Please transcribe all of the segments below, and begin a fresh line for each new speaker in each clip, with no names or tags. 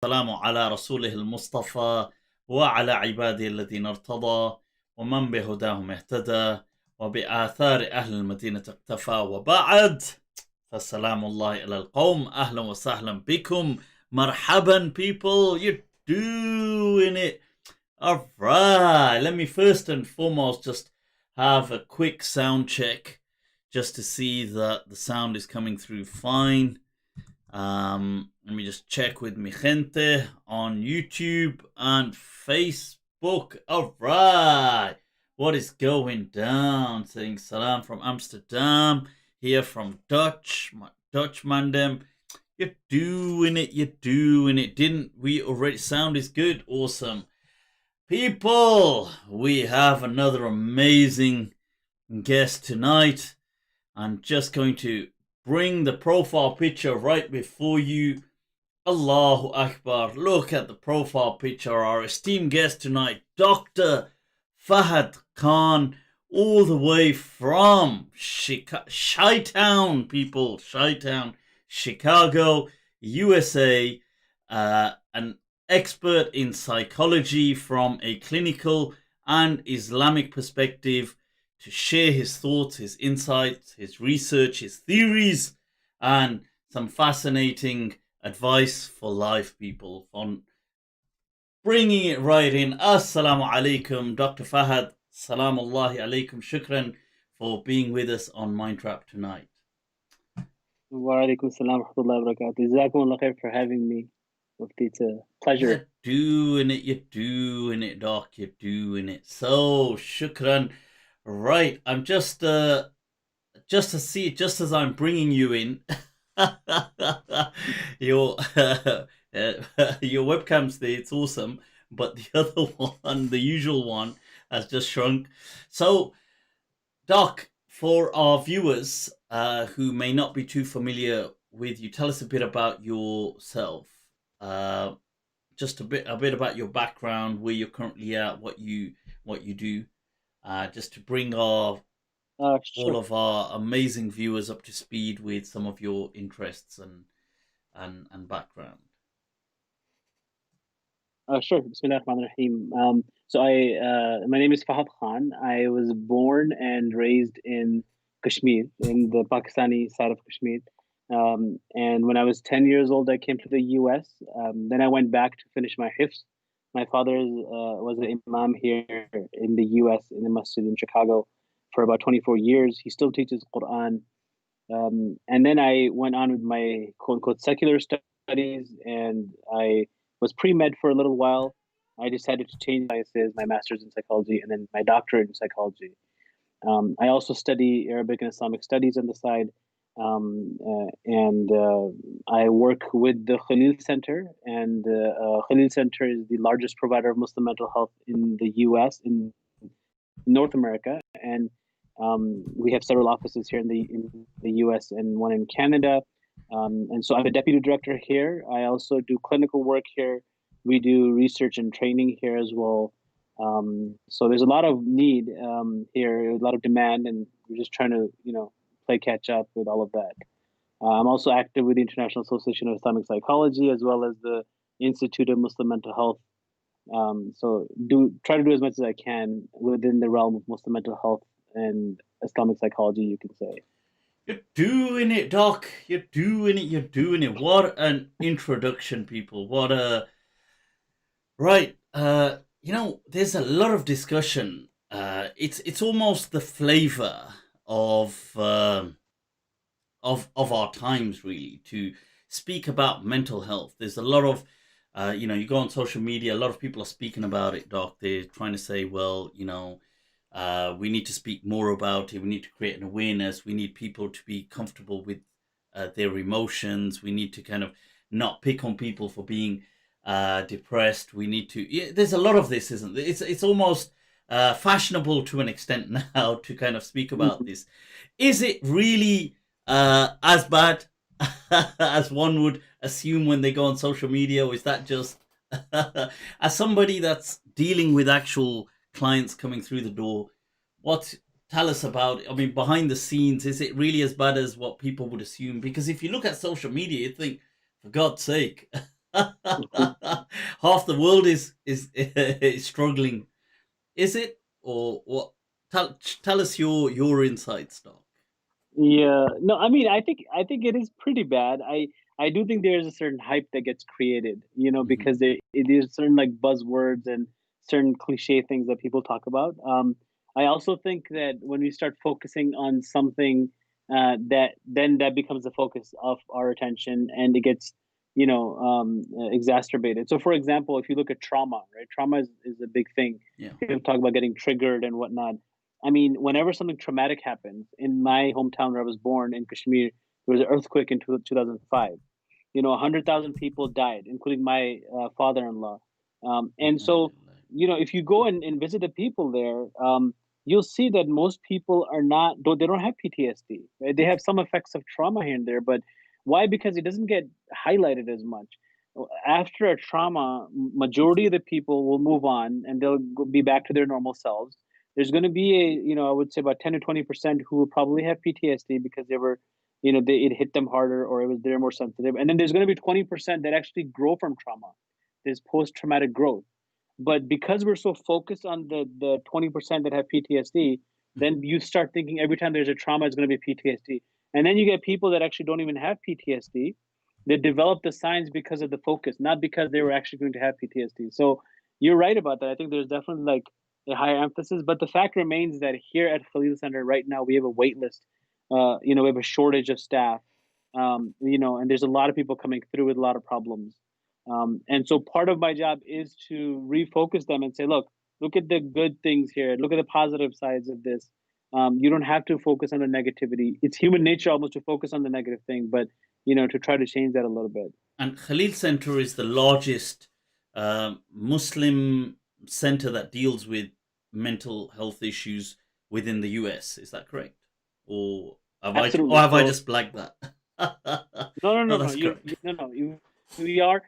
السلام على رسوله المصطفى وعلى عباده الذين ارتضى ومن بهداهم اهتدى وبآثار أهل المدينة اقتفى وبعد فالسلام الله إلى القوم أهلا وسهلا بكم مرحبا people, you're doing it. Alright, let me first and foremost just have a quick sound check just to see that the sound is coming through fine. Let me just check with mi gente on YouTube and Facebook. All right, what is going down? Saying salam from Amsterdam. Here from Dutch, my Dutch mandem. You're doing it. You're doing it. Didn't we already? Sound is good. Awesome. People, we have another amazing guest tonight. I'm just going to bring the profile picture right before you. Allahu Akbar. Look at the profile picture. Our esteemed guest tonight, Dr. Fahad Khan, all the way from Chi-Town, people. Chi-Town, Chicago, USA. An expert in psychology from a clinical and Islamic perspective, to share his thoughts, his insights, his research, his theories, and some fascinating advice for life, people. On bringing it right in. Assalamu alaikum, Dr. Fahad. Salamullahi alaikum. Shukran for being with us on MindTrap tonight.
Wa alaikum salam wa rahmatullahi wa barakatuh. Jazakumullah khair for having me. Mufti, it's a pleasure.
You're doing it, Doc. You're doing it. So, shukran. Right, I'm just as I'm bringing you in, your your webcam's there, it's awesome, but the other one, the usual one, has just shrunk. So, Doc, for our viewers who may not be too familiar with you, tell us a bit about yourself. Just a bit about your background, where you're currently at, what you do. Just to bring all of our amazing viewers up to speed with some of your interests and background.
Sure. Bismillah ar-Rahman ar-Rahim. My name is Fahad Khan. I was born and raised in Kashmir, in the Pakistani side of Kashmir. And when I was 10 years old, I came to the US. Then I went back to finish my hifz. My father was an imam here in the US in a masjid in Chicago for about 24 years. He still teaches Quran. And then I went on with my quote unquote secular studies, and I was pre-med for a little while. I decided to change sciences, my master's in psychology, and then my doctorate in psychology. I also study Arabic and Islamic studies on the side. I work with the Khalil Centre, and Khalil Centre is the largest provider of Muslim mental health in the US, in North America, and we have several offices here in the US and one in Canada. And so I'm a deputy director here. I also do clinical work here. We do research and training here as well. So there's a lot of need here, a lot of demand, and we're just trying to, play catch up with all of that. I'm also active with the International Association of Islamic Psychology, as well as the Institute of Muslim Mental Health. So try to do as much as I can within the realm of Muslim mental health and Islamic psychology, you can say.
You're doing it, Doc. You're doing it. You're doing it. What an introduction, people. What a right. There's a lot of discussion. It's almost the flavor of our times, really, to speak about mental health. There's a lot of you go on social media, a lot of people are speaking about it, Doc. They're trying to say, well, we need to speak more about it. We need to create an awareness. We need people to be comfortable with their emotions. We need to kind of not pick on people for being depressed. We need to. Yeah, there's a lot of this, isn't there? It's almost fashionable to an extent now to kind of speak about this. Is it really as bad as one would assume when they go on social media, or is that just as somebody that's dealing with actual clients coming through the door, tell us about it? I mean, behind the scenes, is it really as bad as what people would assume? Because if you look at social media, you think, for God's sake. Half the world is struggling. Is it, or what? Tell us your insights, Doc.
Yeah, no, I mean, I think it is pretty bad. I do think there is a certain hype that gets created,
Hmm.
because it is certain like buzzwords and certain cliche things that people talk about. I also think that when we start focusing on something, that becomes the focus of our attention, and it gets, exacerbated. So, for example, if you look at trauma, right? Trauma is a big thing.
Yeah.
People talk about getting triggered and whatnot. I mean, whenever something traumatic happens, in my hometown where I was born in Kashmir, there was an earthquake in 2005. 100,000 people died, including my father-in-law. And so, if you go and visit the people there, you'll see that most people are not, they don't have PTSD, right? They have some effects of trauma here and there, but why? Because it doesn't get highlighted as much. After a trauma, majority of the people will move on and they'll be back to their normal selves. There's going to be I would say about 10 to 20% who will probably have PTSD because they were, it hit them harder, or they're more sensitive. And then there's going to be 20% that actually grow from trauma. There's post-traumatic growth. But because we're so focused on the 20% that have PTSD,
Mhm.
then you start thinking every time there's a trauma, it's going to be PTSD. And then you get people that actually don't even have PTSD. They develop the signs because of the focus, not because they were actually going to have PTSD. So you're right about that. I think there's definitely like a higher emphasis, but the fact remains that here at Khalil Center right now we have a wait list. We have a shortage of staff. And there's a lot of people coming through with a lot of problems. And so part of my job is to refocus them and say, look at the good things here. Look at the positive sides of this. You don't have to focus on the negativity. It's human nature almost to focus on the negative thing, but to try to change that a little bit.
And Khalil Centre is the largest Muslim center that deals with mental health issues within the US. Is that correct? Or
Absolutely.
have I
So
just blagged that?
no, no,
No,
no, no.
that's correct.
No, no. We are.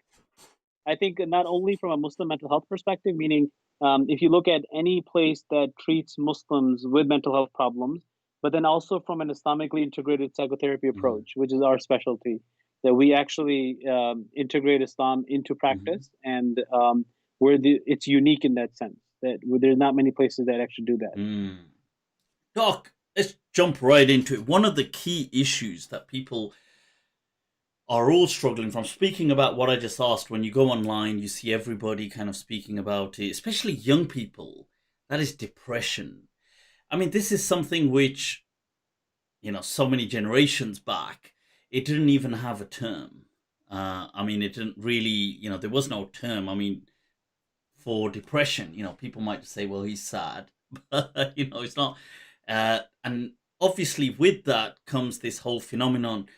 I think not only from a Muslim mental health perspective, meaning if you look at any place that treats Muslims with mental health problems, but then also from an Islamically integrated psychotherapy
Hmm.
approach, which is our specialty, that we actually integrate Islam into
Hmm.
practice, and it's unique in that sense that there's not many places that actually do that.
Mm. Doc, let's jump right into it. One of the key issues that people are all struggling from, speaking about what I just asked, when you go online, you see everybody kind of speaking about it, especially young people. That is depression. I mean, this is something which, so many generations back, it didn't even have a term. I mean, it didn't really, there was no term. I mean, for depression, people might just say, well, he's sad. But, it's not. And obviously, with that comes this whole phenomenon.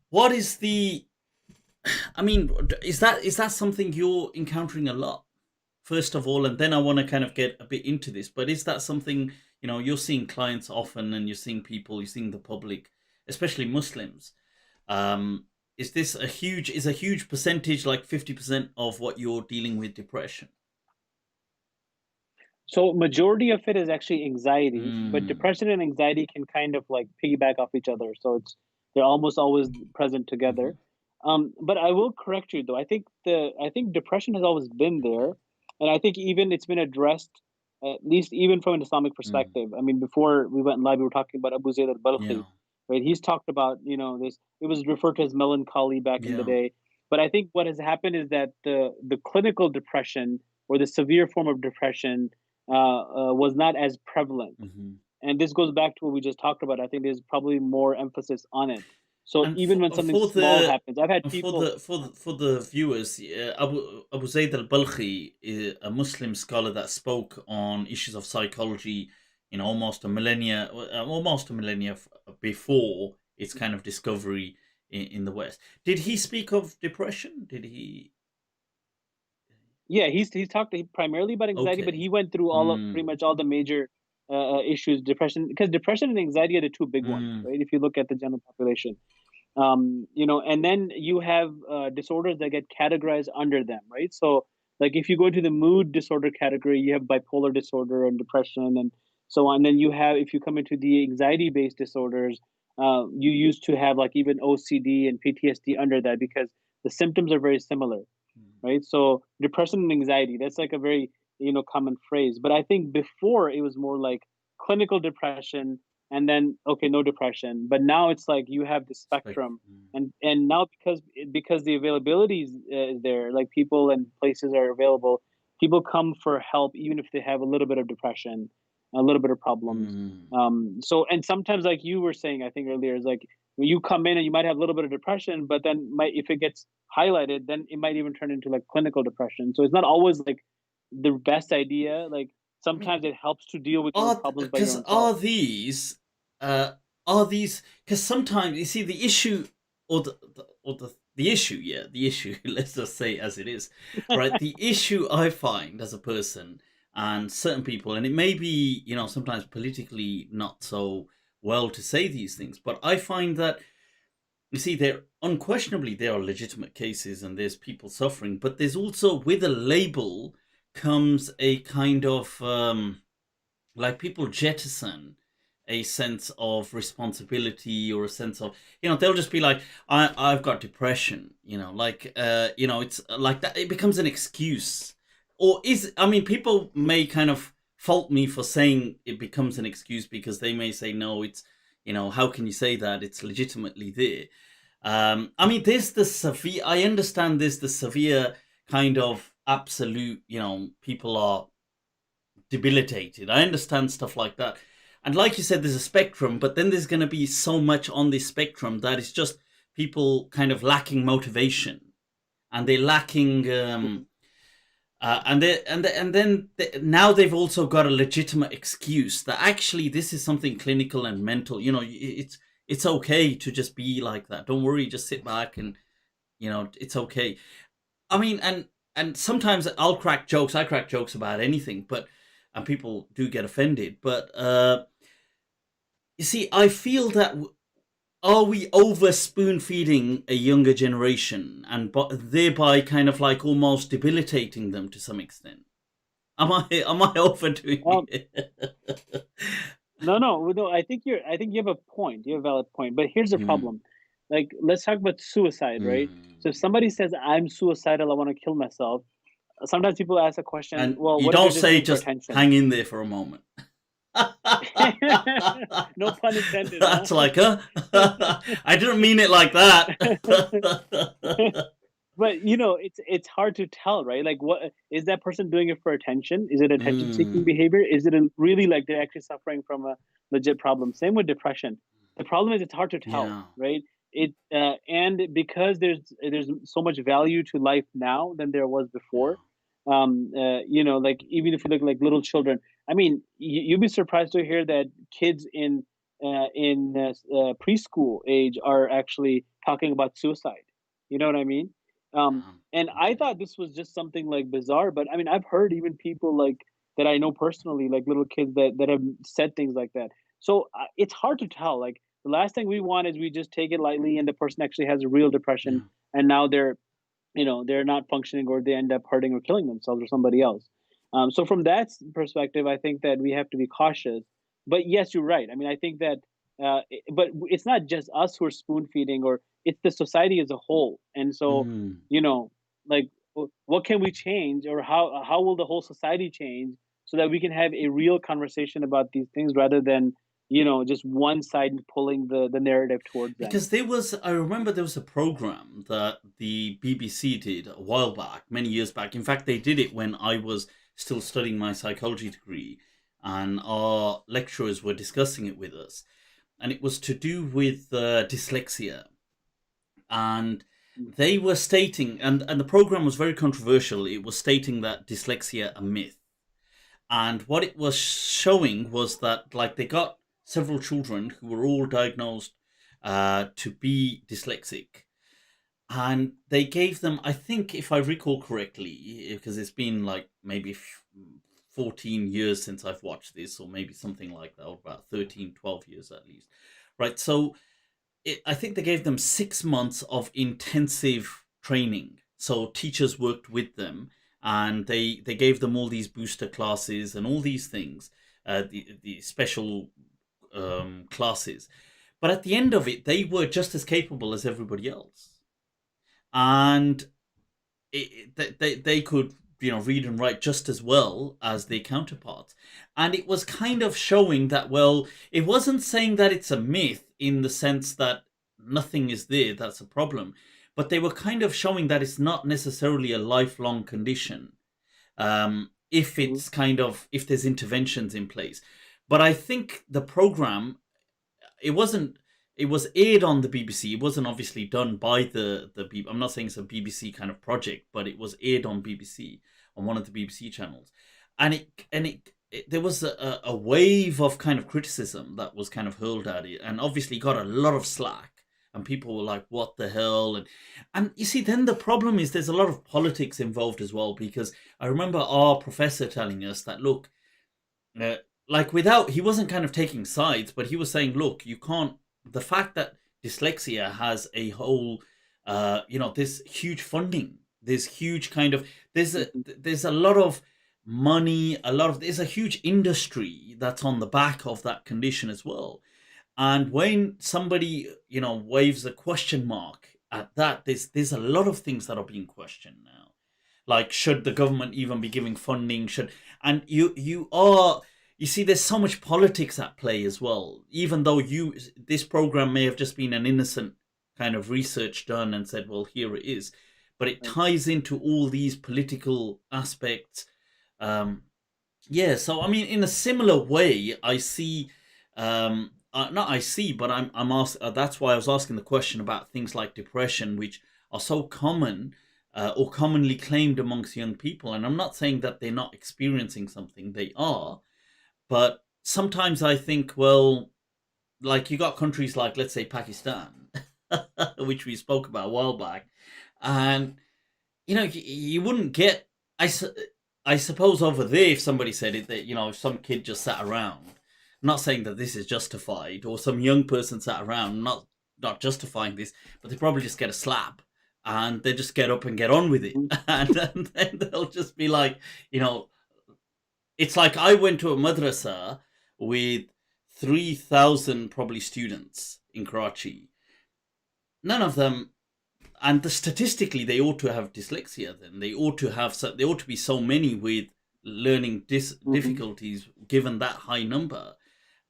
What is the, I mean, is that something you're encountering a lot? First of all, and then I want to kind of get a bit into this, but is that something, you're seeing clients often, and you're seeing people, you're seeing the public, especially Muslims? Um, is a huge percentage, like 50% of what you're dealing with, depression?
So majority of it is actually anxiety, but
Mm.
depression and anxiety can kind of like piggyback off each other. So they're almost always present
Hmm.
together. But I will correct you though. I think depression has always been
Okay.
there, and I think even it's been addressed at least even from an Islamic
Mm.
perspective. I mean, before we went live, we were talking about Abu Zayd
Yeah.
al-Balkhi, right? He's talked about this. It was referred to as melancholy back in the
Yeah.
day, but I think what has happened is that the clinical depression or the severe form of depression was not as prevalent.
Hmm.
And this goes back to what we just talked about. I think there's probably more emphasis on it. So
And
even
for
when something
for
small
the
happens, I've had
for
people.
the for the, for the viewers, Abu Zayd al-Balkhi is a Muslim scholar that spoke on issues of psychology, almost a millennia before its kind of discovery in the West. Did he speak of depression? Did he?
Yeah, he's talked primarily about anxiety, but
Okay.
he went through pretty
Mm,
much all the major issues. Depression, because depression and anxiety are the two big ones,
mm,
right? If you look at the general population, and then you have disorders that get categorized under them, right? So like if you go to the mood disorder category, you have bipolar disorder and depression and so on. Then you have, if you come into the anxiety based disorders, you used to have like even OCD and PTSD under that, because the symptoms are very similar, right? So depression and anxiety, that's like a very, common phrase. But I think before it was more like clinical depression, and then okay, no depression. But now it's like you have the spectrum, and now because the availability is there, like people and places are available, people come for help even if they have a little bit of depression, a little bit of problems. So, and sometimes, like you were saying, I think earlier, is like when you come in and you might have a little bit of depression, but then if it gets highlighted, then it might even turn into like clinical depression. So it's not always like the best idea. Like
I mean,
sometimes it helps to deal with your problems by your
because
own self.
are these because sometimes you see the issue or the issue, yeah, the issue, let's just say as it is, right? The issue I find as a person and certain people, and it may be, sometimes politically not so well to say these things, but I find that, you see, there are legitimate cases and there's people suffering, but there's also, with a label comes a kind of like people jettison a sense of responsibility or a sense of, they'll just be like, I've got depression, it's like that. It becomes an excuse. Or people may kind of fault me for saying it becomes an excuse, because they may say, no, it's, how can you say that? It's legitimately there. There's the severe, I understand there's the severe kind of absolute, people are debilitated. I understand stuff like that. And like you said, there's a spectrum, but then there's going to be so much on this spectrum that it's just people kind of lacking motivation, and they're lacking, now they've also got a legitimate excuse that actually this is something clinical and mental. It's okay to just be like that. Don't worry, just sit back and it's okay. And sometimes I'll crack jokes. I crack jokes about anything, and people do get offended. But you see, I feel that are we over spoon feeding a younger generation and thereby kind of like almost debilitating them to some extent? Am I overdoing
Um,
it?
no. I think you have a point. You have a valid point. But here's the
Hmm.
problem. Like, let's talk about suicide, right? So if
Hmm.
somebody says, "I'm suicidal, I want to kill myself," sometimes people ask a question.
And
Well,
you
what if they're
don't
just
say
doing it for
just
attention?
hang in there for a moment.
No pun intended,
That's like, huh? I didn't mean it like that.
huh? But it's hard to tell, right? Like, what is that person doing it for attention? Is it attention seeking
Mm,
behavior? Is it really like they're actually suffering from a legit problem? Same with depression. The problem is it's hard to tell,
yeah.
right? And because there's so much value to life now than there was before.
Yeah.
Like even if you look like little children, I mean, you'd be surprised to hear that kids in preschool age are actually talking about suicide. You know what I mean? And I
Okay.
thought this was just something like bizarre, but I mean, I've heard even people like that I know personally, like little kids that have said things like that. So it's hard to tell. Like the last thing we want is we just take it lightly, and the person actually has a real depression,
Yeah.
and now they're not functioning, or they end up hurting or killing themselves or somebody else. So from that perspective, I think that we have to be cautious. But yes, you're right. I mean, I think that, but it's not just us who are spoon feeding, or it's the society as a whole. And so,
Mm.
you know, like, what can we change, or how will the whole society change so that we can have a real conversation about these things rather than just one side pulling the narrative towards them.
Because I remember there was a program that the BBC did a while back, many years back. In fact, they did it when I was still studying my psychology degree, and our lecturers were discussing it with us. And it was to do with dyslexia. And
Mm.
they were stating, and the program was very controversial. It was stating that dyslexia a myth. And what it was showing was that, like, they got several children who were all diagnosed to be dyslexic, and they gave them, I think, if I recall correctly, because it's been like maybe 14 years since I've watched this, or maybe something like that, or about 13, 12 years at least. Right. So I think they gave them 6 months of intensive training. So teachers worked with them, and they gave them all these booster classes and all these things, the special classes. But at the end of it, they were just as capable as everybody else. and they could, read and write just as well as their counterparts. And it was kind of showing that, well, it wasn't saying that it's a myth in the sense that nothing is there, that's a problem, but they were kind of showing that it's not necessarily a lifelong condition, if
Mhm.
it's kind of, if there's interventions in place. But I think the program, it wasn't, it was aired on the BBC. It wasn't obviously done by the BBC. I'm not saying it's a BBC kind of project, but it was aired on BBC, on one of the BBC channels, and there was a wave of kind of criticism that was kind of hurled at it, and obviously got a lot of slack. And people were like, "What the hell?" And you see, then the problem is there's a lot of politics involved as well. Because I remember our professor telling us that, look, uh, like, without, he wasn't kind of taking sides, but he was saying, look, you can't, the fact that dyslexia has a whole, this huge funding, there's huge kind of,
Mhm.
there's a lot of money, there's a huge industry that's on the back of that condition as well. And when somebody, waves a question mark at that, there's a lot of things that are being questioned now. Like, should the government even be giving funding? And you see, there's so much politics at play as well. Even though this program may have just been an innocent kind of research done and said, well, here it is, but it
Right.
ties into all these political aspects. Um, yeah, so I mean, in a similar way, I see, not I see, but I'm asked. That's why I was asking the question about things like depression, which are so common, or commonly claimed amongst young people. And I'm not saying that they're not experiencing something; they are. But sometimes I think, well, like, you got countries like, let's say, Pakistan, which we spoke about a while back, and you wouldn't get. I, su- I suppose over there, if somebody said it, that, if some kid just sat around, I'm not saying that this is justified, or some young person sat around, not justifying this, but they probably just get a slap, and they just get up and get on with it,
Mhm.
and then they'll just be like, you know, it's like I went to a madrasa with 3,000 probably students in Karachi. None of them, and statistically they ought to have dyslexia. Then they ought to have, they ought to be so many with learning
Mhm.
difficulties given that high number,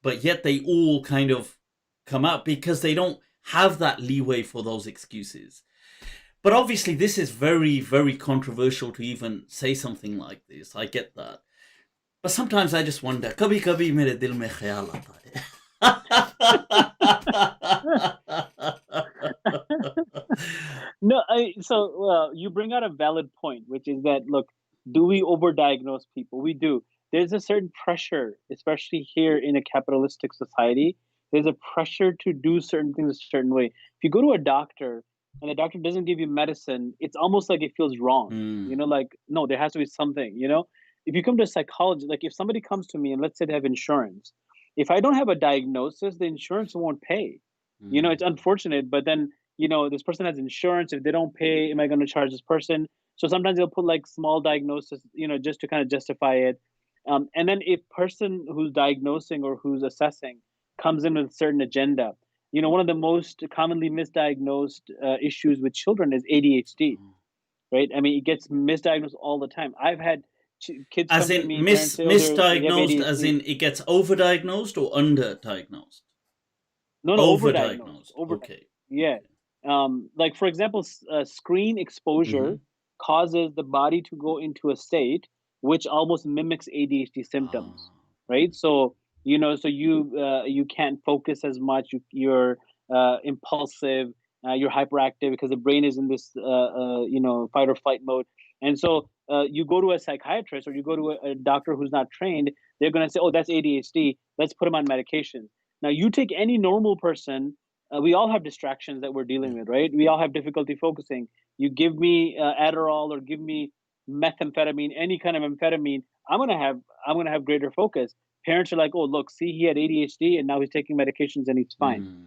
but yet they all kind of come out because they don't have that leeway for those excuses. But obviously this is very, very controversial to even say something like this. I get that, but sometimes I just wonder, कभी कभी मेरे दिल में ख्याल आता है.
No, you bring out a valid point, which is that, look, do we overdiagnose people? We do. There's a certain pressure, especially here in a capitalistic society. There's a pressure to do certain things a certain way. If you go to a doctor and the doctor doesn't give you medicine, it's almost like it feels wrong.
Hmm.
Like, no, there has to be something. If you come to a psychologist, like if somebody comes to me and let's say they have insurance, if I don't have a diagnosis, the insurance won't pay.
Hmm.
It's unfortunate, but then this person has insurance. If they don't pay, am I going to charge this person? So sometimes they'll put like small diagnosis, just to kind of justify it. And then a person who's diagnosing or who's assessing comes in with a certain agenda. One of the most commonly misdiagnosed issues with children is ADHD, right? I mean, it gets misdiagnosed all the time. I've had kids
As
come to
in
me, parents say, "Oh, they have
misdiagnosed, as
ADHD."
in it gets overdiagnosed or underdiagnosed?
No, no, overdiagnosed.
Overdiagnosed.
Over,
Okay.
yeah.
Okay.
Like for example, screen exposure
Mm-hmm.
causes the body to go into a state which almost mimics ADHD symptoms,
Ah.
right? So you can't focus as much. You're impulsive. You're hyperactive because the brain is in this fight or flight mode. And so you go to a psychiatrist or you go to a doctor who's not trained. They're going to say, "Oh, that's ADHD. Let's put him on medication." Now, you take any normal person, we all have distractions that we're dealing
Yeah.
with, right? We all have difficulty focusing. You give me Adderall or give me methamphetamine, any kind of amphetamine, I'm gonna have greater focus. Parents are like, "Oh, look, see, he had ADHD and now he's taking medications and he's fine."
Mm.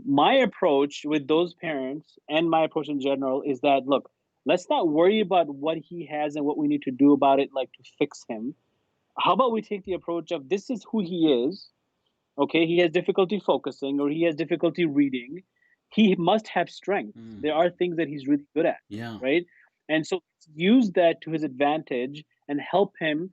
My approach with those parents and my approach in general is that, look, let's not worry about what he has and what we need to do about it, like to fix him. How about we take the approach of this is who he is. Okay, he has difficulty focusing or he has difficulty reading. he must have strengths. There are things that he's really good at,
Yeah.
right? And so use that to his advantage and help him,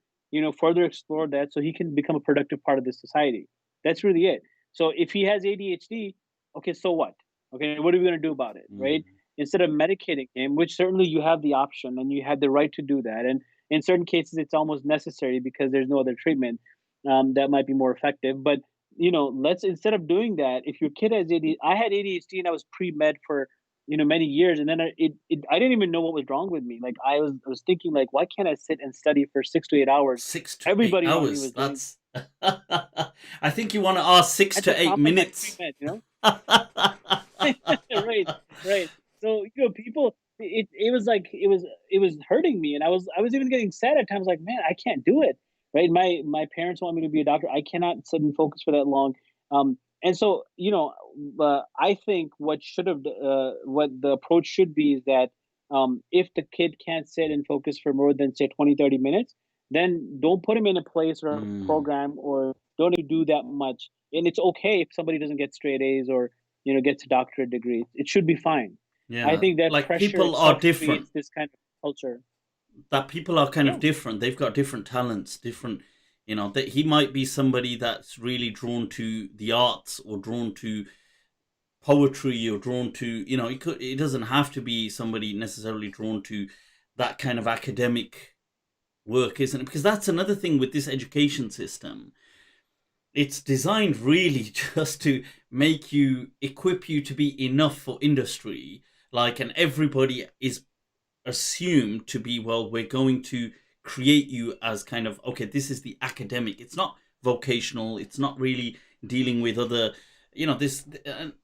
further explore that so he can become a productive part of the society. That's really it. So if he has ADHD, okay, so what? Okay, what are we going to do about it, right? Instead of medicating him, which certainly you have the option and you have the right to do that. And in certain cases, it's almost necessary because there's no other treatment that might be more effective. But let's, instead of doing that, if your kid has ADHD, I had ADHD and I was pre-med for many years, and then I didn't even know what was wrong with me. Like I was thinking, like, why can't I sit and study for 6 to 8 hours?
6 to 8
Everybody around me
hours.
was doing.
That's. I think you want to ask six
Had to
to eight
traumatized
minutes.
pre-med. Right, right. So people, it was like it was hurting me, and I was even getting sad at times. Like, man, I can't do it. Right, my parents want me to be a doctor. I cannot sit and focus for that long. And so I think what the approach should be is that if the kid can't sit and focus for more than say 20-30 minutes, then don't put him in a place or a program, or don't do that much. And it's okay if somebody doesn't get straight A's or gets a doctorate degree. It should be fine. I
Yeah,
think that
like
pressure
people are
itself
different.
creates this kind of culture.
That people are kind of
Yeah.
different. They've got different talents, different. That he might be somebody that's really drawn to the arts or drawn to poetry or drawn to. It doesn't have to be somebody necessarily drawn to that kind of academic work, isn't it? Because that's another thing with this education system. It's designed really just to equip you to be enough for industry. And everybody is assumed to be, well, we're going to create you as kind of, okay, this is the academic. It's not vocational. It's not really dealing with other, this,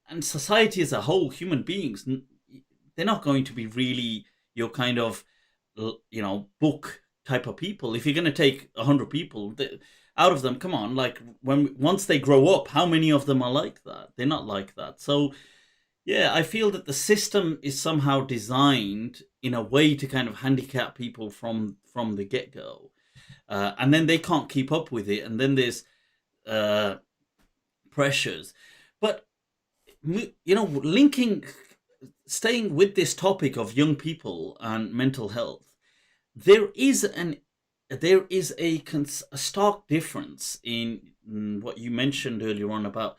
and society as a whole, human beings, they're not going to be really your kind of, book type of people. If you're going to take 100 people, out of them, come on, like once they grow up, how many of them are like that? They're not like that. So yeah, I feel that the system is somehow designed in a way to kind of handicap people from the get go, and then they can't keep up with it, and then there's uh, pressures. But staying with this topic of young people and mental health, there is a stark difference in what you mentioned earlier on about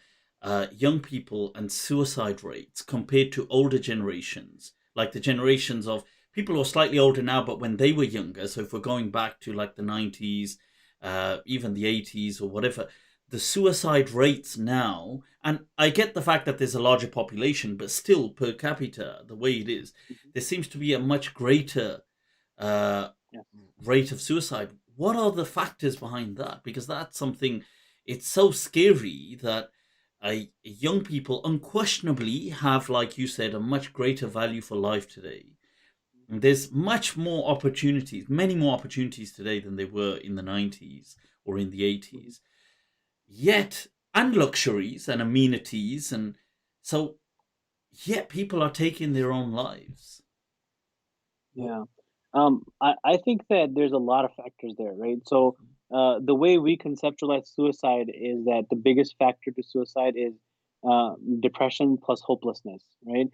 young people and suicide rates compared to older generations, like the generations of people who are slightly older now, but when they were younger. So if we're going back to like the 90s, even the 80s or whatever, the suicide rates now, and I get the fact that there's a larger population, but still per capita, the way it is, there seems to be a much greater uh,
Yeah.
rate of suicide. What are the factors behind that? Because that's something, it's so scary that young people unquestionably have, like you said, a much greater value for life today. And there's much more opportunities, many more opportunities today than there were in the 90s or in the 80s. Yet, and luxuries and amenities. And so, yet people are taking their own lives.
Yeah. I think that there's a lot of factors there, right? So the way we conceptualize suicide is that the biggest factor to suicide is depression plus hopelessness, right?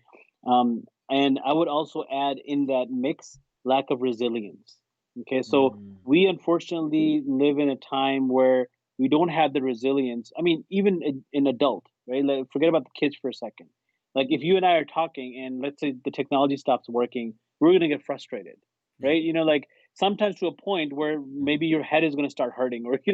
And I would also add in that mix lack of resilience. Okay, so
Mm.
we unfortunately live in a time where we don't have the resilience. I mean, even an adult, right? Like, forget about the kids for a second. Like, if you and I are talking and let's say the technology stops working, we're going to get frustrated,
Yeah.
right? Like, sometimes to a point where maybe your head is going to start hurting, or you're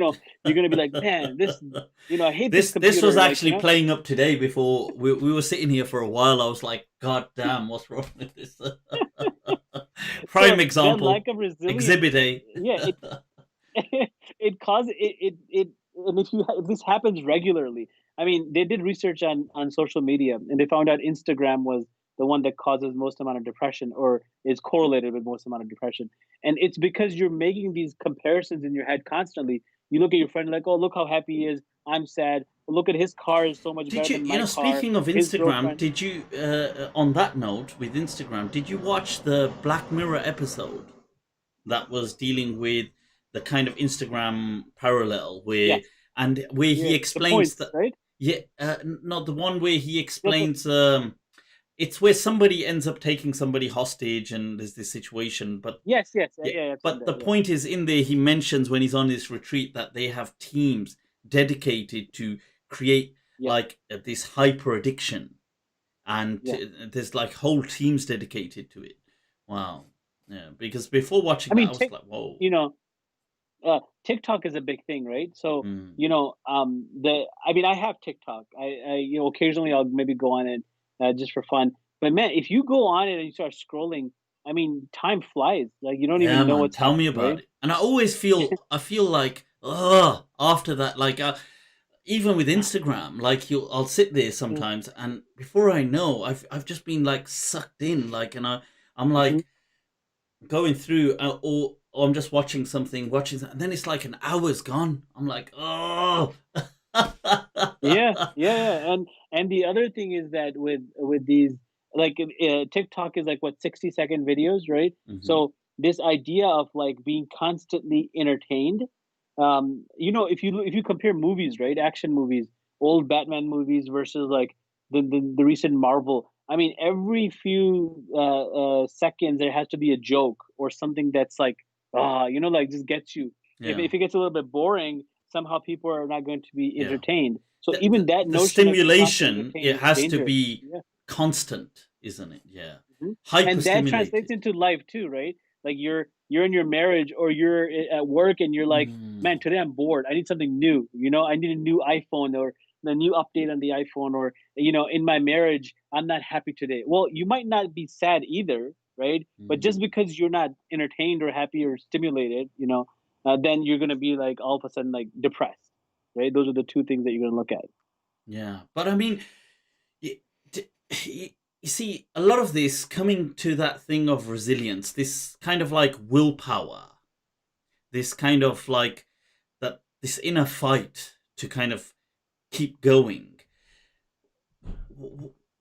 going to be like, man, I hate this
This was
computer, like,
actually playing up today before we were sitting here for a while. I was like, God damn, what's wrong with this? Prime
so that lack
example,
of resilience,
Exhibit A.
yeah, it causes it and if this happens regularly, I mean, they did research on social media, and they found out Instagram was the one that causes most amount of depression, or is correlated with most amount of depression. And it's because you're making these comparisons in your head constantly. You look at your friend like, oh, look how happy he is, I'm sad. Look at his car is so much
Did
better
you,
than my car.
speaking of
His
Instagram,
girlfriend.
did you, on that note with Instagram, did you watch the Black Mirror episode that was dealing with the kind of Instagram parallel where,
Yes.
and where he
Yeah, the
explains
points,
that,
right?
yeah, not the one where he
That's what.
explains, it's where somebody ends up taking somebody hostage and there's this situation. But
Yes, yeah, I've seen
but the
that. Yeah,
point is, in there he mentions when he's on this retreat that they have teams dedicated to create
yeah,
like this hyper addiction, and
yeah.
there's like whole teams dedicated to it. Wow. Yeah, because before watching
I
that
mean,
I was like, whoa.
you know, TikTok is a big thing, right? So,
Mm.
I mean, I have TikTok. Occasionally I'll maybe go on it just for fun. But man, if you go on it and you start scrolling, I mean, time flies. Like you don't
Yeah,
even know
man,
what's
tell me
happening,
about
right?
it. And I feel like, after that, like, even with Instagram, like I'll sit there sometimes, and before I know, I've just been like sucked in, like, and I'm
Mm-hmm.
like going through, or I'm just watching, and then it's like an hour's gone. I'm like, oh.
Yeah, yeah, yeah. And the other thing is that with these like TikTok is like what 60-second videos, right?
Hmm.
So this idea of like being constantly entertained, if you compare movies, right? Action movies, old Batman movies versus like the recent Marvel. I mean, every few seconds there has to be a joke or something that's like like just gets you. If
Yeah.
if it gets a little bit boring, somehow people are not going to be
Yeah.
entertained. So
the,
even
the,
that
the
notion of constantly
stimulation,
entertained
it
is
has to
dangerous.
be
Yeah.
constant, isn't it? Yeah.
Mhm.
Hyper
And that translates
stimulated.
into life too, right? Like you're in your marriage or you're at work and you're like,
Mm,
man, today I'm bored. I need something new. I need a new iPhone or the new update on the iPhone, or in my marriage, I'm not happy today. Well, you might not be sad either, right? But just
mm.
because you're not entertained or happy or stimulated, then you're gonna be like all of a sudden like depressed, right? Those are the two things that you're gonna look at.
Yeah, but I mean, you, you see, a lot of this coming to that thing of resilience, this kind of like willpower, this kind of like this inner fight to kind of keep going.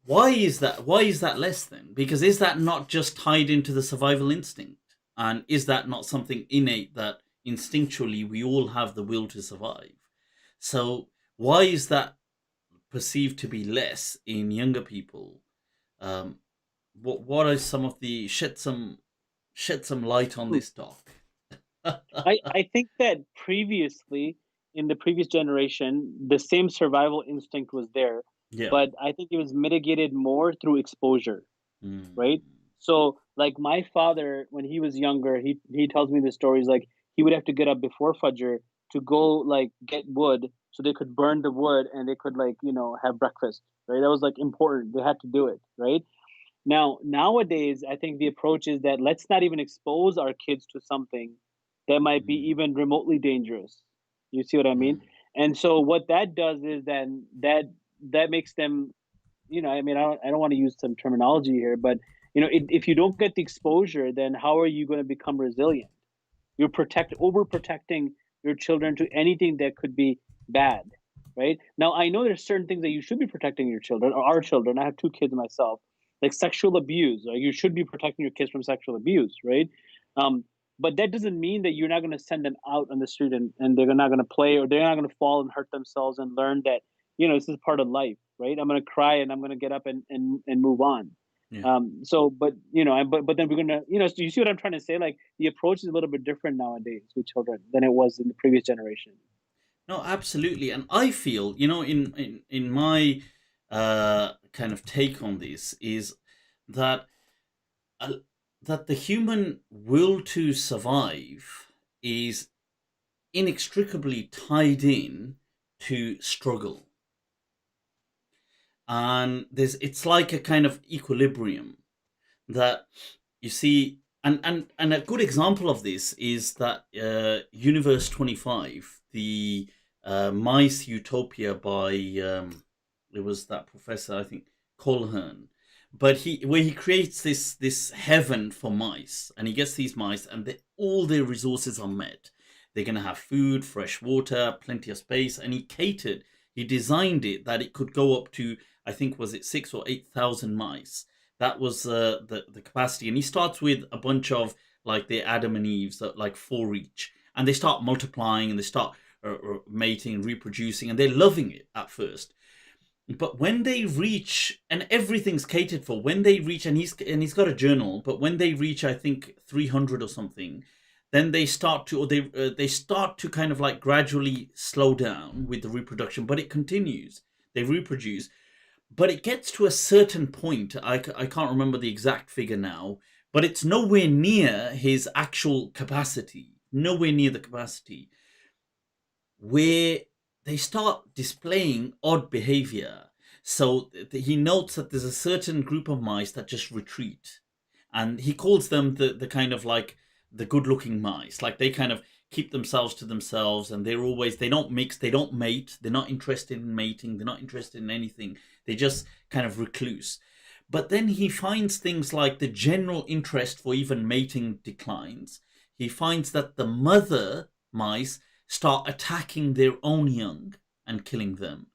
Why is that? Why is that less then? Because is that not just tied into the survival instinct? And is that not something innate that instinctually we all have the will to survive? So why is that perceived to be less in younger people? Um, what are some of the shed some light on
Hmm.
this talk?
I think that previously, in the previous generation, the same survival instinct was there,
Yeah.
but I think it was mitigated more through exposure, right?
Mm.
So, like my father, when he was younger, he tells me the stories like he would have to get up before Fajr to go like get wood so they could burn the wood and they could like have breakfast, right? That was like important. They had to do it, right? Now, nowadays, I think the approach is that let's not even expose our kids to something that might be
Mm.
even remotely dangerous. You see what I mean?
Mm.
And so what that does is then that makes them, I mean, I don't want to use some terminology here, but if you don't get the exposure, then how are you going to become resilient? You're overprotecting your children to anything that could be bad, right? Now, I know there's certain things that you should be protecting your children or our children. I have two kids myself, like sexual abuse. Like you should be protecting your kids from sexual abuse, right? Um, but that doesn't mean that you're not going to send them out on the street and they're not going to play or they're not going to fall and hurt themselves and learn that this is part of life, right? I'm going to cry and I'm going to get up and move on.
Yeah.
So, but but then we're gonna, so you see what I'm trying to say? Like the approach is a little bit different nowadays with children than it was in the previous generation.
No, absolutely. And I feel, in my kind of take on this is that uh, that the human will to survive is inextricably tied in to struggle. And it's like a kind of equilibrium that you see, and a good example of this is that Universe 25, the mice utopia by it was that professor, I think, Colhern, but he creates this heaven for mice, and he gets these mice and all their resources are met. They're going to have food, fresh water, plenty of space, and he designed it that it could go up to, I think, was it 6 or 8 thousand mice. That was the capacity, and he starts with a bunch of like the Adam and Eves, that like four each, and they start multiplying and they start mating and reproducing, and they're loving it at first. But when they reach, and everything's catered for, when they reach, and he's got a journal, but when they reach, I think 300 or something, then they start to, or they start to kind of like gradually slow down with the reproduction, but it continues. They reproduce, but it gets to a certain point. I can't remember the exact figure now, but it's nowhere near his actual capacity, nowhere near the capacity where they start displaying odd behavior. So he notes that there's a certain group of mice that just retreat, and he calls them the kind of like the good looking mice. Like they kind of keep themselves to themselves, and they don't mix, they don't mate, they're not interested in mating, they're not interested in anything. They just kind of recluse. But then he finds things like the general interest for even mating declines. He finds that the mother mice start attacking their own young and killing them.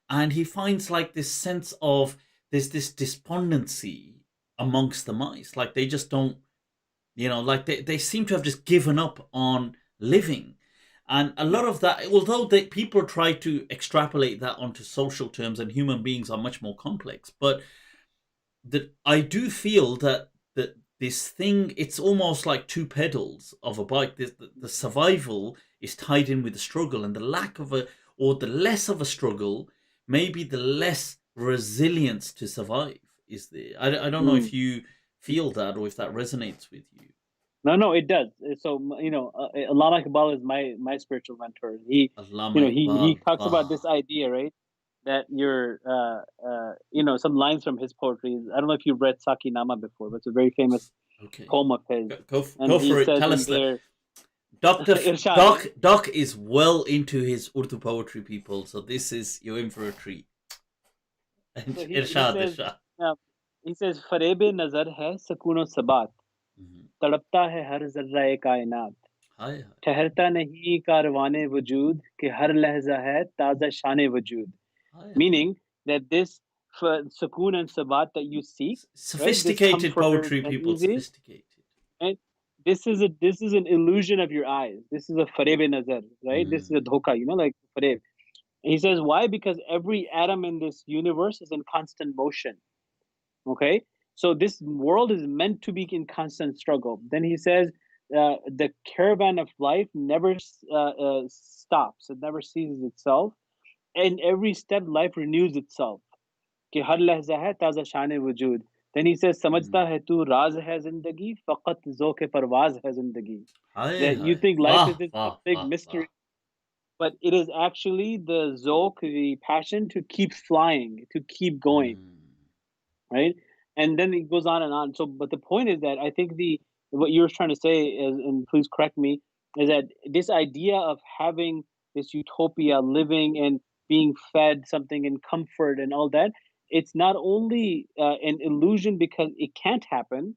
And he finds like this sense of there's this despondency amongst the mice. Like they just don't, like they seem to have just given up on living. And a lot of that, although people try to extrapolate that onto social terms, and human beings are much more complex, but that I do feel that this thing, it's almost like two pedals of a bike. The survival is tied in with the struggle, and the lack of the less of a struggle, maybe the less resilience to survive is there. I don't know if you feel that or if that resonates with you.
No, it does. So Allama Iqbal is my spiritual mentor. He talks about this idea, right? That you're some lines from his poetry. I don't know if you've read Saki Nama before, but it's a very famous poem of his.
Go for it. Tell us that. Doc is well into his Urdu poetry, people. So you're in for a treat. Irshad.
He says, "Farebe nazar hai sukoon o sabat, तड़पता है हर ज़र्रा कायनात, ठहरता नहीं कारवाने वजूद कि हर लहजा है ताज़ा शाने वजूद." Meaning that this sukoon and sabat that you seek,
sophisticated poetry, people, sophisticated.
Right? This is an illusion of your eyes. This is a farebe nazar, right? This is a dhoka, like fareb. He says, why? Because every atom in this universe is in constant motion. Okay? So this world is meant to be in constant struggle. Then he says, the caravan of life never stops. It never seizes itself. And every step, life renews itself. कि हर लहजा है ताज़ा शान वजूद. Then he says, समझता है तू राज है जिंदगी, फकत ज़ौक़ परवाज़ है जिंदगी. That you think life is this big mystery, but it is actually the zauq, the passion to keep flying, to keep going, right? And then it goes on and on. So, but the point is that I think what you were trying to say is, and please correct me, is that this idea of having this utopia, living and being fed something in comfort and all that, it's not only an illusion because it can't happen,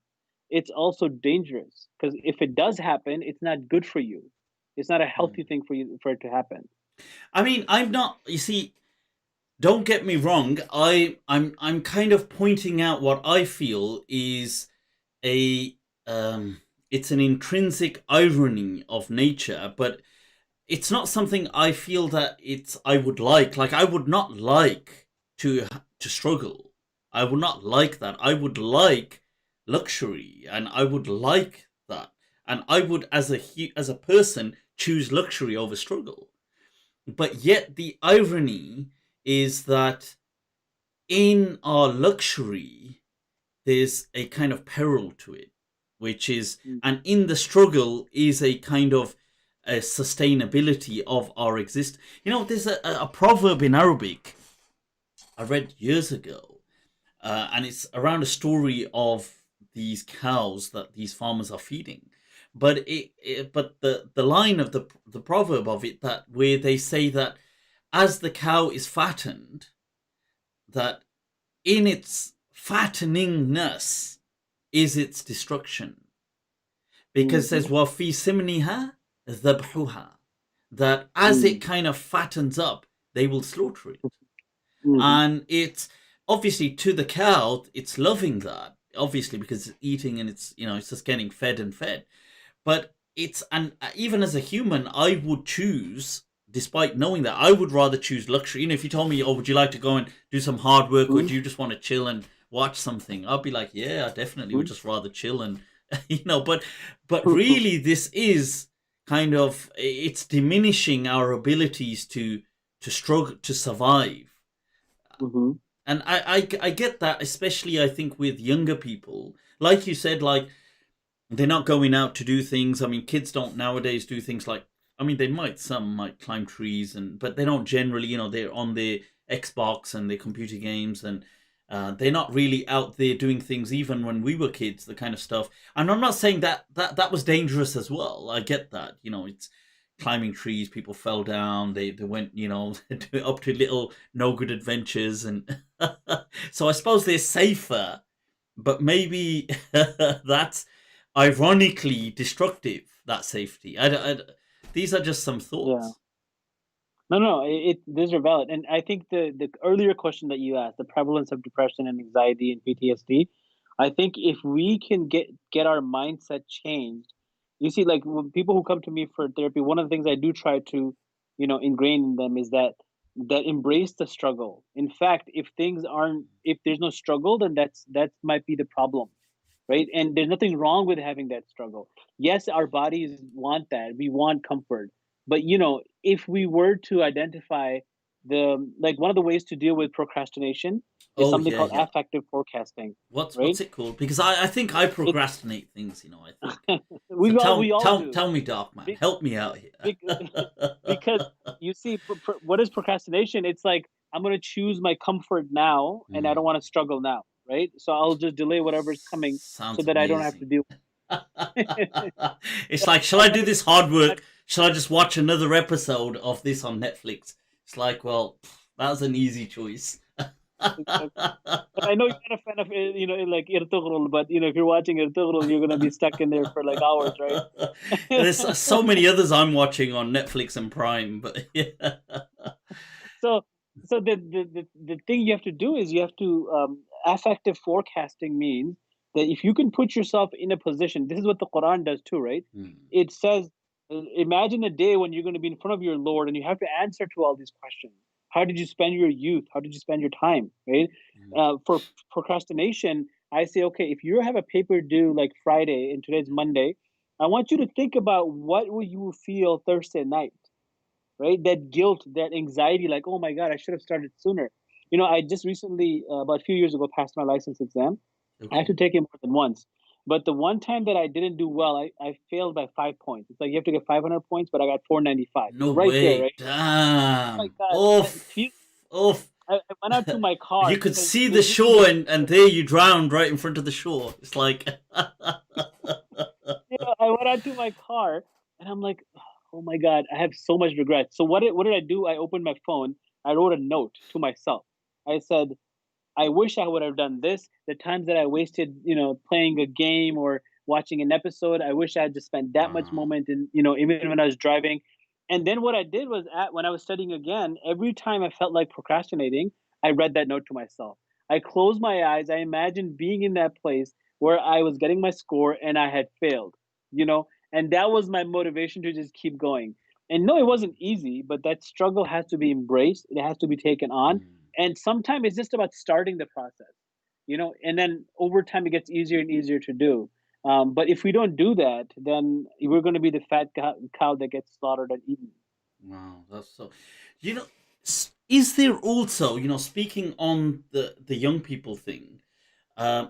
it's also dangerous because if it does happen, it's not good for you. It's not a healthy thing for it to happen.
I mean, I'm not. You see, don't get me wrong. I'm kind of pointing out what I feel is it's an intrinsic irony of nature, but it's not something I feel that I would like. Like I would not like to struggle. I would not like that. I would like luxury, and I would like that, and I would, as a person, choose luxury over struggle. But yet the irony is that in our luxury, there's a kind of peril to it, which is, and in the struggle is a kind of a sustainability of our existence. There's a proverb in Arabic I read years ago, and it's around a story of these cows that these farmers are feeding. But the line of the proverb of it, that where they say that as the cow is fattened, that in its fatteningness is its destruction, because it says وَفِي سِمْنِهَا ذَبْحُهَا, that as it kind of fattens up, they will slaughter it. And it's obviously, to the cow, it's loving that, obviously, because it's eating and it's just getting fed and fed. But and even as a human, I would choose despite knowing that, I would rather choose luxury. You know, if you told me, oh, would you like to go and do some hard work, or
Mhm.
do you just want to chill and watch something? I'd be like, yeah, I definitely would just rather chill and, but
Mhm.
really, this is kind of, it's diminishing our abilities to struggle to survive.
Mhm.
And I get that, especially I think with younger people, like you said, like they're not going out to do things. I mean, kids don't nowadays do things like, I mean, they might, some might climb trees, but they don't generally, they're on their Xbox and their computer games, and they're not really out there doing things. Even when we were kids, the kind of stuff. And I'm not saying that was dangerous as well. I get that. It's climbing trees. People fell down. They went, up to little no good adventures, and so I suppose they're safer, but maybe that's ironically destructive, that safety. These are just some
Yeah.
thoughts.
No, no, these are valid, and I think the earlier question that you asked, the prevalence of depression and anxiety and PTSD, I think if we can get our mindset changed, you see, like when people who come to me for therapy, one of the things I do try to, ingrain in them is that embrace the struggle. In fact, if there's no struggle, then that might be the problem, right? And there's nothing wrong with having that struggle. Yes, our bodies want that. We want comfort. But if we were to identify like one of the ways to deal with procrastination is
Oh
something
yeah,
called
yeah.
affective forecasting, right?
What's it called? Because I think I
It
procrastinate things. I think so.
we all do.
Tell me, Dark Man,
Be-
help me out
be-
here.
because you see, what is procrastination? It's like I'm going to choose my comfort now, and I don't
Mm,
want to struggle now, right? So I'll just delay whatever's coming so
sounds
that I don't have to
amazing.
deal.
It's like, shall I do this hard work? Shall I just watch another episode of this on Netflix? It's like, well, that was an easy choice.
Exactly. But I know you're not a fan of like Irtugrul, but if you're watching Irtugrul, you're gonna be stuck in there for like hours, right?
There's so many others I'm watching on Netflix and Prime, but yeah.
So so the thing you have to do is you have to affective forecasting means that if you can put yourself in a position, this is what the Quran does too, right?
Hmm.
It says, imagine a day when you're going to be in front of your Lord and you have to answer to all these questions. How did you spend your youth? How did you spend your time? Right? For procrastination, I say, okay, if you have a paper due like Friday and today's Monday, I want you to think about what will you feel Thursday night, right? That guilt, that anxiety, like, oh my God, I should have started sooner. I just recently, about a few years ago, passed my license exam. I have
Okay.
to take it more than once. But the one time that I didn't do well, I failed by 5 points. It's like you have to get 500 points, but I got 495.
No
Right there,
way.
right? Oh my
Damn.
God.
Oof. Oof.
I went out to my
You
car
could
because
see
it
the
was just
shore, and there you drowned right in front of the shore. It's like,
I went out to my car and I'm like, oh my God, I have so much regret. So what did I do? I opened my phone. I wrote a note to myself. I said, I wish I would have done this. The times that I wasted, playing a game or watching an episode, I wish I had just spent that much
wow.
moment in, even when I was driving. And then what I did was when I was studying again, every time I felt like procrastinating, I read that note to myself. I closed my eyes. I imagined being in that place where I was getting my score and I had failed, and that was my motivation to just keep going. And no, it wasn't easy, but that struggle has to be embraced. It has to be taken on,
Mm.
and sometimes it's just about starting the process, and then over time it gets easier and easier to do. But if we don't do that, then we're going to be the fat cow that gets slaughtered and eaten.
Wow, that's so. You know, is there also, speaking on the young people thing, uh,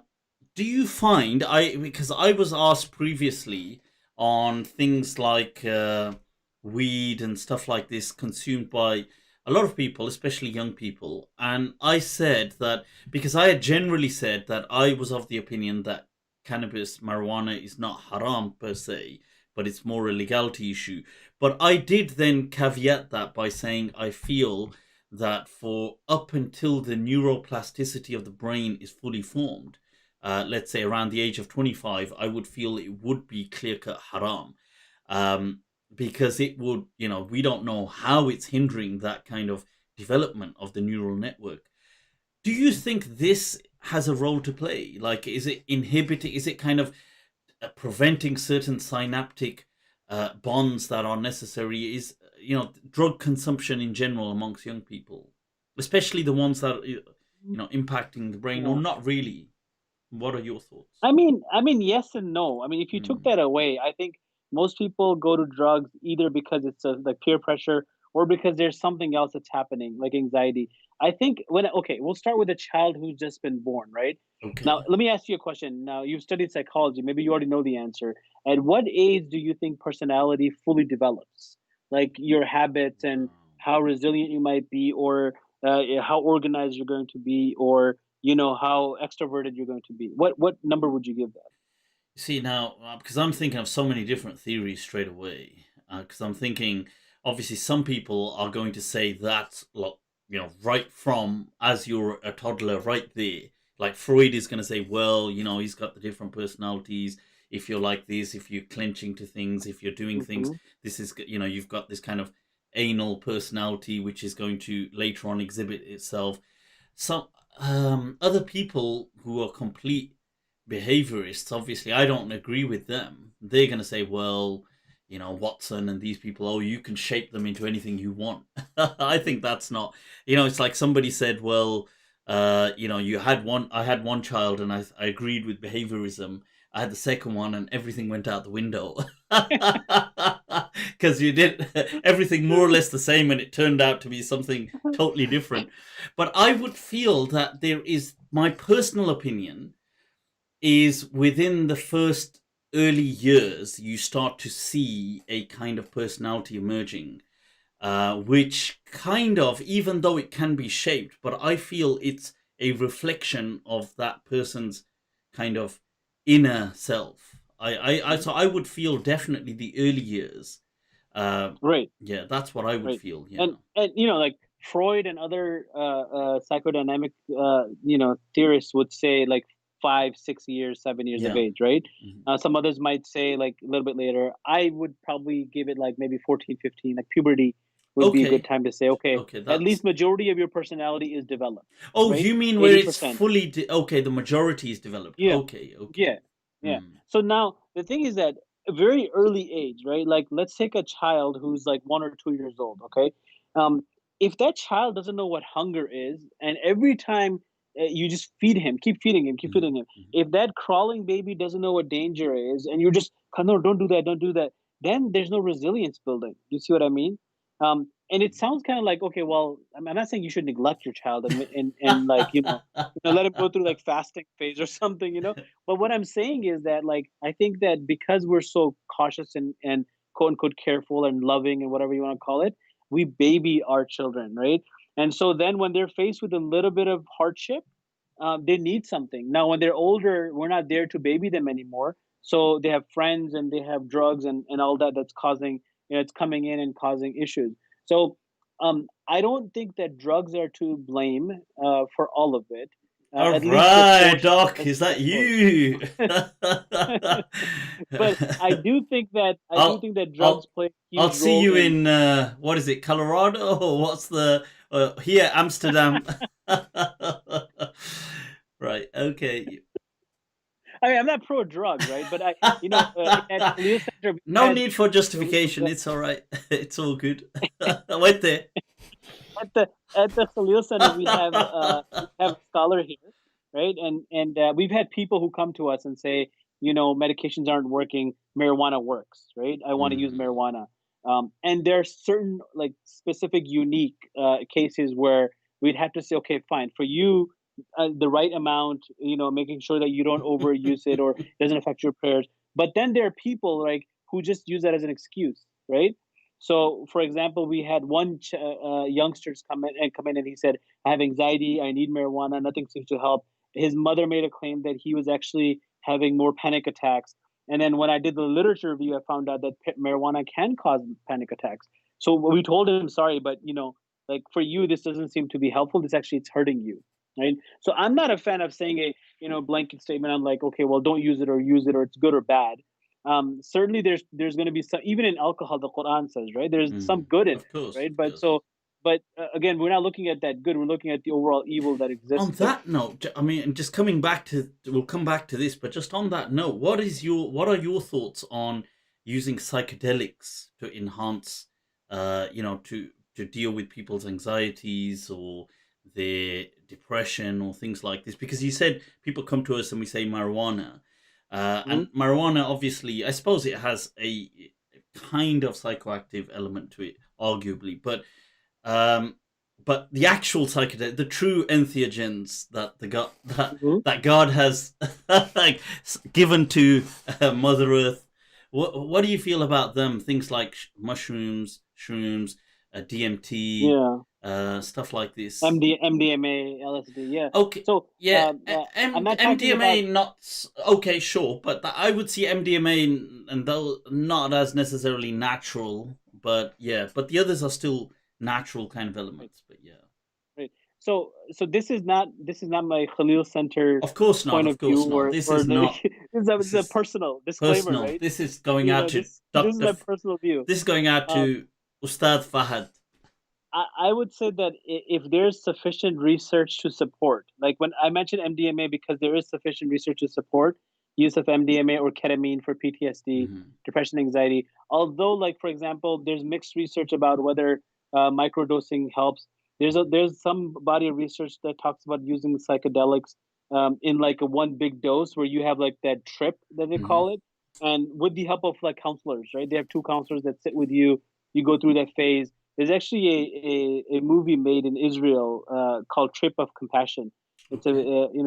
do you find, because I was asked previously on things like weed and stuff like this consumed by a lot of people, especially young people, and I said that because I had generally said that I was of the opinion that cannabis, marijuana is not haram per se, but it's more a legality issue. But I did then caveat that by saying I feel that for up until the neuroplasticity of the brain is fully formed, let's say around the age of 25, I would feel it would be clear cut haram. Um, because it would, we don't know how it's hindering that kind of development of the neural network. Do you think this has a role to play? Like, is it inhibiting, is it kind of preventing certain synaptic bonds that are necessary? drug consumption in general amongst young people, especially the ones that impacting the brain, or
Yeah.
not really? What are your thoughts?
I mean, yes and no. I mean, if you took
Mm.
that away, I think most people go to drugs either because it's like peer pressure or because there's something else that's happening, like anxiety. I think okay, we'll start with a child who's just been born, right? Now,
Okay.
let me ask you a question. Now, you've studied psychology. Maybe you already know the answer. At what age do you think personality fully develops? Like your habits and
Wow.
how resilient you might be, or how organized you're going to be, or how extroverted you're going to be. What number would you give that?
See now, because I'm thinking of so many different theories straight away. Because I'm thinking, obviously, some people are going to say that, like, right from as you're a toddler, right there. Like Freud is going to say, well, he's got the different personalities. If you're like this, if you're clenching to things, if you're doing things,
Hmm.
this is, you've got this kind of anal personality, which is going to later on exhibit itself. Some other people who are complete behaviorists, obviously, I don't agree with them. They're going to say, well, Watson and these people, oh, you can shape them into anything you want. I think that's not, it's like somebody said, well, I had one child and I agreed with behaviorism. I had the second one and everything went out the window. Because you did everything more or less the same and it turned out to be something totally different. But I would feel that there is, my personal opinion is, within the first early years, you start to see a kind of personality emerging, which kind of, even though it can be shaped, but I feel it's a reflection of that person's kind of inner self. So I would feel definitely the early years. Uh,
Right,
yeah, that's what I would
right.
feel. Yeah,
And like Freud and other psychodynamic theorists would say like 5, 6 years, 7 years of
yeah.
age, right?
Mhm.
Some others might say like a little bit later. I would probably give it like maybe 14, 15. Like puberty would be a good
Okay,
time to say, okay,
okay,
at
that's.
least majority of your personality is developed,
Oh,
right?
you mean where it's
80%.
fully okay? The majority is developed.
Yeah.
Okay, okay.
Yeah, yeah.
Hmm.
So now the thing is that a very early age, right? Like let's take a child who's like 1 or 2 years old. Okay, um, if that child doesn't know what hunger is, and every time you just feed him, keep feeding him, keep
Hmm.
feeding him. If that crawling baby doesn't know what danger is, and you're just no, don't do that, don't do that, then there's no resilience building. You see what I mean? And it sounds kind of like, okay, well, I'm not saying you should neglect your child and like let him go through like fasting phase or something, but what I'm saying is that, like, I think that because we're so cautious and quote unquote careful and loving and whatever you want to call it, we baby our children, right? And so then when they're faced with a little bit of hardship, they need something. Now, when they're older, we're not there to baby them anymore. So they have friends and they have drugs and all that that's causing, it's coming in and causing issues. So I don't think that drugs are to blame for all of it.
All
At least the
right,
source,
Doc,
at
is
least the
that
source.
you?
But I do
I'll
think that drugs
I'll
play a
I'll
huge
see
role
you
in.
in what is it, Colorado? Or what's the here, Amsterdam? Right. Okay.
I mean, I'm not pro drug, right? But at Khalil Center we
No
had
need for
we,
justification. It's all right. It's all good. I went there.
at the Khalil Center we have a scholar here, right? And we've had people who come to us and say, medications aren't working, marijuana works, right? I want to use
Mm.
marijuana. And there are certain like specific unique cases where we'd have to say, okay, fine, for you, the right amount, making sure that you don't overuse it or doesn't affect your prayers. But then there are people like who just use that as an excuse, right? So, for example, we had one youngsters come in, and he said, "I have anxiety. I need marijuana. Nothing seems to help." His mother made a claim that he was actually having more panic attacks. And then when I did the literature review, I found out that marijuana can cause panic attacks. So we told him, sorry, but like for you, this doesn't seem to be helpful. This actually it's hurting you, right? So I'm not a fan of saying a blanket statement. I'm like, okay, well, don't use it or use it or it's good or bad. Certainly there's going to be some, even in alcohol, the Quran says, right, there's some
Mm.
good in
Of
it,
course,
right?
of course.
But again, we're not looking at that good, we're looking at the overall evil that
On
exists there.
that note, I mean, just coming back to, we'll come back to this, but just on that note, what are your thoughts on using psychedelics to enhance to deal with people's anxieties or their depression or things like this? Because you said people come to us and we say marijuana,
Mhm.
and marijuana, obviously, I suppose it has a kind of psychoactive element to it, arguably, um, but the actual psychedelic, the true entheogens that the God
Mhm.
that God has like given to Mother Earth. What do you feel about them? Things like mushrooms, shrooms, DMT,
Yeah.
stuff like this.
MDMA, LSD. Yeah.
Okay,
So
yeah,
I'm not talking about.
MDMA not okay, sure, but I would see MDMA and though not as necessarily natural, but yeah, but the others are still natural kind of
Right,
elements. But yeah,
right. So this is not my Khalil Center
of course not,
point
of
of view,
course not. This
or
is
the
not.
this is
This
a
is
personal disclaimer,
personal.
right?
This is going out to
This is
Doctor.
my personal view.
This is going out
Um,
to Ustad Fahad.
I would say that if there's sufficient research to support, like when I mentioned MDMA, because there is sufficient research to support use of MDMA or ketamine for PTSD,
Hmm.
depression, anxiety. Although, like for example, there's mixed research about whether microdosing helps. There's some body of research that talks about using psychedelics in like a one big dose where you have like that trip that they
Hmm.
call it, and with the help of like counselors, right? They have two counselors that sit with you. You go through that phase. There's actually a movie made in Israel called Trip of Compassion.
Okay.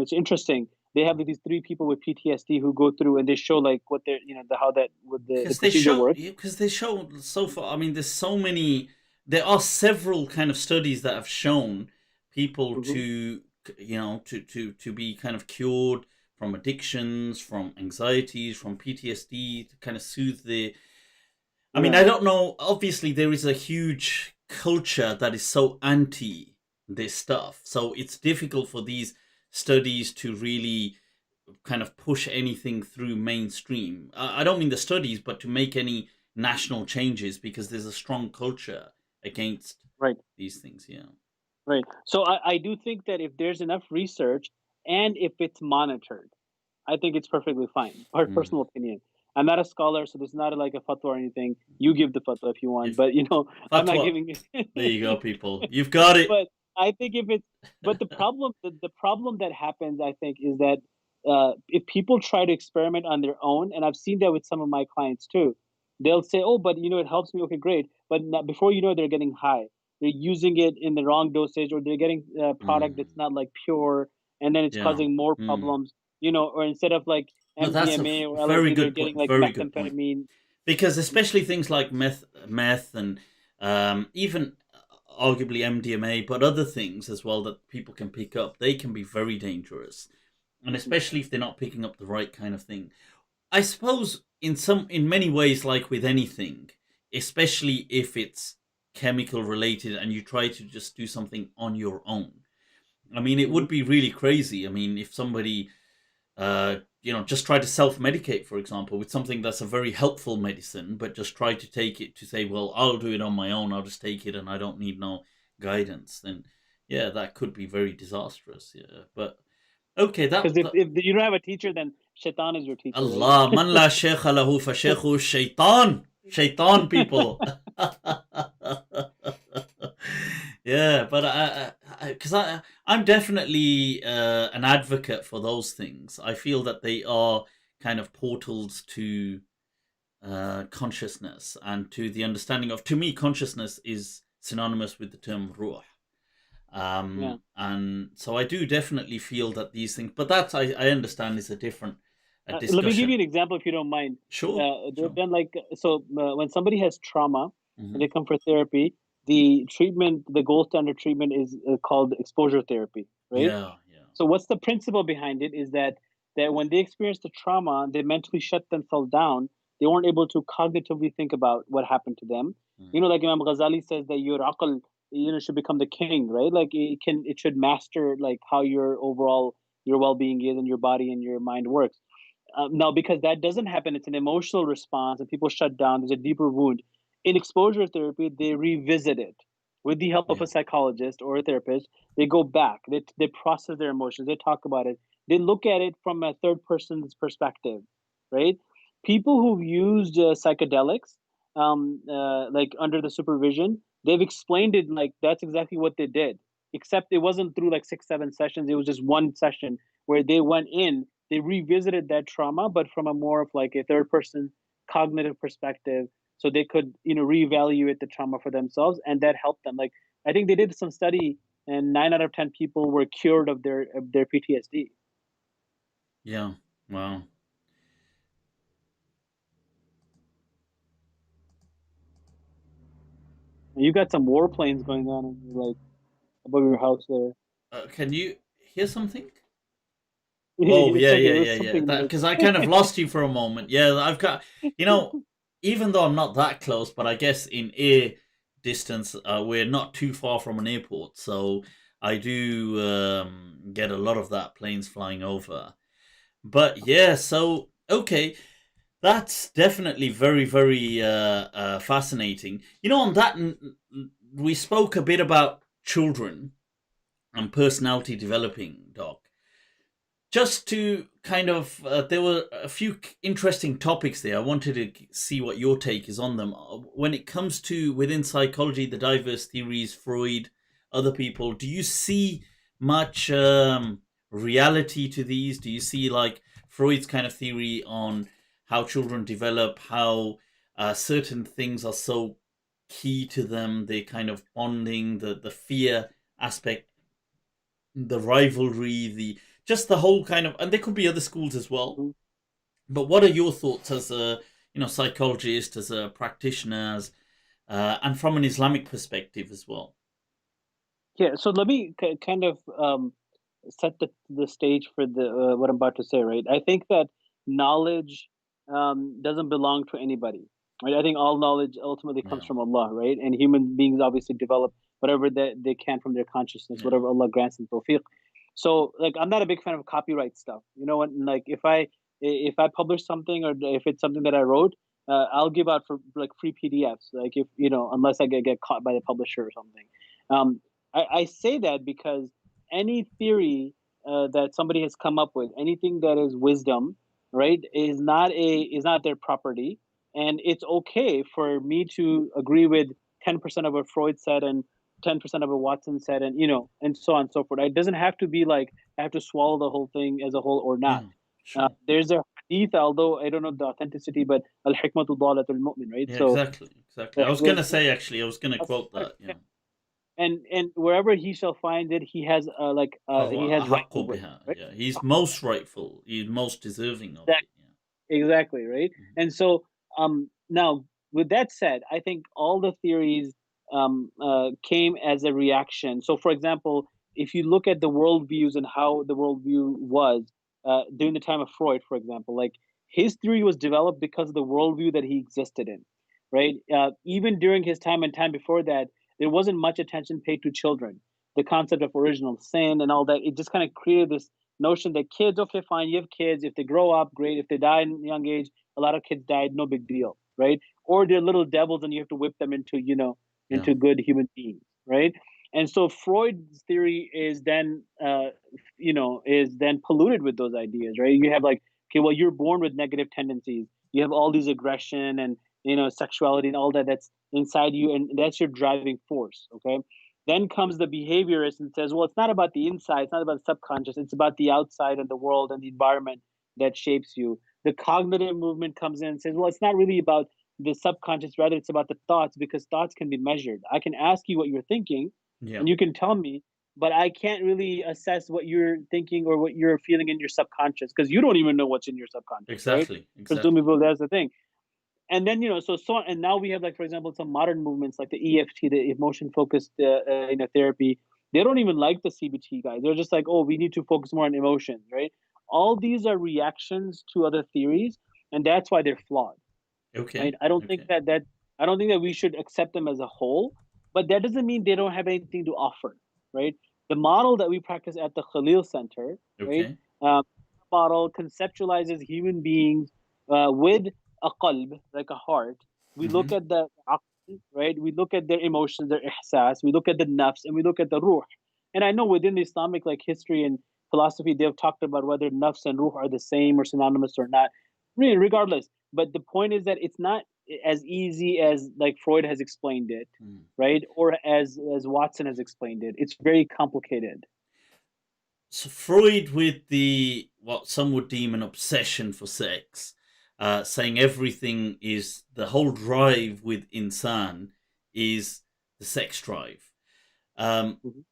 It's interesting. They have these three people with PTSD who go through and they show like what they're how that would the
Because they
procedure
show,
works.
because they show so far. I mean, there's so many. There are several kind of studies that have shown people
Hmm.
to be kind of cured from addictions, from anxieties, from PTSD, to kind of soothe the. I mean,
Yeah,
I don't know. Obviously, there is a huge culture that is so anti this stuff, so it's difficult for these studies to really kind of push anything through mainstream. I don't mean the studies, but to make any national changes because there's a strong culture against
right,
these things. Yeah.
right. So I do think that if there's enough research and if it's monitored, I think it's perfectly fine. Our
Mm.
personal opinion. I'm not a scholar, so this is not like a fatwa or anything. You give the fatwa if you want,
If
but I'm not
fatwa,
giving
there you go,
it.
people. You've got it.
But I think if it's but the problem that happens, I think, is that if people try to experiment on their own, and I've seen that with some of my clients too, they'll say, "Oh, but it helps me." Okay, great. But not, before you know, they're getting high. They're using it in the wrong dosage, or they're getting a product that's
Mm.
not like pure, and then it's
Yeah.
causing more
Mm.
problems. Or instead of like
No, that's a
MDMA or
very
LSD, they're
good
getting
point.
like
Very good point.
methamphetamine.
Because especially things like meth, and even arguably MDMA, but other things as well that people can pick up, they can be very dangerous, and
Mhm.
especially if they're not picking up the right kind of thing. I suppose in many ways, like with anything, especially if it's chemical related and you try to just do something on your own. I mean, it would
Mhm.
be really crazy. I mean, if somebody just try to self-medicate, for example, with something that's a very helpful medicine, but just try to take it to say, well, I'll do it on my own. I'll just take it and I don't need no guidance. Then, yeah, that could be very disastrous. Yeah, but okay,
Because
that,
if,
that
if you don't have a teacher, then Shaitan is your teacher, right?
Allah, man la sheikha lahu fa sheikhu shaitan. Shaitan, people. Yeah, but I'm definitely an advocate for those things. I feel that they are kind of portals to consciousness and to the understanding of. To me, consciousness is synonymous with the term ruh.
Yeah.
And so I do definitely feel that these things, but that I understand is a different
Let me give you
discussion.
an example if you don't mind.
Sure,
They've
sure.
done like so when somebody has trauma and
Hmm.
they come for therapy, the gold standard treatment is called exposure therapy, right?
Yeah, yeah.
So what's the principle behind it is that when they experience the trauma, they mentally shut themselves down. They weren't able to cognitively think about what happened to them.
Mm,
Like Imam Ghazali says that your aql, should become the king, right? Like it should master like how your well-being is and your body and your mind works. Now, because that doesn't happen, it's an emotional response, and people shut down. There's a deeper wound. In exposure therapy, they revisit it with the help of
yeah.
a psychologist or a therapist. They go back, they process their emotions, they talk about it, they look at it from a third person's perspective, right? People who've used psychedelics, like under the supervision, they've explained it like that's exactly what they did. Except it wasn't through like 6, 7 sessions. It was just one session where they went in, they revisited that trauma, but from a more of like a third person cognitive perspective, so they could reevaluate the trauma for themselves, and that helped them. Like I think they did some study, and 9 out of 10 people were cured of their PTSD.
Yeah. Wow.
And you got some warplanes going on, like above your house there.
Can you hear something? Oh
It's
yeah,
okay.
yeah,
It was
yeah, yeah.
something
That
like
because I kind of lost you for a moment. Yeah, I've got you know, even though I'm not that close, but I guess in air distance, we're not too far from an airport, so I do get a lot of that planes flying over. But yeah, so okay, that's definitely very, very fascinating. On that, we spoke a bit about children and personality developing, Doc. Just to kind of, there were a few interesting topics there. I wanted to see what your take is on them. When it comes to within psychology, the diverse theories, Freud, other people, do you see much reality to these? Do you see like Freud's kind of theory on how children develop, how certain things are so key to them, they kind of bonding, the fear aspect, the rivalry, the just the whole kind of, and there could be other schools as well. But what are your thoughts as a psychologist, as a practitioner, and from an Islamic perspective as well?
yeah. So let me kind of set the stage for the what I'm about to say. Right. I think that knowledge doesn't belong to anybody. Right. I think all knowledge ultimately comes
Yeah,
from Allah. Right. And human beings obviously develop whatever they can from their consciousness,
yeah,
whatever Allah grants them tawfiq. So like I'm not a big fan of copyright stuff. When like if I publish something, or if it's something that I wrote, I'll give out for like free PDFs. Like if unless I get caught by the publisher or something. Um, I say that because any theory that somebody has come up with, anything that is wisdom, right, is not their property, and it's okay for me to agree with 10% of what Freud said and 10% of what Watson said, and so on and so forth. It doesn't have to be like I have to swallow the whole thing as a whole or not.
yeah, sure.
There's a hadith, although I don't know the authenticity, but al hikmatu dalatul mu'min, right?
Yeah,
So
exactly, exactly. I was
where
gonna say actually, I was gonna quote that. Yeah.
and wherever he shall find it, he has right
أحق
of it,
بها.
right?
Yeah, he's most rightful. He's most deserving of it.
Exactly, exactly, right.
Yeah.
And so now, with that said, I think all the theories came as a reaction. So, for example, if you look at the worldviews and how the worldview was during the time of Freud, for example, like his theory was developed because of the worldview that he existed in, right? Even during his time and time before that, there wasn't much attention paid to children. The concept of original sin and all that, it just kind of created this notion that kids, okay, fine, you have kids. If they grow up, great. If they die in a young age, a lot of kids died, no big deal, right? Or they're little devils and you have to whip them into,
Yeah.
into good human beings, right? And so Freud's theory is then polluted with those ideas, right? You have like, okay, well, you're born with negative tendencies. You have all these aggression and sexuality and all that's inside you, and that's your driving force. Okay, then comes the behaviorist and says, well, it's not about the inside, it's not about the subconscious, it's about the outside and the world and the environment that shapes you. The cognitive movement comes in and says, well, it's not really about the subconscious, rather it's about the thoughts, because thoughts can be measured. I can ask you what you're thinking
Yeah.
and you can tell me, but I can't really assess what you're thinking or what you're feeling in your subconscious, because you don't even know what's in your subconscious, right?
Exactly. Exactly.
Presumably, that's the thing. And then and now we have, like, for example, some modern movements like the EFT, the emotion focused therapy. They don't even like the CBT guys. They're just like, oh, we need to focus more on emotions, right? All these are reactions to other theories, and that's why they're flawed, right?
Okay.
I don't think
Okay.
that we should accept them as a whole, but that doesn't mean they don't have anything to offer, right? The model that we practice at the Khalil Center, right?
Okay.
Um, model conceptualizes human beings with a qalb, like a heart. We look
Mm-hmm.
at the aql, right? We look at their emotions, their ihsas. We look at the nafs, and we look at the ruh. And I know within the Islamic like history and philosophy, they've talked about whether nafs and ruh are the same or synonymous or not. Really, regardless. But the point is that it's not. as easy as like Freud has explained it,
Mm.
right? Or as Watson has explained it. It's very complicated.
So Freud, with the what some would deem an obsession for sex, saying everything is the whole drive with insan is the sex drive. Um,
Mhm.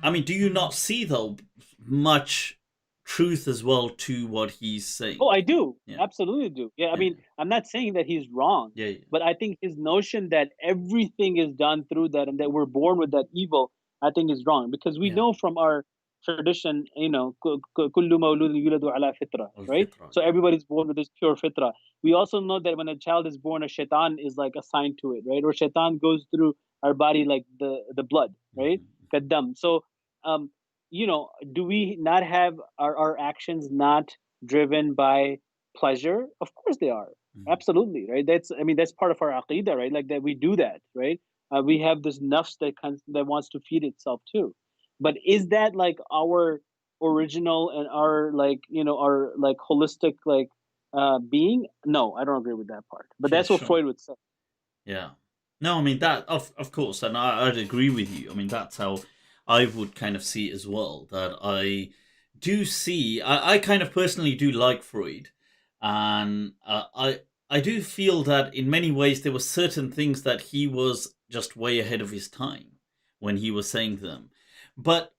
I mean, do you not see though much truth as well to what he's saying?
Oh, I do.
Yeah,
Absolutely do. Yeah, I
yeah,
mean, I'm not saying that he's wrong,
yeah, yeah.
but I think his notion that everything is done through that and that we're born with that evil, I think is wrong because we
Yeah.
know from our tradition, kullu mawludin yuladu ala fitra, right?
الفطرة.
So everybody's born with this pure fitra. We also know that when a child is born, a shaitan is like assigned to it, right? Or shaitan goes through our body like the blood, right?
Mhm.
Kaddam. So, um, do we not have our actions not driven by pleasure? Of course they are.
Mhm.
Absolutely, right? That's part of our aqidah, right? Like that we do that, right? We have this nafs that wants to feed itself too. But is that like our original and our like our like holistic like being? No, I don't agree with that part. But
Okay,
that's what
sure.
Freud would say.
Yeah. No, I mean that of course, and I'd agree with you. I mean that's how I would kind of see it as well. That I do see. I kind of personally do like Freud, and I do feel that in many ways there were certain things that he was just way ahead of his time when he was saying them, but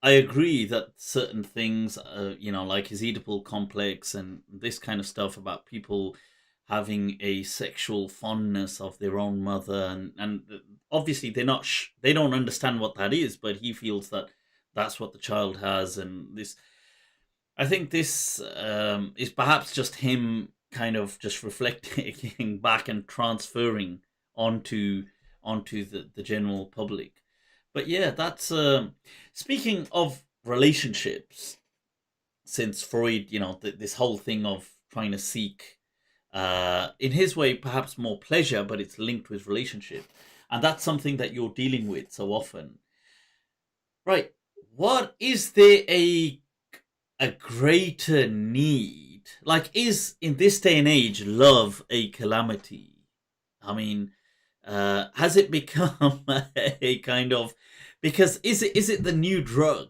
I agree that certain things, like his Oedipal complex and this kind of stuff about people having a sexual fondness of their own mother, and obviously they don't understand what that is, but he feels that that's what the child has, and this. I think this is perhaps just him kind of just reflecting back and transferring onto the general public. But yeah, that's speaking of relationships. Since Freud, this whole thing of trying to seek, in his way, perhaps more pleasure, but it's linked with relationship, and that's something that you're dealing with so often, right? What is there a greater need? Like, is in this day and age love a calamity? I mean, has it become a kind of, because is it the new drug?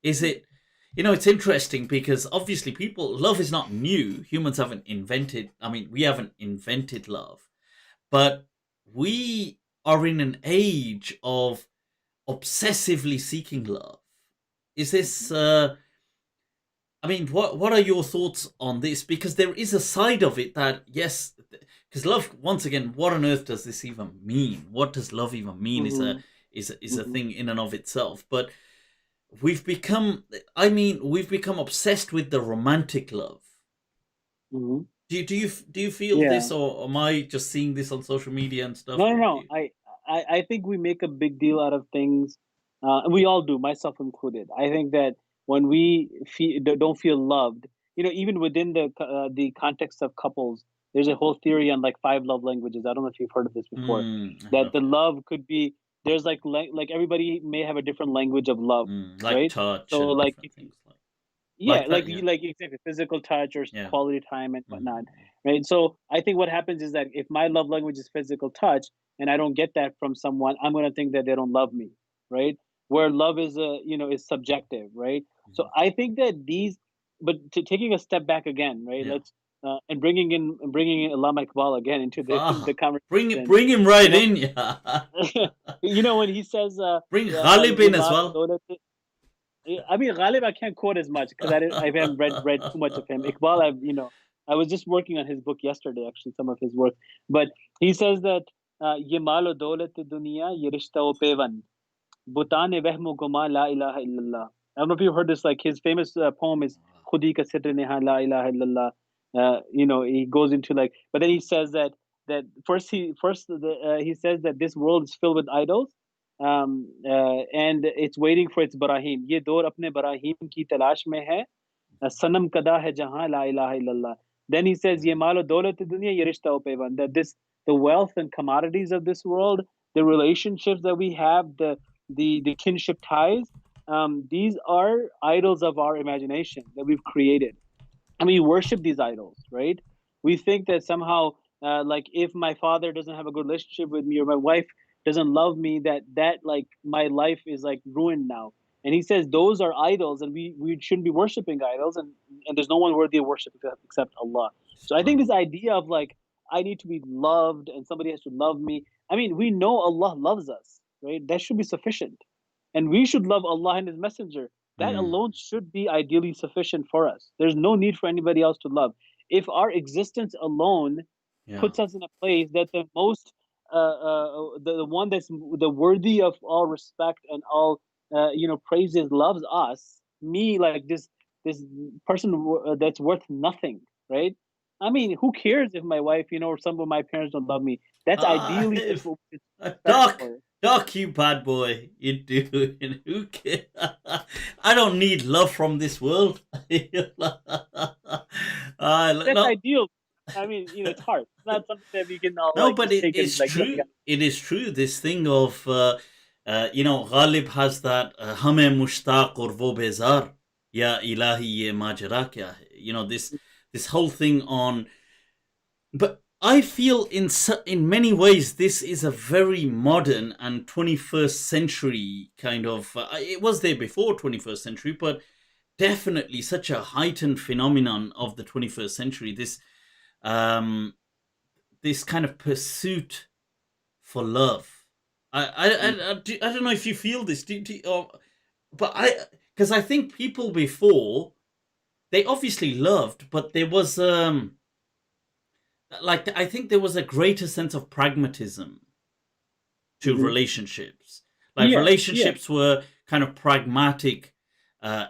Is it, it's interesting because obviously people, love is not new. Humans haven't invented, I mean, we haven't invented love, but we are in an age of obsessively seeking love. Is this, I mean, what are your thoughts on this? Because there is a side of it that, yes, because love, once again, what on earth does this even mean? What does love even mean? Is a
Hmm.
is a
Hmm.
thing in and of itself. But we've become, I mean, we've become obsessed with the romantic love.
Hmm.
Do you feel
Yeah.
this, or am I just seeing this on social media and stuff?
No, no,
Or do
no.
you?
I think we make a big deal out of things. And we all do, myself included. I think that when we don't feel loved, even within the context of couples, there's a whole theory on like five love languages. I don't know if you've heard of this before.
I
That
have,
the
yeah.
love could be there's like everybody may have a different language of love,
Like
right?
touch
So
and
like
different
if you
things
yeah,
that. Yeah,
like exactly physical touch or
yeah.
quality time and
Mm.
whatnot, right? So I think what happens is that if my love language is physical touch and I don't get that from someone, I'm going to think that they don't love me, right? Where love is is subjective, right? So
Mhm.
I think that but taking a step back again, right?
Yeah.
Let's and bringing in Allama Iqbal again into the the
Ah,
conversation,
bring him
you
right
know,
in, yeah.
when he says,
Bring Ghalib
"Ye
in as
maal
well.
daulat." I mean, Ghalib, I can't quote as much because I haven't read too much of him. Iqbal, I was just working on his book yesterday, actually, some of his work. But he says that ye malo daulat dunya ye rishta o pevan butane wehmu guma la ilaha illallah. I don't know if you heard this. Like his famous poem is Khudi ka sirr neha la ilaha illallah. He goes into like, but then he says that he says that this world is filled with idols, and it's waiting for its barahim. ये दौर अपने barahim की तलाश में है सनम कदा है जहां la ilaha illallah. Then he says ये मालो दौलत दुनिया ये रिश्ता पेवन, that the wealth and commodities of this world, the relationships that we have, the kinship ties, these are idols of our imagination that we've created, and we worship these idols, right? We think that somehow like if my father doesn't have a good relationship with me or my wife doesn't love me, that like my life is like ruined now. And he says those are idols, and we shouldn't be worshiping idols, and there's no one worthy of worship except Allah. So I think this idea of like I need to be loved and somebody has to love me. I mean, we know Allah loves us, right? That should be sufficient. And we should love Allah and His Messenger. That
Mm,
alone should be ideally sufficient for us. There's no need for anybody else to love. If our existence alone
yeah.
puts us in a place that the most the one that's the worthy of all respect and all praises loves us, me, like this person that's worth nothing, right? I mean, who cares if my wife, or some of my parents don't love me? That's ideally
If,
what we respect
Doc,
for.
Doc, you bad boy, you do. Who cares? I don't need love from this world.
That's
No,
ideal. I mean, it's hard. It's not something that we can all
no,
like
but
just
it
take and
is
like, yeah,
true.
yeah.
It is true. This thing of, Ghalib has that, hame mushtaq aur wo bezar, ya ilahi ye majra kya hai? This whole thing on. But I feel in many ways this is a very modern and 21st century kind of. It was there before 21st century, but definitely such a heightened phenomenon of the 21st century. Um, this kind of pursuit for love. I don't know if you feel this, but because I think people before they obviously loved, but there was like I think there was a greater sense of pragmatism to
Hmm.
relationships. Like
Yeah, yeah.
relationships were kind of pragmatic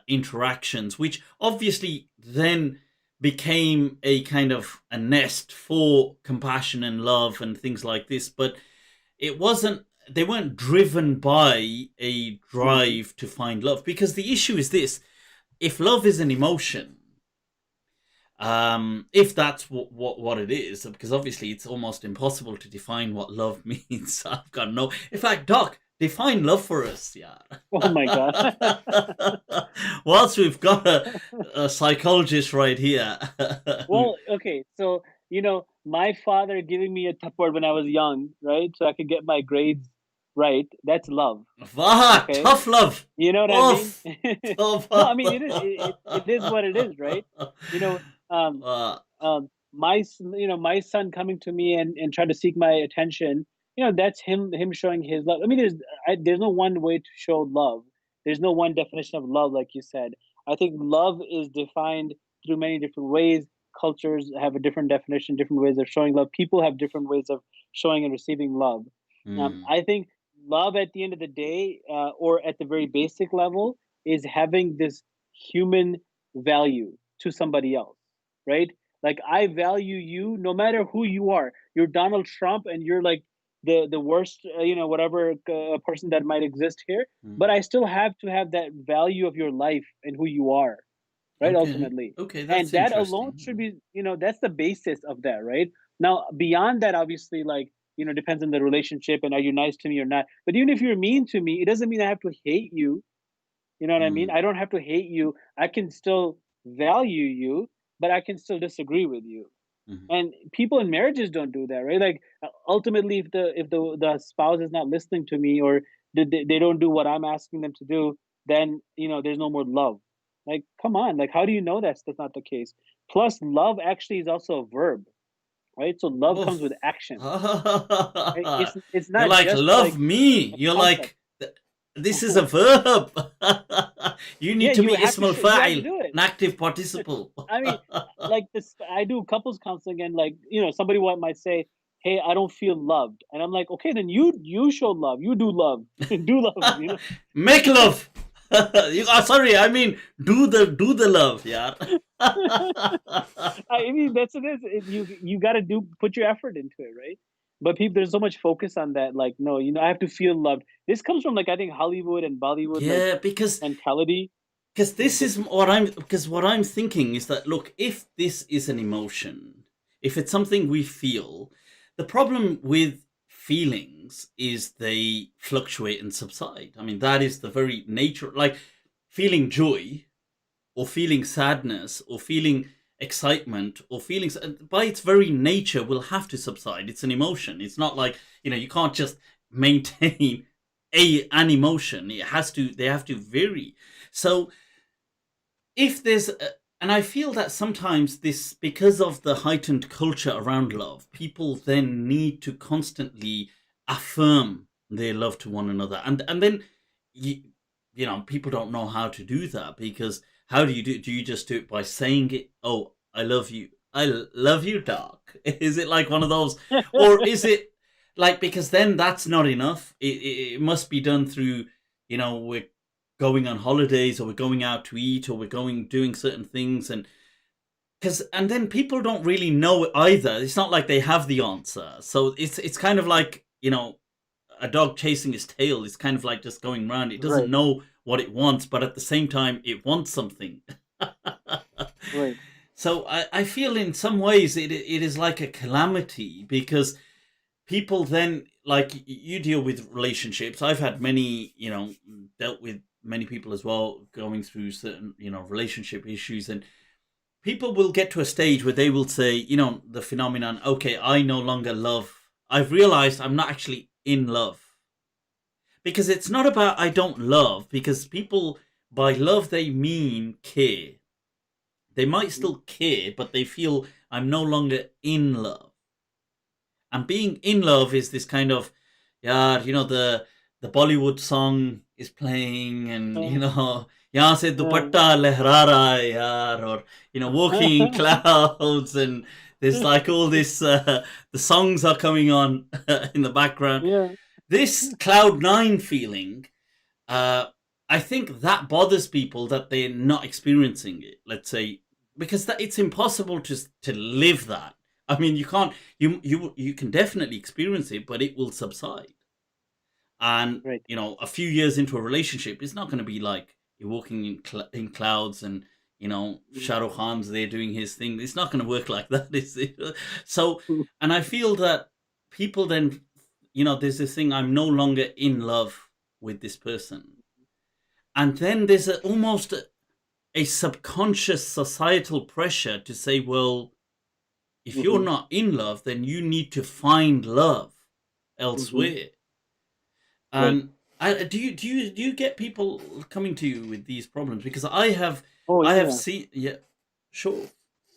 interactions, which obviously then became a kind of a nest for compassion and love and things like this. But it wasn't. They weren't driven by a
Hmm.
drive to find love, because the issue is this: if love is an emotion, if that's what it is, because obviously it's almost impossible to define what love means. I've got no. In fact, Doc, define love for us, yeah.
Oh my God.
Whilst we've got a psychologist right here.
Well, okay, so my father giving me a thapad when I was young, right? So I could get my grades right. That's love.
Wow,
Okay,
tough love.
you know what I mean?
Oof, tough
No, I mean it is what it is, right?
love.
You know, um,
uh,
my son coming to me and trying to seek my attention. That's him showing his love. I mean, there's no one way to show love. There's no one definition of love, like you said. I think love is defined through many different ways. Cultures have a different definition, different ways of showing love. People have different ways of showing and receiving love.
hmm,
I think love, at the end of the day, or at the very basic level, is having this human value to somebody else, right? Like, I value you no matter who you are. You're Donald Trump and you're like the worst, whatever person that might exist here. But
hmm.
I still have to have that value of your life and who you are, right?
Okay,
Ultimately.
okay,
And
that's
that alone should
interesting.
be, that's the basis of that, right? Now, beyond that, obviously, like, depends on the relationship and are you nice to me or not. But even if you're mean to me, it doesn't mean I have to hate you. You know what I mean?
Hmm,
I don't have to hate you. I can still value you, but I can still disagree with you.
hmm.
And people in marriages don't do that, right? Like, ultimately, if the spouse is not listening to me, or they don't do what I'm asking them to do, then there's no more love. Like, come on, like, how do you know that's not the case? Plus, love actually is also a verb, right? So love comes with
Oof.
action, right?
You're
It's not
like,
just
love
like
me.
a
You're
concept.
like, this is a verb. You
Yeah,
need to
you
be
have to
ismal
you have to
fa'il,
do it.
an active participle.
I mean, like this, I do couples counseling, and like, somebody might say, "Hey, I don't feel loved," and I'm like, "Okay, then you show love. You do love. Do love."
Make love. Sorry, I mean, do the love, yeah.
I mean, that's it. Is you got to do put your effort into it, right? But people, there's so much focus on that. Like, no, I have to feel loved. This comes from, like, I think Hollywood and Bollywood, like,
Yeah, because
mentality.
this is what I'm thinking is that, look, if this is an emotion, if it's something we feel, the problem with feelings is they fluctuate and subside. I mean, that is the very nature. Like, feeling joy or feeling sadness or feeling excitement or feelings, by its very nature, will have to subside. It's an emotion. It's not like, you can't just maintain an emotion. It has to, they have to vary. So if there's and I feel that sometimes this, because of the heightened culture around love, people then need to constantly affirm their love to one another, and then you, people don't know how to do that, because how do you just do it by saying it? Oh, I love you, love you, doc. Is it like one of those, or is it like, because then that's not enough? It must be done through, we're going on holidays, or we're going out to eat, or we're going doing certain things, and then people don't really know either. It's not like they have the answer. So it's kind of like, a dog chasing his tail. It's kind of like just going around. It doesn't
Right.
know what it wants, but at the same time it wants something.
Right.
So I feel in some ways it is like a calamity, because people then, like, you deal with relationships. I've had many, dealt with many people as well going through certain, relationship issues, and people will get to a stage where they will say, the phenomenon, okay, I no longer love. I've realized I'm not actually in love. Because it's not about I don't love, because people, by love, they mean care. They might still care, but they feel I'm no longer in love. And being in love is this kind of, yeah, the Bollywood song is playing, and यहाँ से दुपट्टा लहरा रहा है यार, or walking in clouds, and there's like all this, the songs are coming on in the background.
Yeah.
This cloud 9 feeling, I think that bothers people, that they're not experiencing it. Let's say, because it's impossible to live that. I mean, you can't. You can definitely experience it, but it will subside. And
Right.
a few years into a relationship, it's not going to be like you're walking in clouds, and Shah Rukh Khan's there doing his thing. It's not going to work like that, is it? So, and I feel that people then, there's this thing: I'm no longer in love with this person, and then there's almost a subconscious societal pressure to say, well, if you're not in love, then you need to find love elsewhere.
Right.
And do you get people coming to you with these problems? Because I have
Oh yeah.
seen, yeah, sure,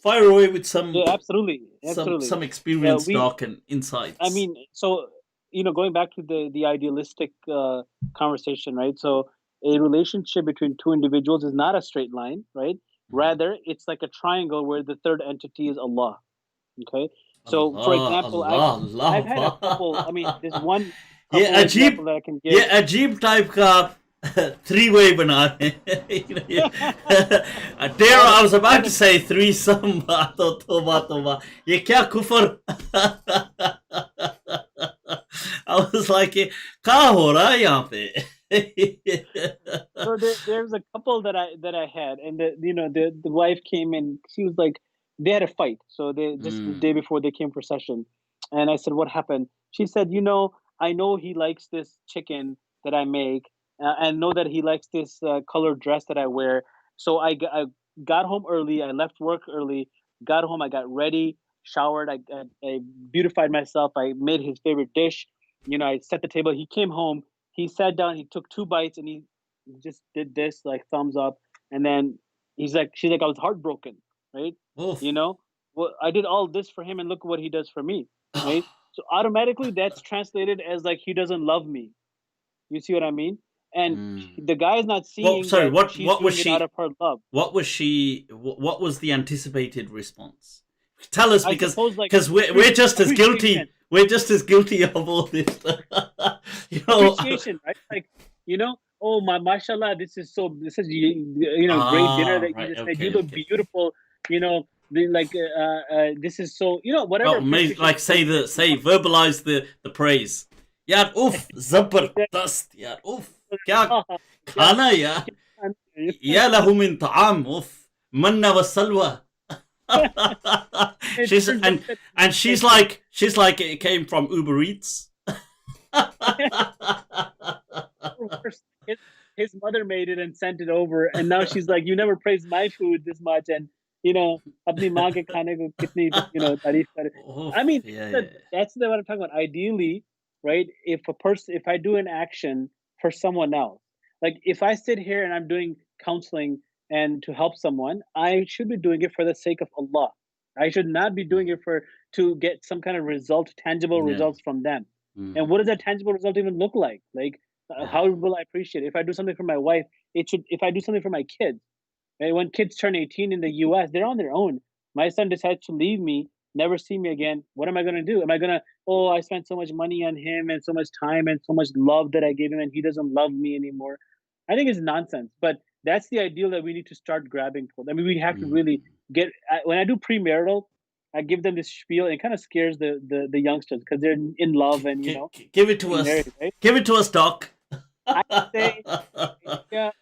fire away with
Yeah. Absolutely. Absolutely.
some
Yeah.
experience, doc, and
I
insights.
mean, so going back to the idealistic conversation, right? So a relationship between two individuals is not a straight line, right?
Mm.
Rather, it's like a triangle where the third entity is Allah. Okay. So, for
Allah,
example, I've
Allah,
I've had a couple. I mean,
Allah.
there's one
ये
couple
अजीब
example that I can
ये
give.
अजीब type का आप three way बना रहे हैं. Dare, I was about to say threesome. तोबा तोबा, ये क्या कुफर. I was like, क्या हो रहा है यहाँ पे?
So there's a couple that I had, and the wife came and she was like, they had a fight. So they just the day
Mm.
before they came for session, and I said, what happened? She said, I know he likes this chicken that I make, and know that he likes this colored dress that I wear. So I got home early. I left work early. Got home. I got ready, showered. I beautified myself. I made his favorite dish. I set the table. He came home. He sat down. He took 2 bites, and he just did this like thumbs up, and then she's like, I was heartbroken, right?
Oof.
You know, well, I did all this for him, and look what he does for me, right? So automatically that's translated as like he doesn't love me. You see what I mean? And
Mm.
the guy is not
Well,
seeing
sorry.
that
What
she's
what was
doing it out
she?
of her love.
What was she? What was the anticipated response? Tell us,
I
because
suppose like
we're just as
appreciation,
guilty. We're just as guilty of all this. you know.
appreciation, right? Like, oh my, mashallah, this is great dinner
Ah,
that you
right.
just made. You
Okay.
look
Okay.
beautiful. This is so, whatever
Oh, amazing!
appreciation
Like,
that they give.
verbalize the praise. यार उफ
Exactly.
जबरदस्त यार उफ क्या
Yeah.
खाना यार या लहू मिन ताम उफ मन्ना वसलवा.
It
she's
turns out that
and she's like it came from Uber Eats.
worse. His mother made it and sent it over, and now she's like, "You never praised my food this much," and अपनी माँ के खाने को कितनी, तारीफ करे. I
Oof,
mean,
yeah,
that,
yeah.
that's what I'm talking about. Ideally, right? If I do an action for someone else, like if I sit here and I'm doing counseling and to help someone, I should be doing it for the sake of Allah. I should not be doing
Mm,
it to get some kind of result, tangible
yeah.
results from them. And what does
Mm,
that tangible result even look like? Like,
yeah.
how will I appreciate it? If I do something for my wife, it should. If I do something for my kids, right? When kids turn 18 in the US, they're on their own. My son decides to leave me, never see me again. What am I going to do? Am I going to, oh, I spent so much money on him and so much time and so much love that I gave him and he doesn't love me anymore? I think it's nonsense. But that's the ideal that we need to start grabbing for. I mean, we have to really
Mm.
when I do premarital, I give them this spiel and it kind of scares the youngsters because they're in love and,
Give it to
getting
us.
married, right?
Give it to us, Doc.
I say, idea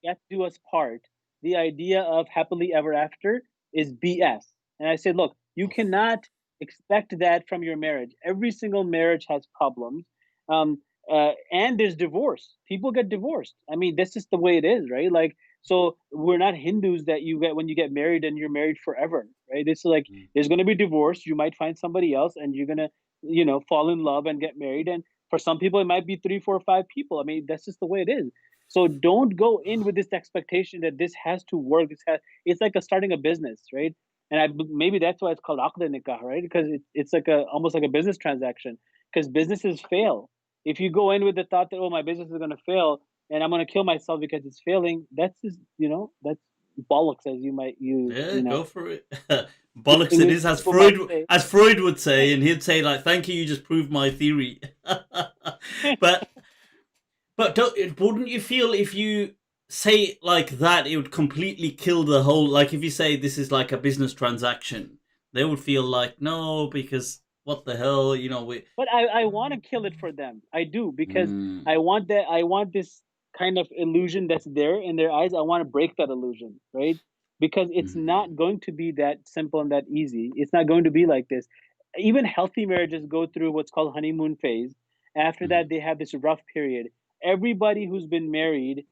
Death Do Us Part, the idea of happily ever after is BS. And I said, look, you cannot expect that from your marriage. Every single marriage has problems. And there's divorce. People get divorced. I mean, that's just the way it is, right? Like, so we're not Hindus that you get when you get married and you're married forever, right? It's like
Mm.
there's going to be divorce. You might find somebody else and you're going to, fall in love and get married. And for some people, it might be three, four, five people. I mean, that's just the way it is. So don't go in with this expectation that this has to work. It's like starting a business, right? And maybe that's why it's called aqd nikah, right? Because it's like almost like a business transaction. Because businesses fail. If you go in with the thought that, oh, my business is going to fail and I'm going to kill myself because it's failing, that's just, that's bollocks, as you might use.
Yeah, go for it.
The
Bollocks it
English
is,
people might say.
As Freud would say, and he'd say like, "Thank you, you just proved my theory." but wouldn't you feel if you say it like that, it would completely kill the whole? Like if you say this is like a business transaction, they would feel like no, because what the hell, we.
But I want to kill it for them. I do because
Mm,
I want this kind of illusion that's there in their eyes. I want to break that illusion, right? Because it's
mm,
not going to be that simple and that easy. It's not going to be like this. Even healthy marriages go through what's called honeymoon phase. After
mm,
that, they have this rough period. Everybody who's been married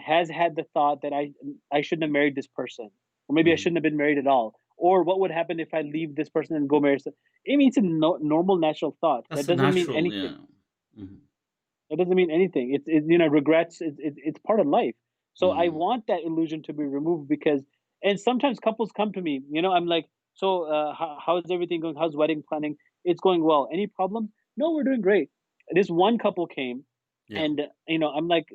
has had the thought that I shouldn't have married this person, or maybe I
mm.
shouldn't have been married at all, or what would happen if I leave this person and go marry? I mean, it's a normal, natural thought. That
That's a
doesn't mean
natural,
anything.
yeah. Mm,
That doesn't mean anything. Regrets. It's part of life. So I
mm,
want that illusion to be removed because, and sometimes couples come to me. I'm like, so how's everything going? How's wedding planning? It's going well. Any problems? No, we're doing great. This one couple came,
yeah.
and I'm like,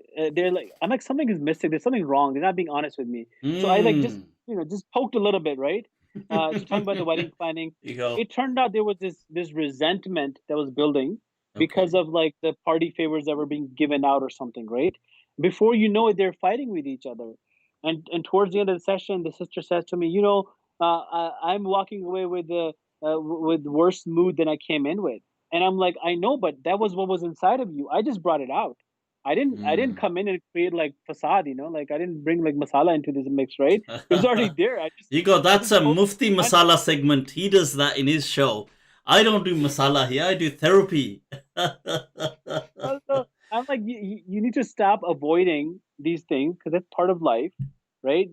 I'm like, something is missing. There's something wrong. They're not being honest with me. So I like just
Mm.
just poked a little bit, right? To talk about the wedding planning.
You go.
It turned out there was this resentment that was building because
Okay.
of like the party favors that were being given out or something, right? Before you know it, they're fighting with each other. And towards the end of the session, the sister says to me, I'm walking away with worse mood than I came in with. And I'm like, I know, but that was what was inside of you. I just brought it out. I didn't
Mm.
come in and create like facade, like I didn't bring like masala into this mix, right? It was already there.
You go,
I
that's
just
a
poked
Mufti
fun.
Masala segment. He does that in his show. I don't do masala here, I do therapy.
So I'm like, you need to stop avoiding these things because that's part of life, right?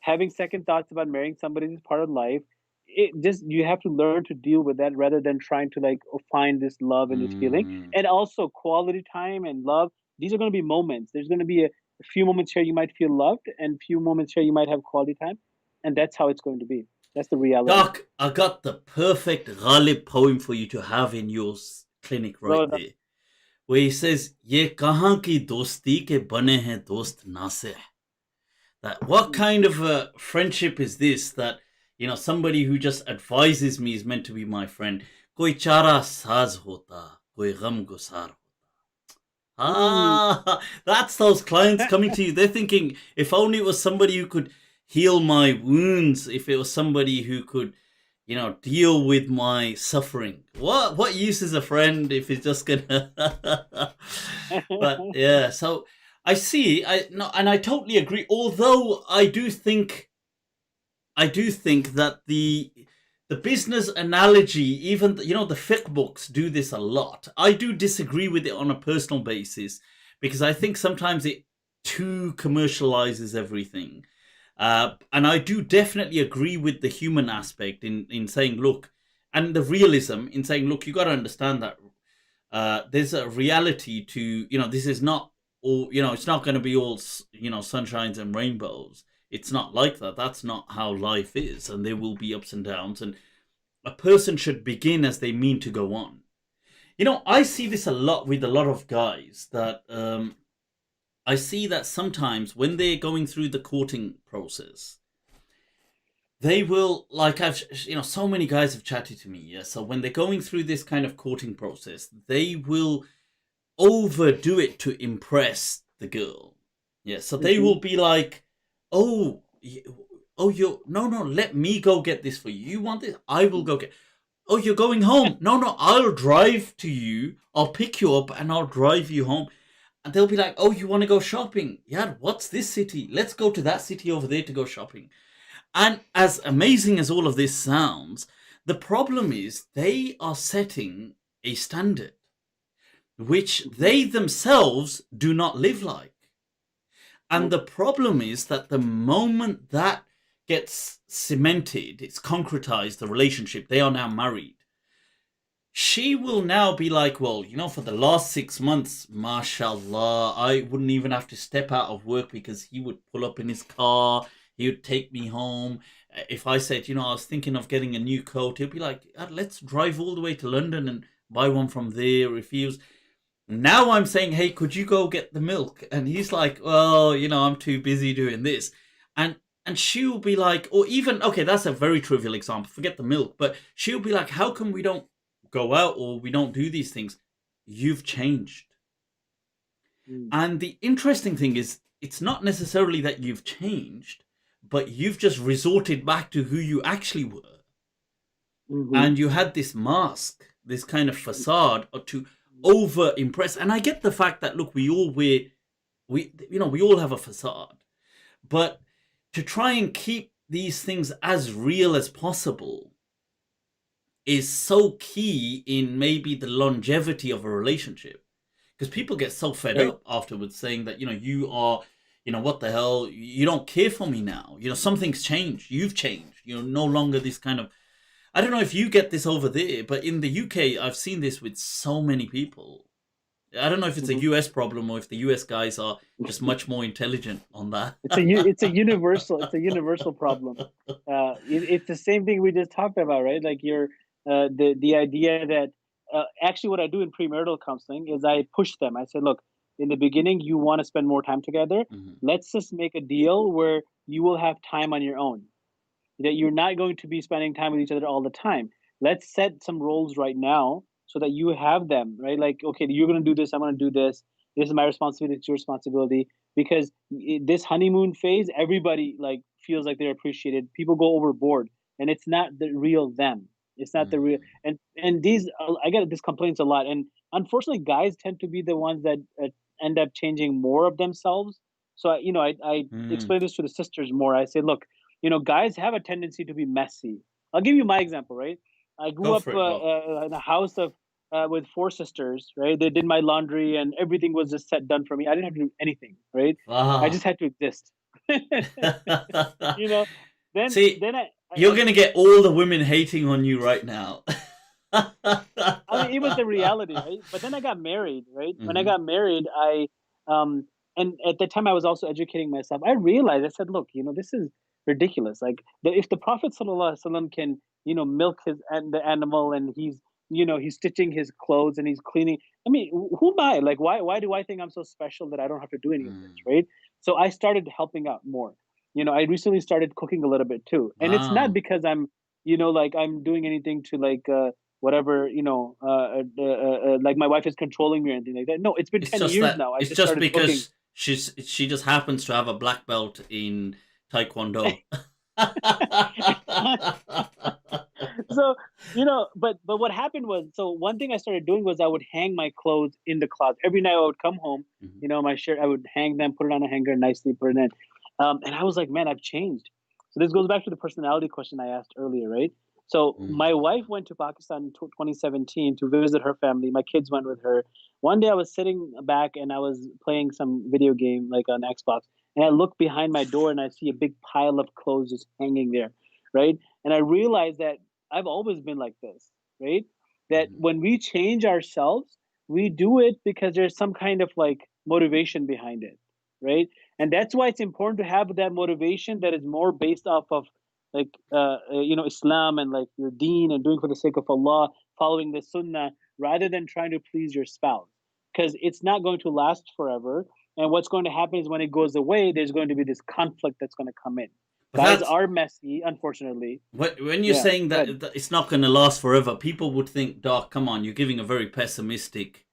Having second thoughts about marrying somebody is part of life. You have to learn to deal with that rather than trying to like find this love and this feeling.
Mm.
And also quality time and love. These are going to be moments. There's going to be a few moments here you might feel loved, and few moments here you might have quality time, and that's how it's going to be. That's the reality.
Doc, I got the perfect Ghalib poem for you to have in your clinic right
So
there. Where he says, "Ye kahan ki dosti ke bane hain dost nasih." That what kind of a friendship is this? That somebody who just advises me is meant to be my friend. Koi chara saz hota, koi gham gusar.
mm,
Ah, that's those clients coming to you. They're thinking, if only it was somebody who could heal my wounds, if it was somebody who could, deal with my suffering. What use is a friend if it's just gonna But yeah, so I see, I no and I totally agree. Although I do think that the business analogy, even the fiqh books do this a lot. I do disagree with it on a personal basis because I think sometimes it too commercializes everything. And I do definitely agree with the human aspect in saying, look, and the realism in saying, look, you got to understand that there's a reality to, this is not all, it's not going to be all, sunshines and rainbows. It's not like that. That's not how life is. And there will be ups and downs. And a person should begin as they mean to go on. I see this a lot with a lot of guys that I see that sometimes when they're going through the courting process, they will, like, so many guys have chatted to me. Yeah. So when they're going through this kind of courting process, they will overdo it to impress the girl. Yeah. So they will be like, oh, you no, let me go get this for you. You want this? I will go get. Oh, you're going home? No, I'll drive to you. I'll pick you up and I'll drive you home. And they'll be like, oh, you want to go shopping? Yeah, what's this city? Let's go to that city over there to go shopping. And as amazing as all of this sounds, the problem is they are setting a standard which they themselves do not live like. And the problem is that the moment that gets cemented, it's concretized, the relationship, they are now married. She will now be like, well, for the last 6 months, mashallah, I wouldn't even have to step out of work because he would pull up in his car, he would take me home. If I said, I was thinking of getting a new coat, he'll be like, let's drive all the way to London and buy one from there. If he was... Now I'm saying, hey, could you go get the milk? And he's like, well, I'm too busy doing this. And she'll be like, or even, okay, that's a very trivial example, forget the milk, but she'll be like, how come we don't go out or we don't do these things? You've changed. And the interesting thing is, it's not necessarily that you've changed, but you've just resorted back to who you actually were. And you had this mask, this kind of facade to over impress. And I get the fact that, look, we all have a facade, but to try and keep these things as real as possible is so key in maybe the longevity of a relationship, because people get so fed up afterwards saying that, you are, what the hell, you don't care for me now, something's changed, you've changed, you're no longer this kind of... I don't know if you get this over there, but in the UK, I've seen this with so many people. I don't know if it's a US problem or if the US guys are just much more intelligent on that.
It's a universal problem. It's the same thing we just talked about, right? Like the idea that actually what I do in premarital counseling is I push them. I say, look, in the beginning, you want to spend more time together. Let's just make a deal where you will have time on your own, that you're not going to be spending time with each other all the time. Let's set some roles right now so that you have them, right? Like, okay, you're going to do this, I'm going to do this. This is my responsibility, it's your responsibility. Because this honeymoon phase, everybody like feels like they're appreciated. People go overboard, and it's not the real them. It's not the real. And these, I get this complaints a lot. And unfortunately, guys tend to be the ones that end up changing more of themselves. So, I explain this to the sisters more. I say, look, guys have a tendency to be messy. I'll give you my example, right? I grew up in a house of with 4 sisters, right? They did my laundry and everything was just done for me. I didn't have to do anything, right? I just had to exist. Then
See, you're gonna get all the women hating on you right now.
I mean, it was the reality, right? But then I got married, right? When I got married, and at the time I was also educating myself. I realized, I said, look, this is ridiculous. Like, if the Prophet sallallahu alaihi wasallam can, milk the animal, and he's stitching his clothes and he's cleaning. I mean, who am I? Like, why do I think I'm so special that I don't have to do any of this, right? So I started helping out more. I recently started cooking a little bit too, and it's not because I'm, like I'm doing anything to like whatever, like my wife is controlling me or anything like that. No, it's been 10 years now.
It's just because she just happens to have a black belt in Taekwondo.
So, but what happened was, so one thing I started doing was I would hang my clothes in the closet. Every night I would come home, my shirt, I would hang them, put it on a hanger, nicely put it in. And I was like, man, I've changed. So this goes back to the personality question I asked earlier, right? So my wife went to Pakistan in 2017 to visit her family. My kids went with her. One day I was sitting back and I was playing some video game, like on Xbox. and I look behind my door and I see a big pile of clothes just hanging there, right? And I realize that I've always been like this, right? That
Mhm.
when we change ourselves, we do it because there's some kind of like motivation behind it, right? And that's why it's important to have that motivation that is more based off of like Islam and like your deen and doing for the sake of Allah, following the sunnah rather than trying to please your spouse, because it's not going to last forever. And what's going to happen is when it goes away, there's going to be this conflict that's going to come in.
But
Guys
that's
are messy, unfortunately.
when you're
Yeah,
saying
good.
that it's not going to last forever. People would think, "Doc, come on, you're giving a very pessimistic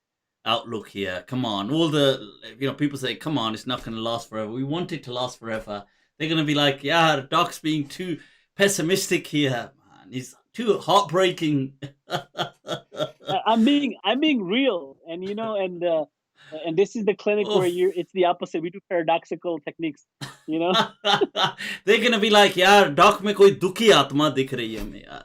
outlook here. Come on, all the people say, come on, it's not going to last forever. We want it to last forever." They're going to be like, "Yeah, Doc's being too pessimistic here, man. He's too heartbreaking."
I'm being real, and and this is the clinic where
Oof.
it's the opposite. We do paradoxical techniques, you know.
They're gonna be like, यार dock में कोई दुखी आत्मा दिख रही है हमें यार.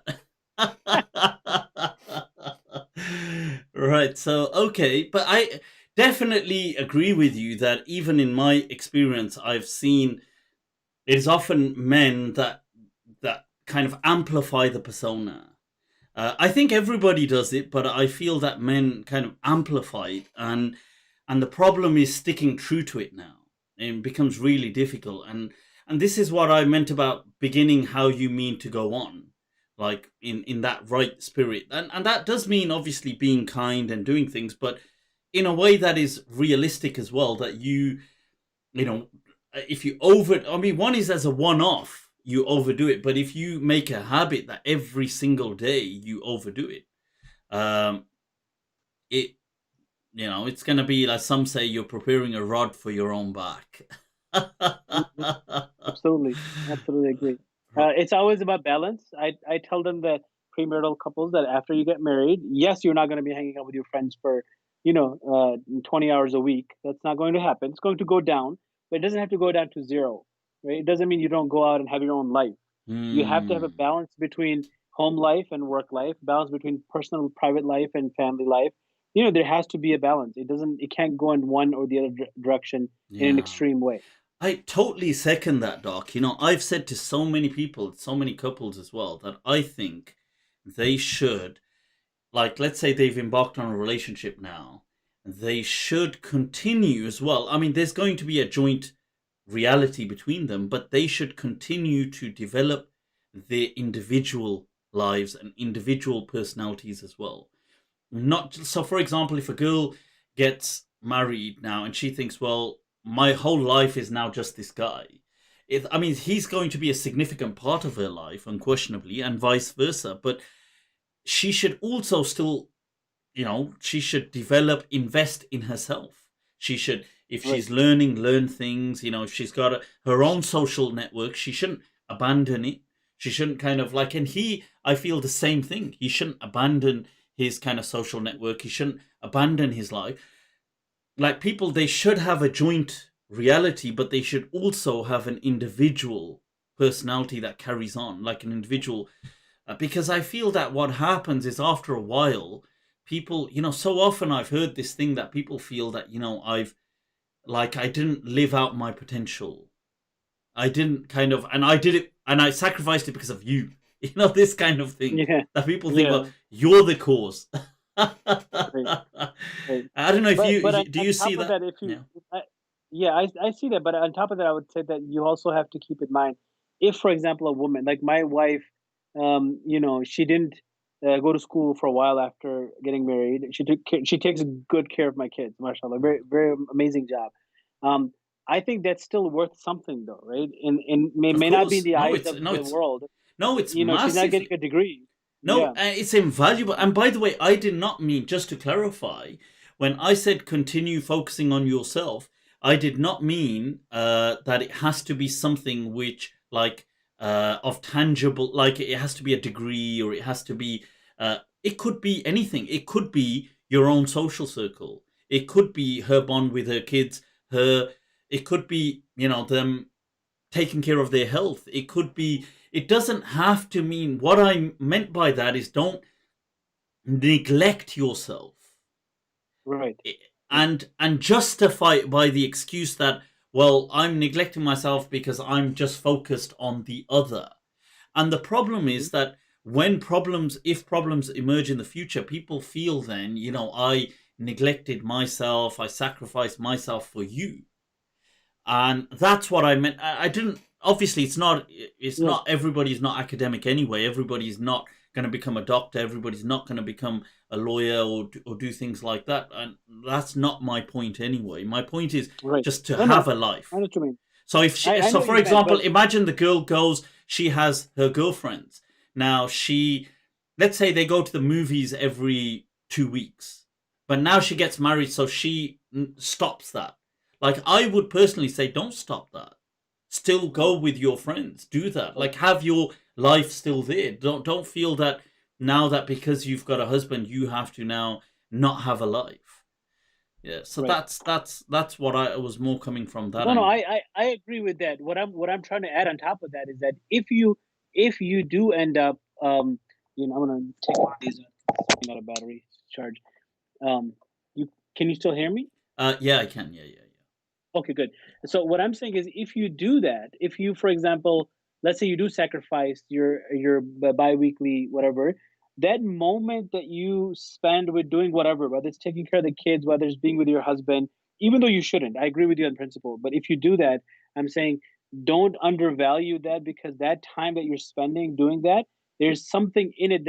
Right, so okay, but I definitely agree with you that even in my experience, I've seen it is often men that kind of amplify the persona. I think everybody does it, but I feel that men kind of amplify it, and the problem is sticking true to it now. It becomes really difficult, and this is what I meant about beginning how you mean to go on, like in that right spirit, and that does mean obviously being kind and doing things, but in a way that is realistic as well. That you know, if you I mean, one is as a one off, you overdo it. But if you make a habit that every single day you overdo it, um, it, it's going to be like some say you're preparing a rod for your own back.
Mhm. Absolutely, absolutely agree. It's always about balance. I tell them that premarital couples that after you get married, yes, you're not going to be hanging out with your friends for 20 hours a week. That's not going to happen. It's going to go down, but it doesn't have to go down to zero, right? It doesn't mean you don't go out and have your own life. You have to have a
Hmm.
balance between home life and work life, balance between personal private life and family life. There has to be a balance. It can't go in one or the other direction in an
Yeah.
extreme way.
I totally second that, Doc. I've said to so many people, so many couples as well, that I think they should, like, let's say they've embarked on a relationship now, they should continue as well. I mean, there's going to be a joint reality between them, but they should continue to develop their individual lives and individual personalities as well. Not so, for example, if a girl gets married now and she thinks, well, my whole life is now just this guy. I mean, he's going to be a significant part of her life, unquestionably, and vice versa. But she should also still, she should develop, invest in herself. She should, if
Right.
she's learn things, if she's got her own social network, she shouldn't abandon it. She shouldn't kind of like, and I feel the same thing. He shouldn't abandon his kind of social network. He shouldn't abandon his life. Like people, they should have a joint reality, but they should also have an individual personality that carries on, like an individual because I feel that what happens is after a while, people, so often I've heard this thing that people feel that, I didn't live out my potential. I didn't kind of, and I did it, and I sacrificed it because of you. This kind of thing
Yeah.
that people think, well,
Yeah.
you're the cause.
Right. Right.
I don't know if
But
do
on
you
top
see
of
that?
that, if you,
Yeah.
yeah, I see that. But on top of that, I would say that you also have to keep in mind, if, for example, a woman like my wife, she didn't go to school for a while after getting married. She takes good care of my kids, mashallah. Very, very amazing job. Um, I think that's still worth something, though, right? And
Of
may not be in
course.
the
No,
eyes
it's
of
no,
the
it's
world.
no, it's
She's not getting
massively.
a degree.
No,
Yeah.
it's invaluable. And by the way, I did not mean, just to clarify, when I said continue focusing on yourself, I did not mean that it has to be something which, like, of tangible, like it has to be a degree or it has to be, it could be anything. It could be your own social circle. It could be her bond with her kids, it could be, them taking care of their health. It could be, it doesn't have to mean, what I meant by that is don't neglect yourself
Right. Right.
and justify it by the excuse that, well, I'm neglecting myself because I'm just focused on the other. And the problem is that if problems emerge in the future, people feel then, I neglected myself, I sacrificed myself for you. And that's what I meant. I didn't, obviously, it's
Right.
not, everybody's not academic anyway. Everybody's not going to become a doctor. Everybody's not going to become a lawyer or do things like that. And that's not my point anyway. My point is
Right.
just to
No,
have
no.
a
I know
life.
what you mean.
So
I know what
for
you meant,
example,
but
imagine the girl goes, she has her girlfriends. Now let's say they go to the movies every 2 weeks, but now she gets married, so she stops that. Like, I would personally say, don't stop that. Still
right,
go with your friends. Do that.
right,
Like, have your life still there. Don't feel that now that because you've got a husband, you have to now not have a life. Yeah. So
right.
that's what I was more coming from that
No, no,
angle.
I agree with that. What I'm trying to add on top of that is that if you do end up, I'm gonna take one of these. Got a battery charge. You can you still hear me?
Yeah, I can. Yeah.
Okay, good. So what I'm saying is, if you do that, if you, for example, let's say you do sacrifice your biweekly whatever, that moment that you spend with doing whatever, whether it's taking care of the kids, whether it's being with your husband, even though you shouldn't, I agree with you on principle. But if you do that, I'm saying don't undervalue that, because that time that you're spending doing that, there's something in it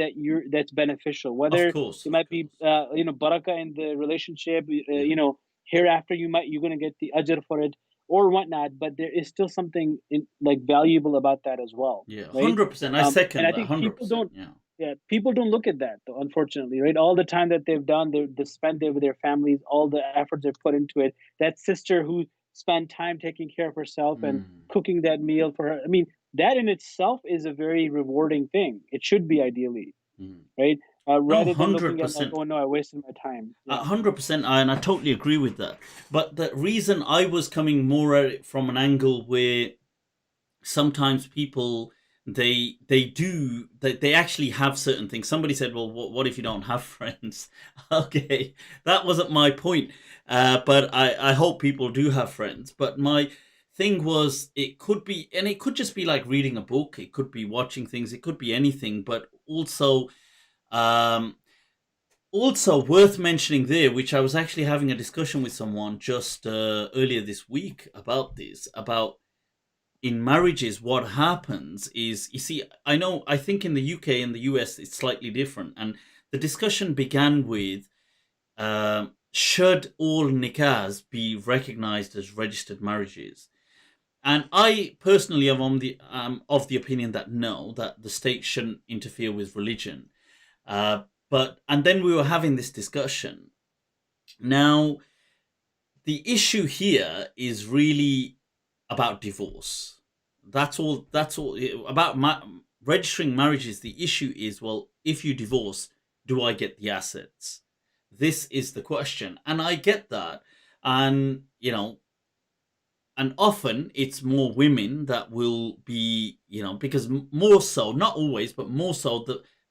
that's beneficial.
Of
Whether
course,
it
of
might be,
course.
barakah in the relationship,
Yeah.
hereafter you're going to get the ajr for it or whatnot, but there is still something like valuable about that as well,
Yeah.
right?
100%. I
And
second
I
that.
think people
100%.
don't,
Yeah.
yeah, people don't look at that though, unfortunately, right? All the time that they've done, they spent there with their families, all the efforts they've put into it. That sister who spent time taking care of herself and
Mm.
cooking that meal for her, I mean, that in itself is a very rewarding thing. It should be, ideally,
Mm.
right?
No,
Rather than looking at like,
100%.
oh no, I wasted my time. Yeah.
100%. And I totally agree with that. But the reason I was coming more at it from an angle where sometimes people they actually have certain things. Somebody said, well, what if you don't have friends? Okay, that wasn't my point. But I hope people do have friends. But my thing was, it could be, and it could just be like reading a book, it could be watching things, it could be anything. But um also worth mentioning there, which I was actually having a discussion with someone just earlier this week about this, about in marriages, what happens is, you see, I think in the UK and the US it's slightly different. And the discussion began with, should all nikahs be recognized as registered marriages? And I personally am of the opinion that no, that the state shouldn't interfere with religion. And then we were having this discussion. Now, the issue here is really about divorce. That's all about registering marriages. The issue is, well, if you divorce, do I get the assets? This is the question. And I get that. And, and often it's more women that will be, because more so, not always, but more so,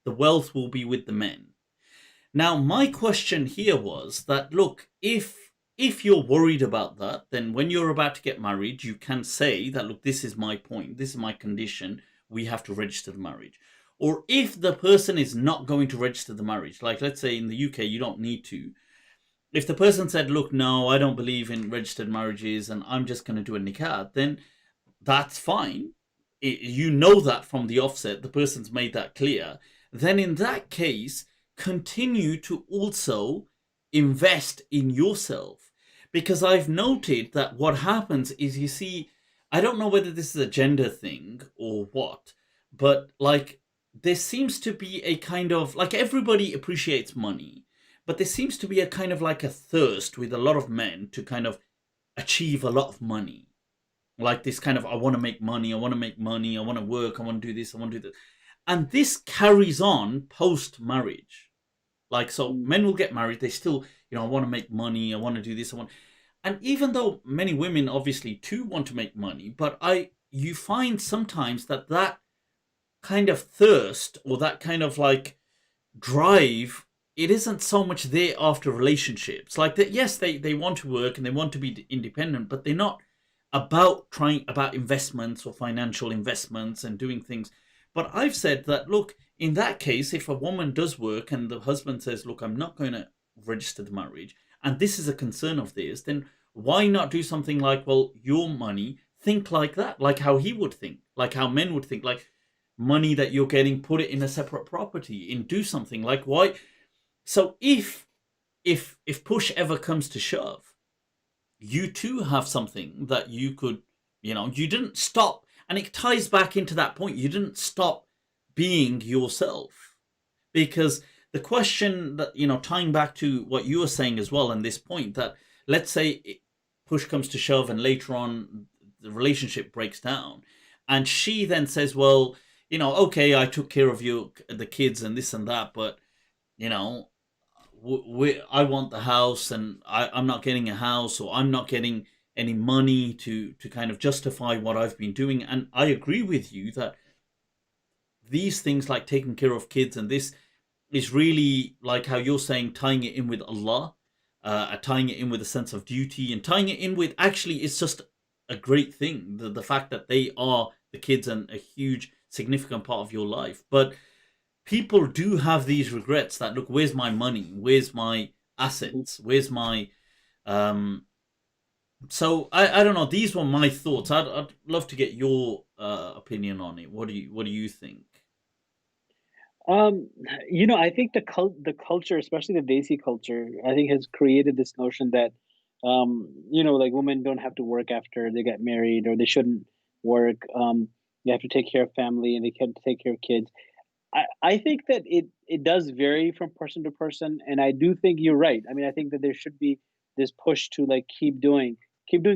the wealth will be with the men. Now, my question here was that, look, if you're worried about that, then when you're about to get married, you can say that, look, this is my point, this is my condition, we have to register the marriage. Or if the person is not going to register the marriage, like let's say in the UK, you don't need to. If the person said, look, no, I don't believe in registered marriages and I'm just going to do a nikah, then that's fine. You know that from the offset, the person's made that clear. Then in that case, continue to also invest in yourself. Because I've noted that what happens is, you see, I don't know whether this is a gender thing or what, but like there seems to be a kind of, like, everybody appreciates money, but there seems to be a kind of like a thirst with a lot of men to kind of achieve a lot of money, like this kind of, I want to make money, I want to make money, I want to work, I want to do this, I want to do that. And this carries on post marriage. Like, so
Mm.
men will get married, they still, I want to make money, I want to do this, I want. And even though many women obviously too want to make money, but you find sometimes that kind of thirst, or that kind of like drive, it isn't so much there after relationships. Like that, yes, they want to work and they want to be independent, but they're not about investments or financial investments and doing things. But I've said that, look, in that case, if a woman does work and the husband says, look, I'm not going to register the marriage, and this is a concern of theirs, then why not do something like, well, your money, think like that, like how he would think, like how men would think, like money that you're getting, put it in a separate property and do something like why. So if push ever comes to shove, you too have something that you could, you didn't stop. And it ties back into that point. You didn't stop being yourself. Because the question that, tying back to what you were saying as well, and this point that, let's say push comes to shove and later on the relationship breaks down. And she then says, well, okay, I took care of you, the kids and this and that, but, you know, I want the house and I'm not getting a house, or I'm not getting any money to kind of justify what I've been doing. And I agree with you that these things like taking care of kids and this is really like how you're saying, tying it in with Allah, tying it in with a sense of duty, and tying it in with actually it's just a great thing. The fact that they are the kids and a huge significant part of your life. But people do have these regrets that, look, where's my money? Where's my assets? Where's my so I don't know. These were my thoughts. I'd love to get your opinion on it. What do you think?
Um, I think the culture, especially the Desi culture, I think has created this notion that, like women don't have to work after they get married, or they shouldn't work. They have to take care of family and they can take care of kids. I think that it does vary from person to person, and I do think you're right. I mean, I think that there should be this push to like keep doing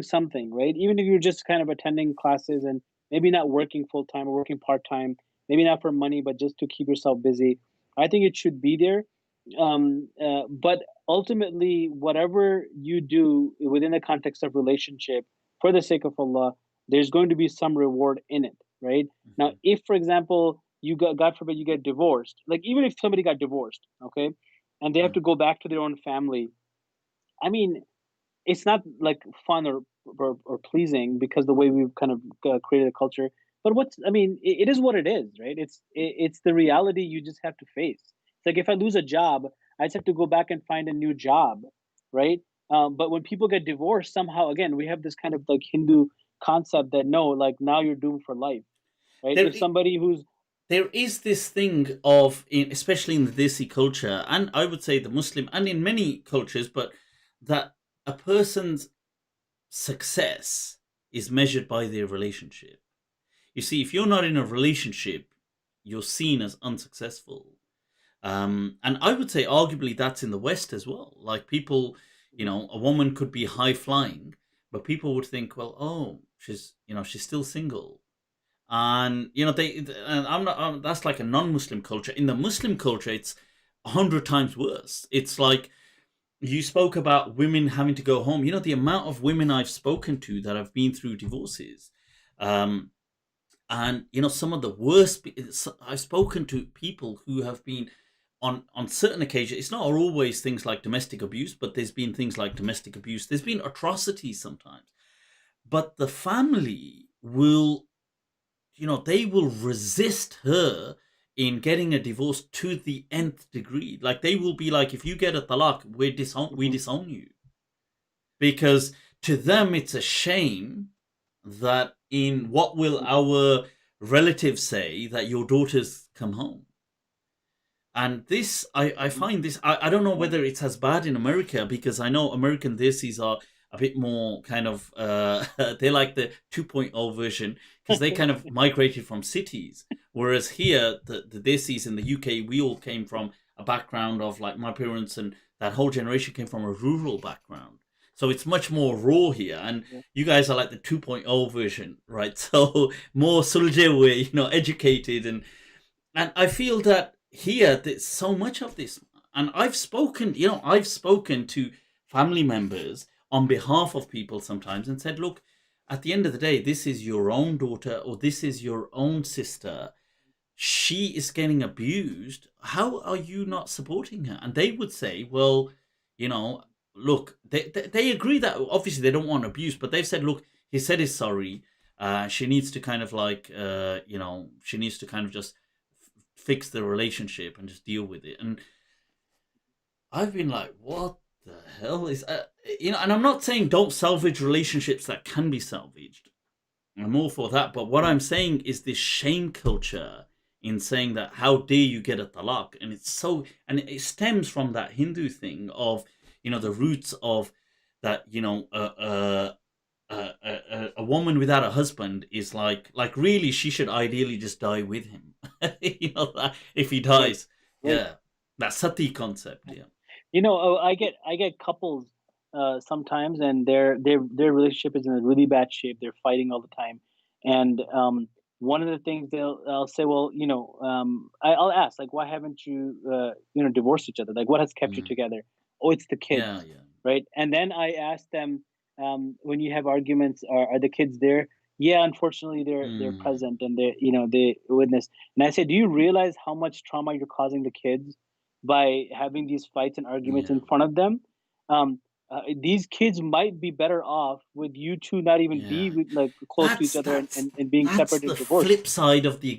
something, right? Even if you're just kind of attending classes and maybe not working full time or working part time, maybe not for money, but just to keep yourself busy. I think it should be there. But ultimately, whatever you do within the context of relationship, for the sake of Allah, there's going to be some reward in it, right? Now,
Mhm.
if, for example, God forbid, you get divorced, like even if somebody got divorced, okay, and they have
Yeah.
to go back to their own family, I mean, it's not like fun or pleasing because the way we've kind of created a culture. But it is what it is, right? It's the reality you just have to face. It's like if I lose a job, I just have to go back and find a new job, right? But when people get divorced, somehow again we have this kind of like Hindu concept that no, like now you're doomed for life, right?
There
If somebody who's
there is this thing of, especially in the Desi culture, and I would say the Muslim, and in many cultures, but that a person's success is measured by their relationship. You see, if you're not in a relationship, you're seen as unsuccessful. And I would say, arguably, that's in the West as well. Like people, a woman could be high flying, but people would think, well, oh, she's still single. And and I'm not. That's like a non-Muslim culture. In the Muslim culture, it's 100 times worse. It's like you spoke about women having to go home. The amount of women I've spoken to that have been through divorces, um, and some of the worst. I've spoken to people who have been on certain occasions. It's not always things like domestic abuse, but there's been things like domestic abuse. There's been atrocities sometimes, but the family will they will resist her in getting a divorce to the nth degree. Like they will be like, if you get a talaq, we
Mhm,
disown you, because to them it's a shame that in what will
mhm,
our relatives say that your daughters come home. And this, I
mhm.
find this, I don't know whether it's as bad in America, because I know American desis are a bit more kind of, they're like the 2.0 version, because they kind of migrated from cities. Whereas here, the desis in the UK, we all came from a background of, like, my parents and that whole generation came from a rural background. So it's much more raw here. And
Yeah.
you guys are like the 2.0 version, right? So more sulje way, educated, and I feel that here there's so much of this. And I've spoken to family members on behalf of people sometimes and said, look, at the end of the day, this is your own daughter or this is your own sister. She is getting abused. How are you not supporting her? And they would say, well, you know, look, they agree that obviously they don't want abuse, but they've said, look, he said he's sorry. She needs to kind of like, she needs to kind of just fix the relationship and just deal with it. And I've been like, what the hell is, and I'm not saying don't salvage relationships that can be salvaged. I'm all for that. But what I'm saying is this shame culture in saying that how dare you get a talaq, and and it stems from that Hindu thing of, the roots of that, a woman without a husband is like really she should ideally just die with him. If he
Right.
dies, yeah, that sati concept, yeah.
I get couples sometimes, and their relationship is in a really bad shape. They're fighting all the time, and one of the things I'll say, well, I'll ask, like, why haven't you divorced each other? Like, what has kept you together? Oh, it's the
Yeah,
kids,
yeah.
right? And then I ask them, when you have arguments, are the kids there? Yeah, unfortunately, they're present, and they witness. And I say, do you realize how much trauma you're causing the kids by having these fights and arguments
Yeah.
in front of them? These kids might be better off with you two not even
Yeah.
be like close to each other, and being
That's
separated
the
and divorced.
flip side of the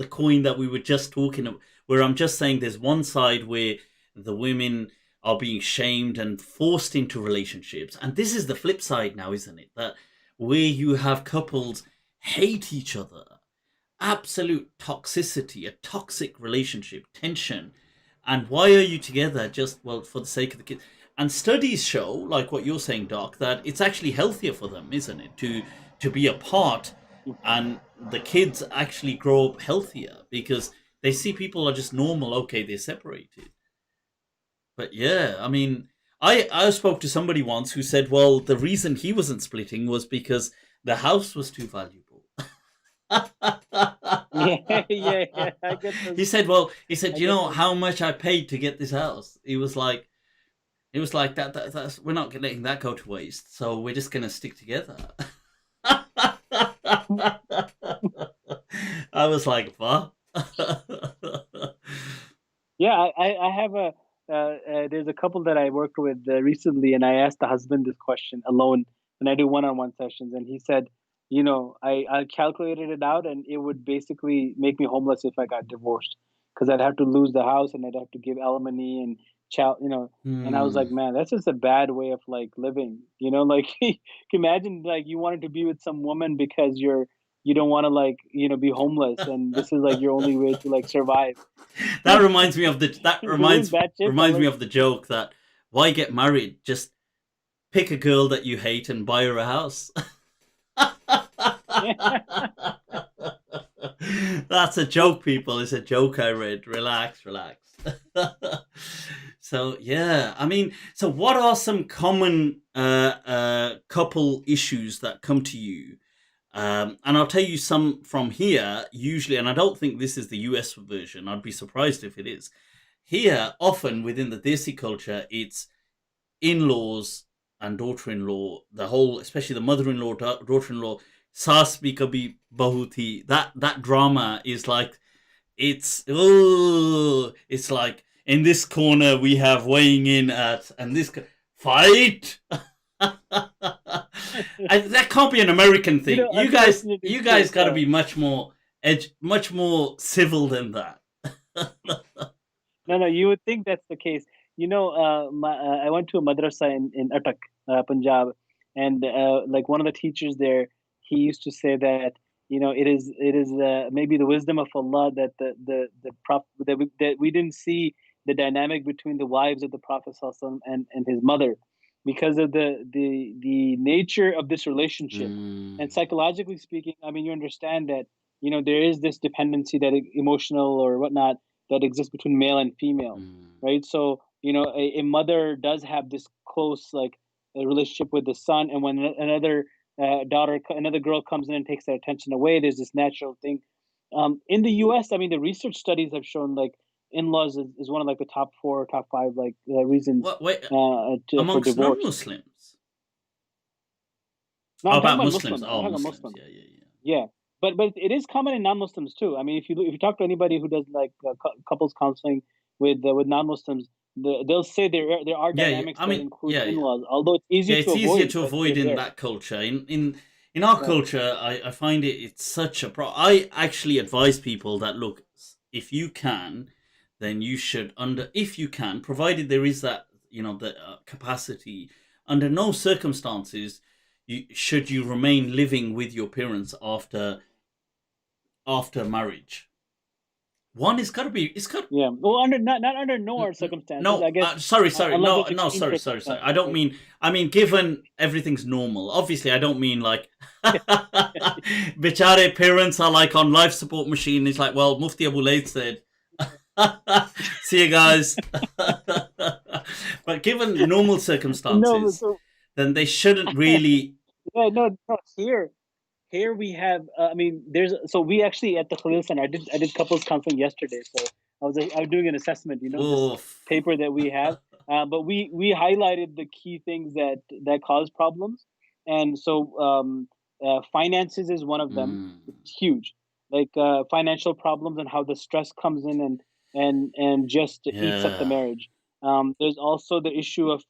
coin that we were just talking about, where I'm just saying there's one side where the women are being shamed and forced into relationships, and this is the flip side now, isn't it? That where you have couples hate each other, absolute toxicity, a toxic relationship, tension. And why are you together? Just, well, for the sake of the kids. And studies show, like what you're saying, Doc, that it's actually healthier for them, isn't it, to be apart, and the kids actually grow up healthier because they see people are just normal. Okay, they're separated. But yeah, I mean, I spoke to somebody once who said, well, the reason he wasn't splitting was because the house was too valuable.
Yeah. I get those.
He said,
I
you
get
know
those.
how much I paid to get this house? It was like that's we're not letting that go to waste. So we're just gonna stick together. I was like, what?
Yeah, I have there's a couple that I worked with recently, and I asked the husband this question alone, and I do one-on-one sessions, and he said, I calculated it out, and it would basically make me homeless if I got divorced, because I'd have to lose the house, and I'd have to give alimony and child, and I was like, man, that's just a bad way of like living, like can you imagine, like, you wanted to be with some woman because you don't want to, like, be homeless, and this is like your only way to like survive.
That reminds me of
We're in bad shape,
reminds me
fellas.
of the joke that why get married? Just pick a girl that you hate and buy her a house. That's a joke, people. It's a joke I read. Relax, relax. So yeah, I mean, so what are some common couple issues that come to you? And I'll tell you some from here, usually, and I don't think this is the US version. I'd be surprised if it is. Here, often within the Desi culture, it's in-laws and daughter-in-law, the whole, especially the mother-in-law, daughter-in-law, saas bhi kabhi bahu thi. That drama is like, it's like in this corner we have weighing in at, and this fight. That can't be an American thing.
Unfortunately
You
true.
guys got to be much more much more civil than that.
No, you would think that's the case. I went to a madrasa in Attak, Punjab, and like one of the teachers there, he used to say that it is maybe the wisdom of Allah that that we didn't see the dynamic between the wives of the Prophet ﷺ and his mother, because of the nature of this relationship. And psychologically speaking, I mean, you understand that there is this dependency, that emotional or whatnot, that exists between male and female, right? So a mother does have this close, like, a relationship with the son, and when another girl comes in and takes that attention away, there's this natural thing. In the US, I mean, the research studies have shown, like, in-laws is one of, like, the top 4 or top 5, like, reasons
What? Wait,
for
amongst
divorce.
non-Muslims?
No,
Oh,
I'm talking
about
about
Muslims.
Muslims. I'm
Oh,
talking about
Muslims.
Muslims.
Yeah, yeah, yeah.
Yeah, but it is common in non-Muslims too. I mean, if you talk to anybody who does, like, couples counseling with non-Muslims, they'll say there are
Yeah,
dynamics
I
that
mean,
include
yeah,
in-laws, although it's easier
yeah.
to
It's easier
avoid,
to
but
avoid
they're
in
there.
that culture. In our
Right.
culture, I find it's such a pro. I actually advise people that look, if you can, then you should if you can, provided there is that the capacity. Under no circumstances you remain living with your parents after marriage. One, it's got
Yeah. Well, under not under no circumstances,
no,
I guess,
sorry,
unless
no,
there's
no,
extreme
sorry. I
circumstances,
don't
right?
mean. I mean, given everything's normal. Obviously, I don't mean like. Bichare parents are like on life support machine. It's like, well, Mufti Abu Layth said. See you guys. But given normal
No,
circumstances,
so
then they shouldn't really.
yeah, no. Here we have. I mean, there's so we actually at the Khalil Center. I did couples counseling yesterday, so I was doing an assessment. This
Oof.
paper that we have, but we highlighted the key things that cause problems, and so finances is one of them.
Mm.
It's huge, like financial problems and how the stress comes in and just eats up the
Yeah.
marriage. There's also the issue of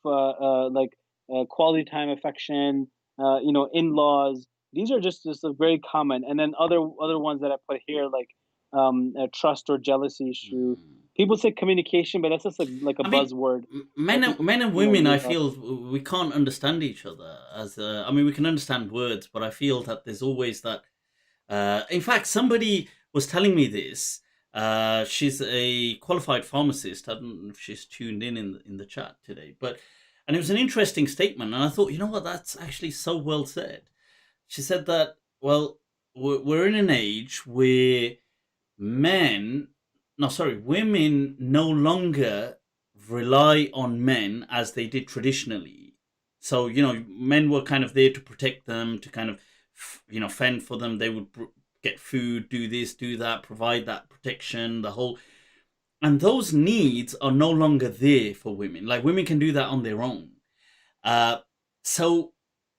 quality time, affection, in-laws. These are just very common, and then other ones that I put here, like a trust or jealousy issue.
Mm.
People say communication, but that's just like a
I mean,
buzzword.
men and
People,
men and
you know,
women, I
you
feel we can't understand each other. I mean, we can understand words, but I feel that there's always that. In fact, somebody was telling me this. She's a qualified pharmacist. I don't know if she's tuned in the chat today, and it was an interesting statement. And I thought, you know what, that's actually so well said. She said that, well, we're in an age where men, no, sorry, women no longer rely on men as they did traditionally. So, men were kind of there to protect them, to kind of, fend for them. They would get food, do this, do that, provide that protection, the whole. And those needs are no longer there for women. Like, women can do that on their own. So,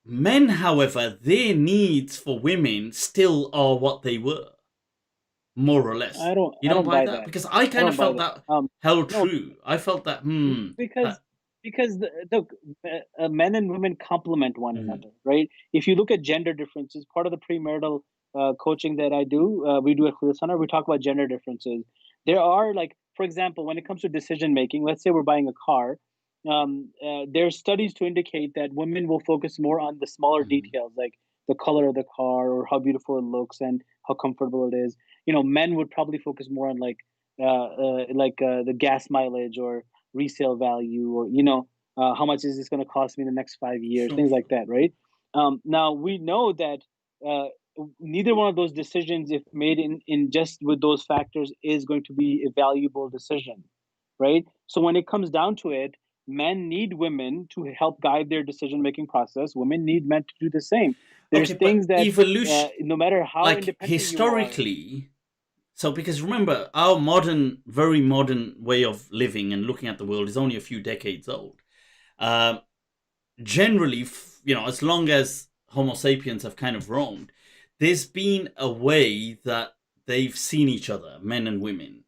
men, however, their needs for women still are what they were, more or less. You
I
don't
don't
buy
buy
that?
that.
Because I
I
kind of
don't buy
felt
that.
that held
No,
true. I felt that,
because
that,
men and women complement one
mm,
another, right? If you look at gender differences, part of the premarital coaching that I do, we do at Khalil Center, we talk about gender differences. There are, like, for example, when it comes to decision making, let's say we're buying a car. There's studies to indicate that women will focus more on the smaller
mm,
details, like the color of the car or how beautiful it looks and how comfortable it is. Men would probably focus more on the gas mileage or resale value, or how much is this going to cost me in the next 5 years,
sure,
things like
sure.
that, right? Now we know that uh, neither one of those decisions, if made in just with those factors, is going to be a valuable decision, right? So when it comes down to it, men need women to help guide their decision making process. Women need men to do the same. There's
Okay, but
things that
evolution,
no matter how
like
independent you are.
historically, so because remember, our very modern way of living and looking at the world is only a few decades old. Um, Generally, as long as Homo sapiens have kind of roamed, there's been a way that they've seen each other, men and women.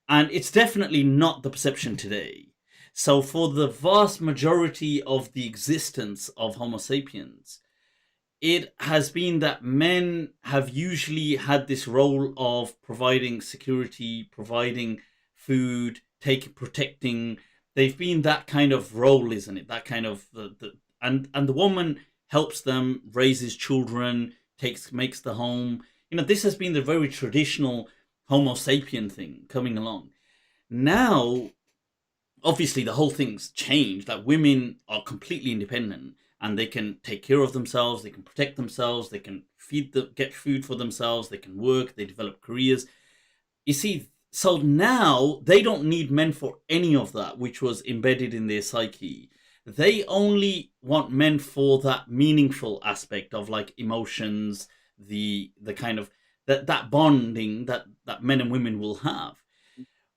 And it's definitely not the perception today. So, for the vast majority of the existence of Homo sapiens, it has been that men have usually had this role of providing security, providing food, protecting. They've been that kind of role, isn't it? That kind of and the woman helps them, raises children, makes the home. This has been the very traditional Homo sapien thing coming along. Now, obviously, the whole thing's changed. That women are completely independent and they can take care of themselves, they can protect themselves, they can get food for themselves, they can work, they develop careers. You see, so now they don't need men for any of that, which was embedded in their psyche. They only want men for that meaningful aspect of like emotions, the kind of that bonding that men and women will have.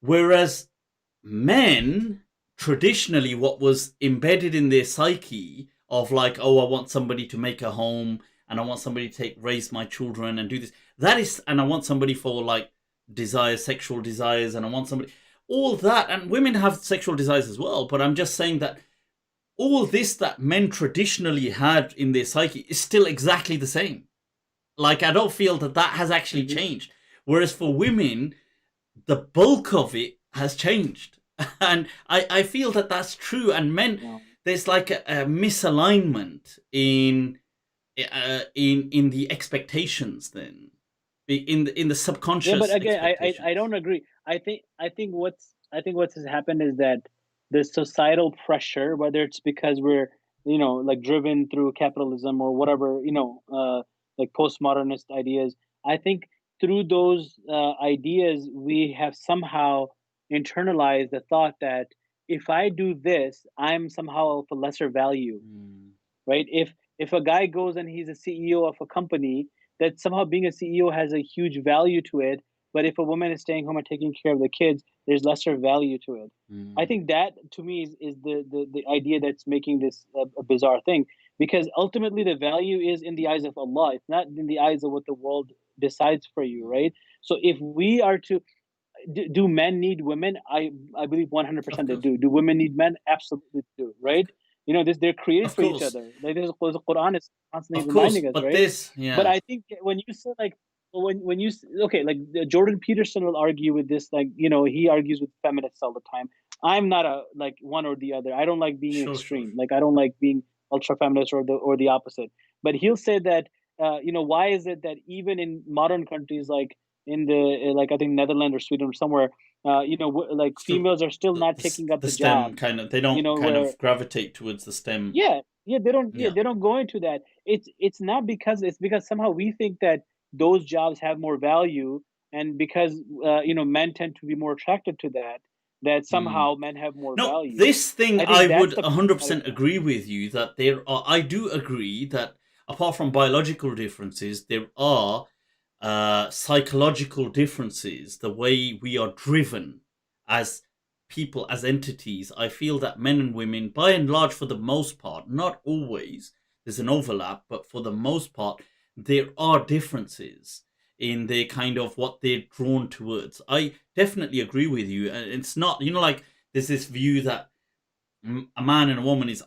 Whereas men, traditionally, what was embedded in their psyche of like, oh, I want somebody to make a home and I want somebody to raise my children and do this, and I want somebody for like desires, sexual desires, and I want somebody, all that, and women have sexual desires as well, but I'm just saying that all this that men traditionally had in their psyche is still exactly the same. Like, I don't feel that has actually changed. Whereas for women, the bulk of it has changed. And I feel that that's true. And men, there's like a misalignment in the expectations then. In the subconscious.
Yeah, but again, I don't agree. I think what's happened is that the societal pressure, whether it's because we're like driven through capitalism or whatever, like postmodernist ideas. I think through those ideas, we have somehow internalized the thought that if I do this, I'm somehow of a lesser value, right? If a guy goes and he's a CEO of a company, that somehow being a CEO has a huge value to it. But if a woman is staying home and taking care of the kids, there's lesser value to it. I think that, to me, is the idea that's making this a bizarre thing, because ultimately the value is in the eyes of Allah. It's not in the eyes of what the world decides for you, right? So if we are to do men need women? I believe 100% they do. Do women need men? Absolutely do, right? They're created
Of
for each
course.
other. Like, the Quran is constantly
Of course,
reminding us,
but
right?
yeah.
But I think when you say like when you okay, like Jordan Peterson will argue with this, like he argues with feminists all the time. I'm not a like one or the other. I don't like being extreme. Like I don't like being ultra feminist or the opposite. But he'll say that why is it that even in modern countries like in the like I think Netherlands or Sweden or somewhere, like females are still not taking up the
STEM
job.
kind of, they don't kind of gravitate towards the STEM.
Yeah, they don't go into that. It's not because it's because somehow we think that those jobs have more value, and because men tend to be more attracted to that somehow men have more
No,
value.
this thing
I think
I
that's
would
the
100% agree with you that there are. I do agree that apart from biological differences, there are psychological differences. The way we are driven as people, as entities. I feel that men and women, by and large, for the most part, not always, there's an overlap, but for the most part, there are differences in their kind of what they're drawn towards. I definitely agree with you. And it's not, like there's this view that a man and a woman is,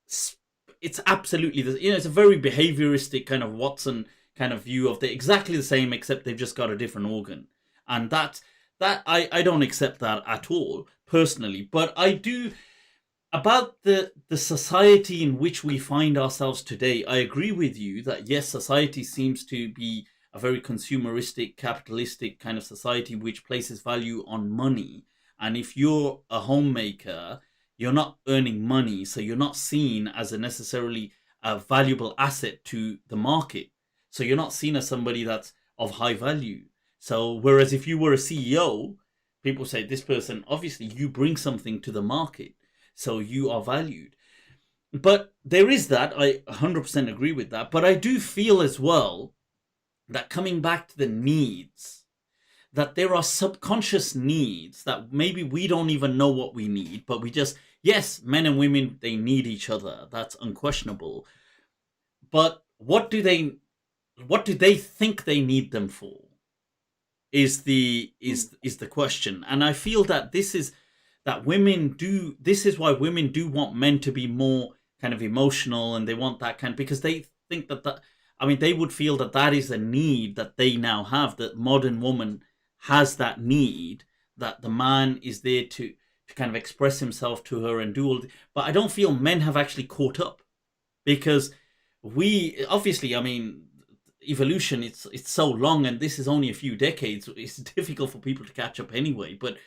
it's absolutely, it's a very behavioristic kind of Watson kind of view of they're exactly the same, except they've just got a different organ. And that I don't accept that at all, personally. But I do, about the society in which we find ourselves today, I agree with you that yes, society seems to be a very consumeristic, capitalistic kind of society which places value on money. And if you're a homemaker, you're not earning money, so you're not seen as a necessarily a valuable asset to the market. So you're not seen as somebody that's of high value. So whereas if you were a CEO, people say this person, obviously you bring something to the market, so you are valued. But there is that, I 100% agree with that. But I do feel as well that coming back to the needs, that there are subconscious needs that maybe we don't even know what we need, but we just, yes, men and women, they need each other. That's unquestionable. But what do they think they need them for? Is the question. And I feel that this is why women do want men to be more kind of emotional, and they want that kind, because they think that they would feel that is a need that they now have, that modern woman has that need, that the man is there to kind of express himself to her and do all but I don't feel men have actually caught up, because we obviously, evolution, it's so long, and this is only a few decades. It's difficult for people to catch up anyway. But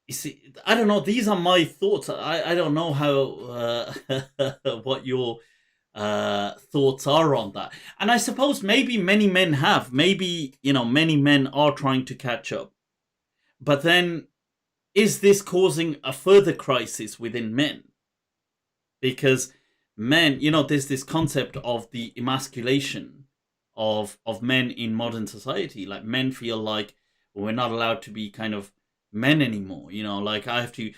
you see, I don't know. These are my thoughts. I don't know how what your thoughts are on that. And I suppose maybe many men have. Maybe many men are trying to catch up. But then, is this causing a further crisis within men? Because men, there's this concept of the emasculation of men in modern society. Like, men feel like we're not allowed to be kind of men anymore. Like, I have to,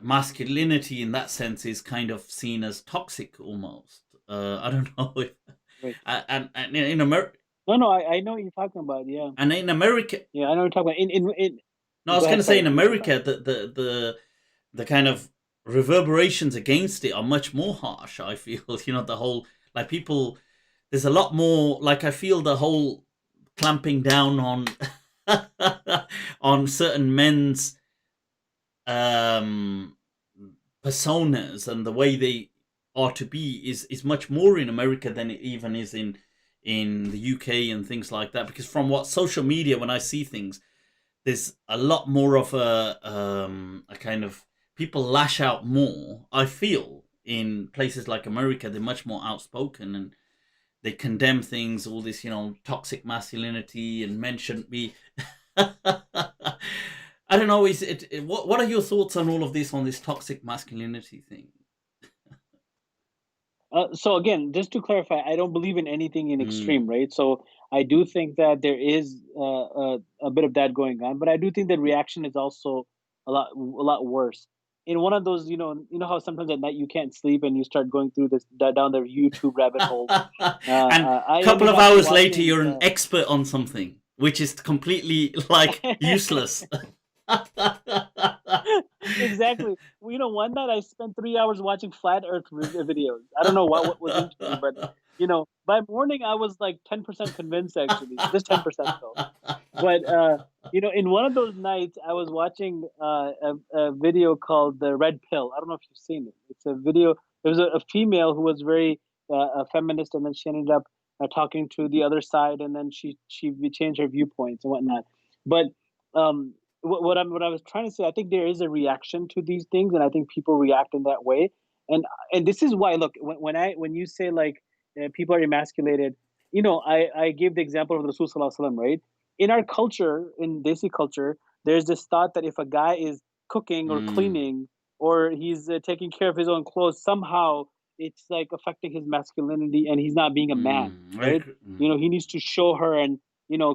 masculinity in that sense is kind of seen as toxic almost. I don't know if,
right.
And in America.
No, I know what you're talking about. Yeah.
And in America.
Yeah, I know what you're talking about.
No, I was
Go
going
ahead.
to say in
Sorry.
America, the kind of reverberations against it are much more harsh. I feel, the whole, like, people. There's a lot more. Like, I feel the whole clamping down on on certain men's um personas and the way they are to be is much more in America than it even is in the UK and things like that. Because from what social media, when I see things, there's a lot more of a kind of, people lash out more. I feel in places like America, they're much more outspoken and they condemn things, all this, toxic masculinity and men shouldn't be. I don't know. What are your thoughts on all of this, on this toxic masculinity thing?
So again, just to clarify, I don't believe in anything in
Mm,
extreme, right? So I do think that there is a bit of that going on, but I do think the reaction is also a lot worse. In one of those, how sometimes at night you can't sleep and you start going through down the YouTube rabbit holes.
and a
I
couple
ended
of
up
hours later,
watching.
you're an expert on something, which is completely like useless.
Exactly. Well, one night I spent 3 hours watching flat Earth videos. I don't know what was into me, but by morning I was like 10% convinced. Actually, just 10% though. But in one of those nights, I was watching a video called the Red Pill. I don't know if you've seen it. It's a video. There was a female who was very a feminist, and then she ended up talking to the other side, and then she changed her viewpoints and whatnot. But um, what I was trying to say, I think there is a reaction to these things, and I think people react in that way. And this is why, look, when you say like people are emasculated, I gave the example of the Rasul Sallallahu Alaihi Wasallam, right? In our culture, in Desi culture, there's this thought that if a guy is cooking or
Mm,
cleaning or he's taking care of his own clothes, somehow it's like affecting his masculinity and he's not being a man,
mm, I
right?
agree.
He needs to show her and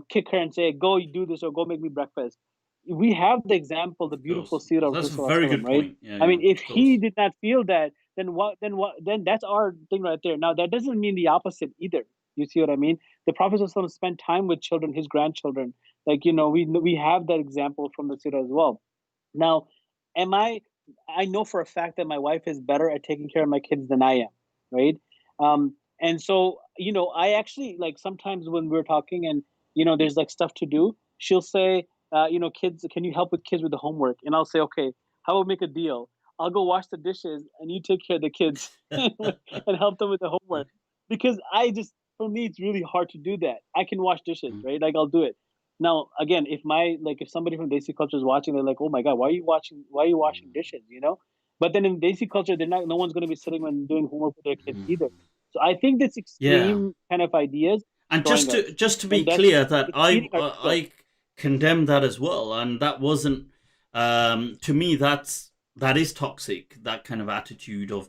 kick her and say, "Go, you do this," or "Go make me breakfast." We have the example, the
Of
beautiful
course, of
seerah
course.
of
That's a
Rasul Sallallahu
very
Alaihi Wasallam,
good
right?
point. Yeah,
I
yeah,
mean, if
of
he
course.
did not feel that, then what? Then that's our thing right there. Now that doesn't mean the opposite either. You see what I mean? The Prophet ﷺ spent time with children, his grandchildren. Like we have that example from the Sirah as well. Now, am I? I know for a fact that my wife is better at taking care of my kids than I am, right? And so I actually like sometimes when we're talking and there's like stuff to do, she'll say, kids, can you help with kids with the homework? And I'll say, okay, how about make a deal? I'll go wash the dishes and you take care of the kids and help them with the homework because for me it's really hard to do that. I can wash dishes,
Mm,
right? Like I'll do it. Now, again, if somebody from Desi culture is watching, they're like, "Oh my God, why are you washing dishes?" But then in Desi culture, no one's going to be sitting and doing homework with their kids
mm.
either. So I think this
Yeah.
extreme kind of ideas
And
destroying us,
just to be
and
clear, that
it's eating our ego.
I condemn that as well, and that wasn't, to me, that is toxic. That kind of attitude of,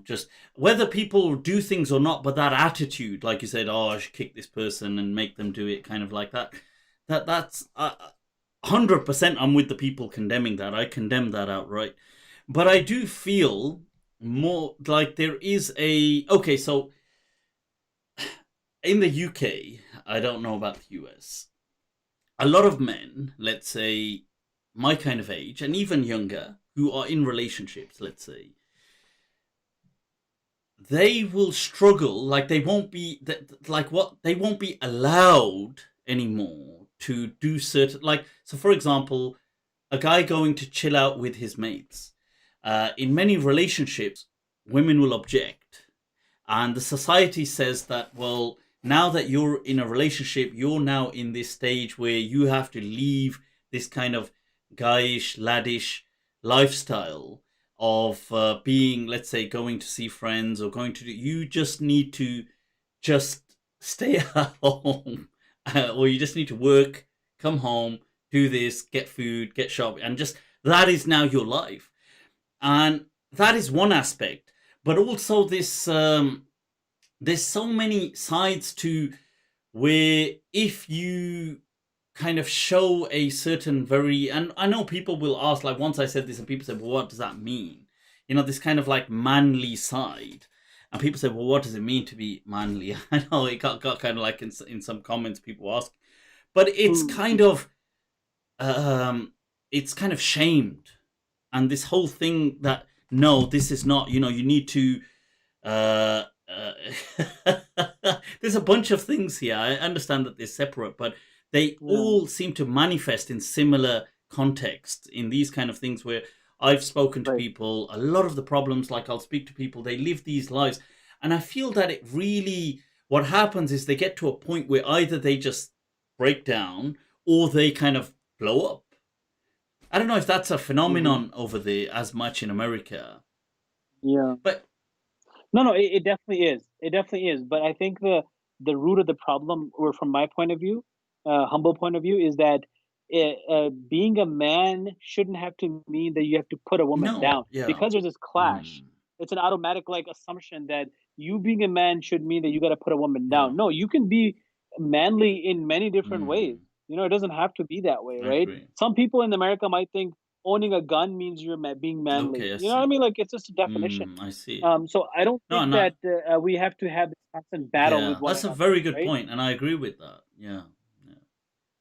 just whether people do things or not, but that attitude, like you said, oh, I should kick this person and make them do it, kind of like that. That's 100%. I'm with the people condemning that. I condemn that outright. But I do feel more like there is a okay. So in the UK, I don't know about the US. A lot of men, let's say my kind of age and even younger, who are in relationships, let's say, they will struggle. Like they won't be like what they won't be allowed anymore to do certain, like, so for example, a guy going to chill out with his mates. In many relationships, women will object. And the society says that, well, now that you're in a relationship, you're now in this stage where you have to leave this kind of guyish, laddish lifestyle of being, let's say, going to see friends or going to do, you just need to just stay at home, or you just need to work, come home, do this, get food, get shopping, and just that is now your life. And that is one aspect. But also this there's so many sides to where if you kind of show a certain very, and I know people will ask, like, once I said this and people said, well, what does that mean, this kind of like manly side, and people said, well, what does it mean to be manly? I know it got kind of like in some comments people ask, but it's
Hmm.
kind of it's kind of shamed, and this whole thing that no, this is not. You need to. Uh, there's a bunch of things here. I understand that they're separate, but they all seem to manifest in similar context in these kind of things where I've spoken to people. A lot of the problems, like I'll speak to people, they live these lives, and I feel that it really. What happens is they get to a point where either they just break down or they kind of blow up. I don't know if that's a phenomenon over there as much in America.
Yeah.
But
no, it definitely is. It definitely is. But I think the root of the problem, or from my point of view, humble point of view, is that being a man shouldn't have to mean that you have to put a woman down.
no, yeah.
Because there's this clash. It's an automatic assumption that you being a man should mean that you got to put a woman down. No, you can be manly in many different ways. It doesn't have to be that way, right? Some people in America might think owning a gun means you're being manly.
Okay,
you know what I mean? Like, it's just a definition.
I see.
So I don't think that we have to have this constant battle with one
another. That's a very good point, and I agree with that. Yeah.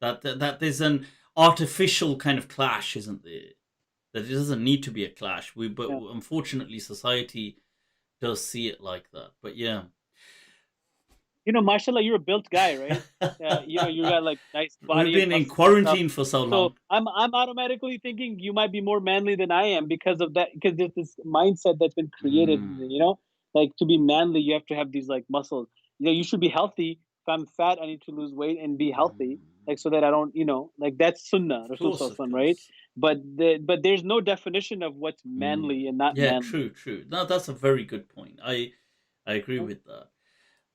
That there's an artificial kind of clash, isn't there? That it doesn't need to be a clash. But unfortunately, society does see it like that. But yeah.
Mashallah, you're a built guy, right? You got like nice body.
We've been in quarantine for so long.
So I'm automatically thinking you might be more manly than I am because of that. Because there's this mindset that's been created. Like, to be manly, you have to have these like muscles. You should be healthy. If I'm fat, I need to lose weight and be healthy, like, so that I don't, like, that's sunnah, Rasul Sallallahu Alaihi Wasallam, right? But there's no definition of what's manly and not manly.
True. No, that's a very good point. I agree with that.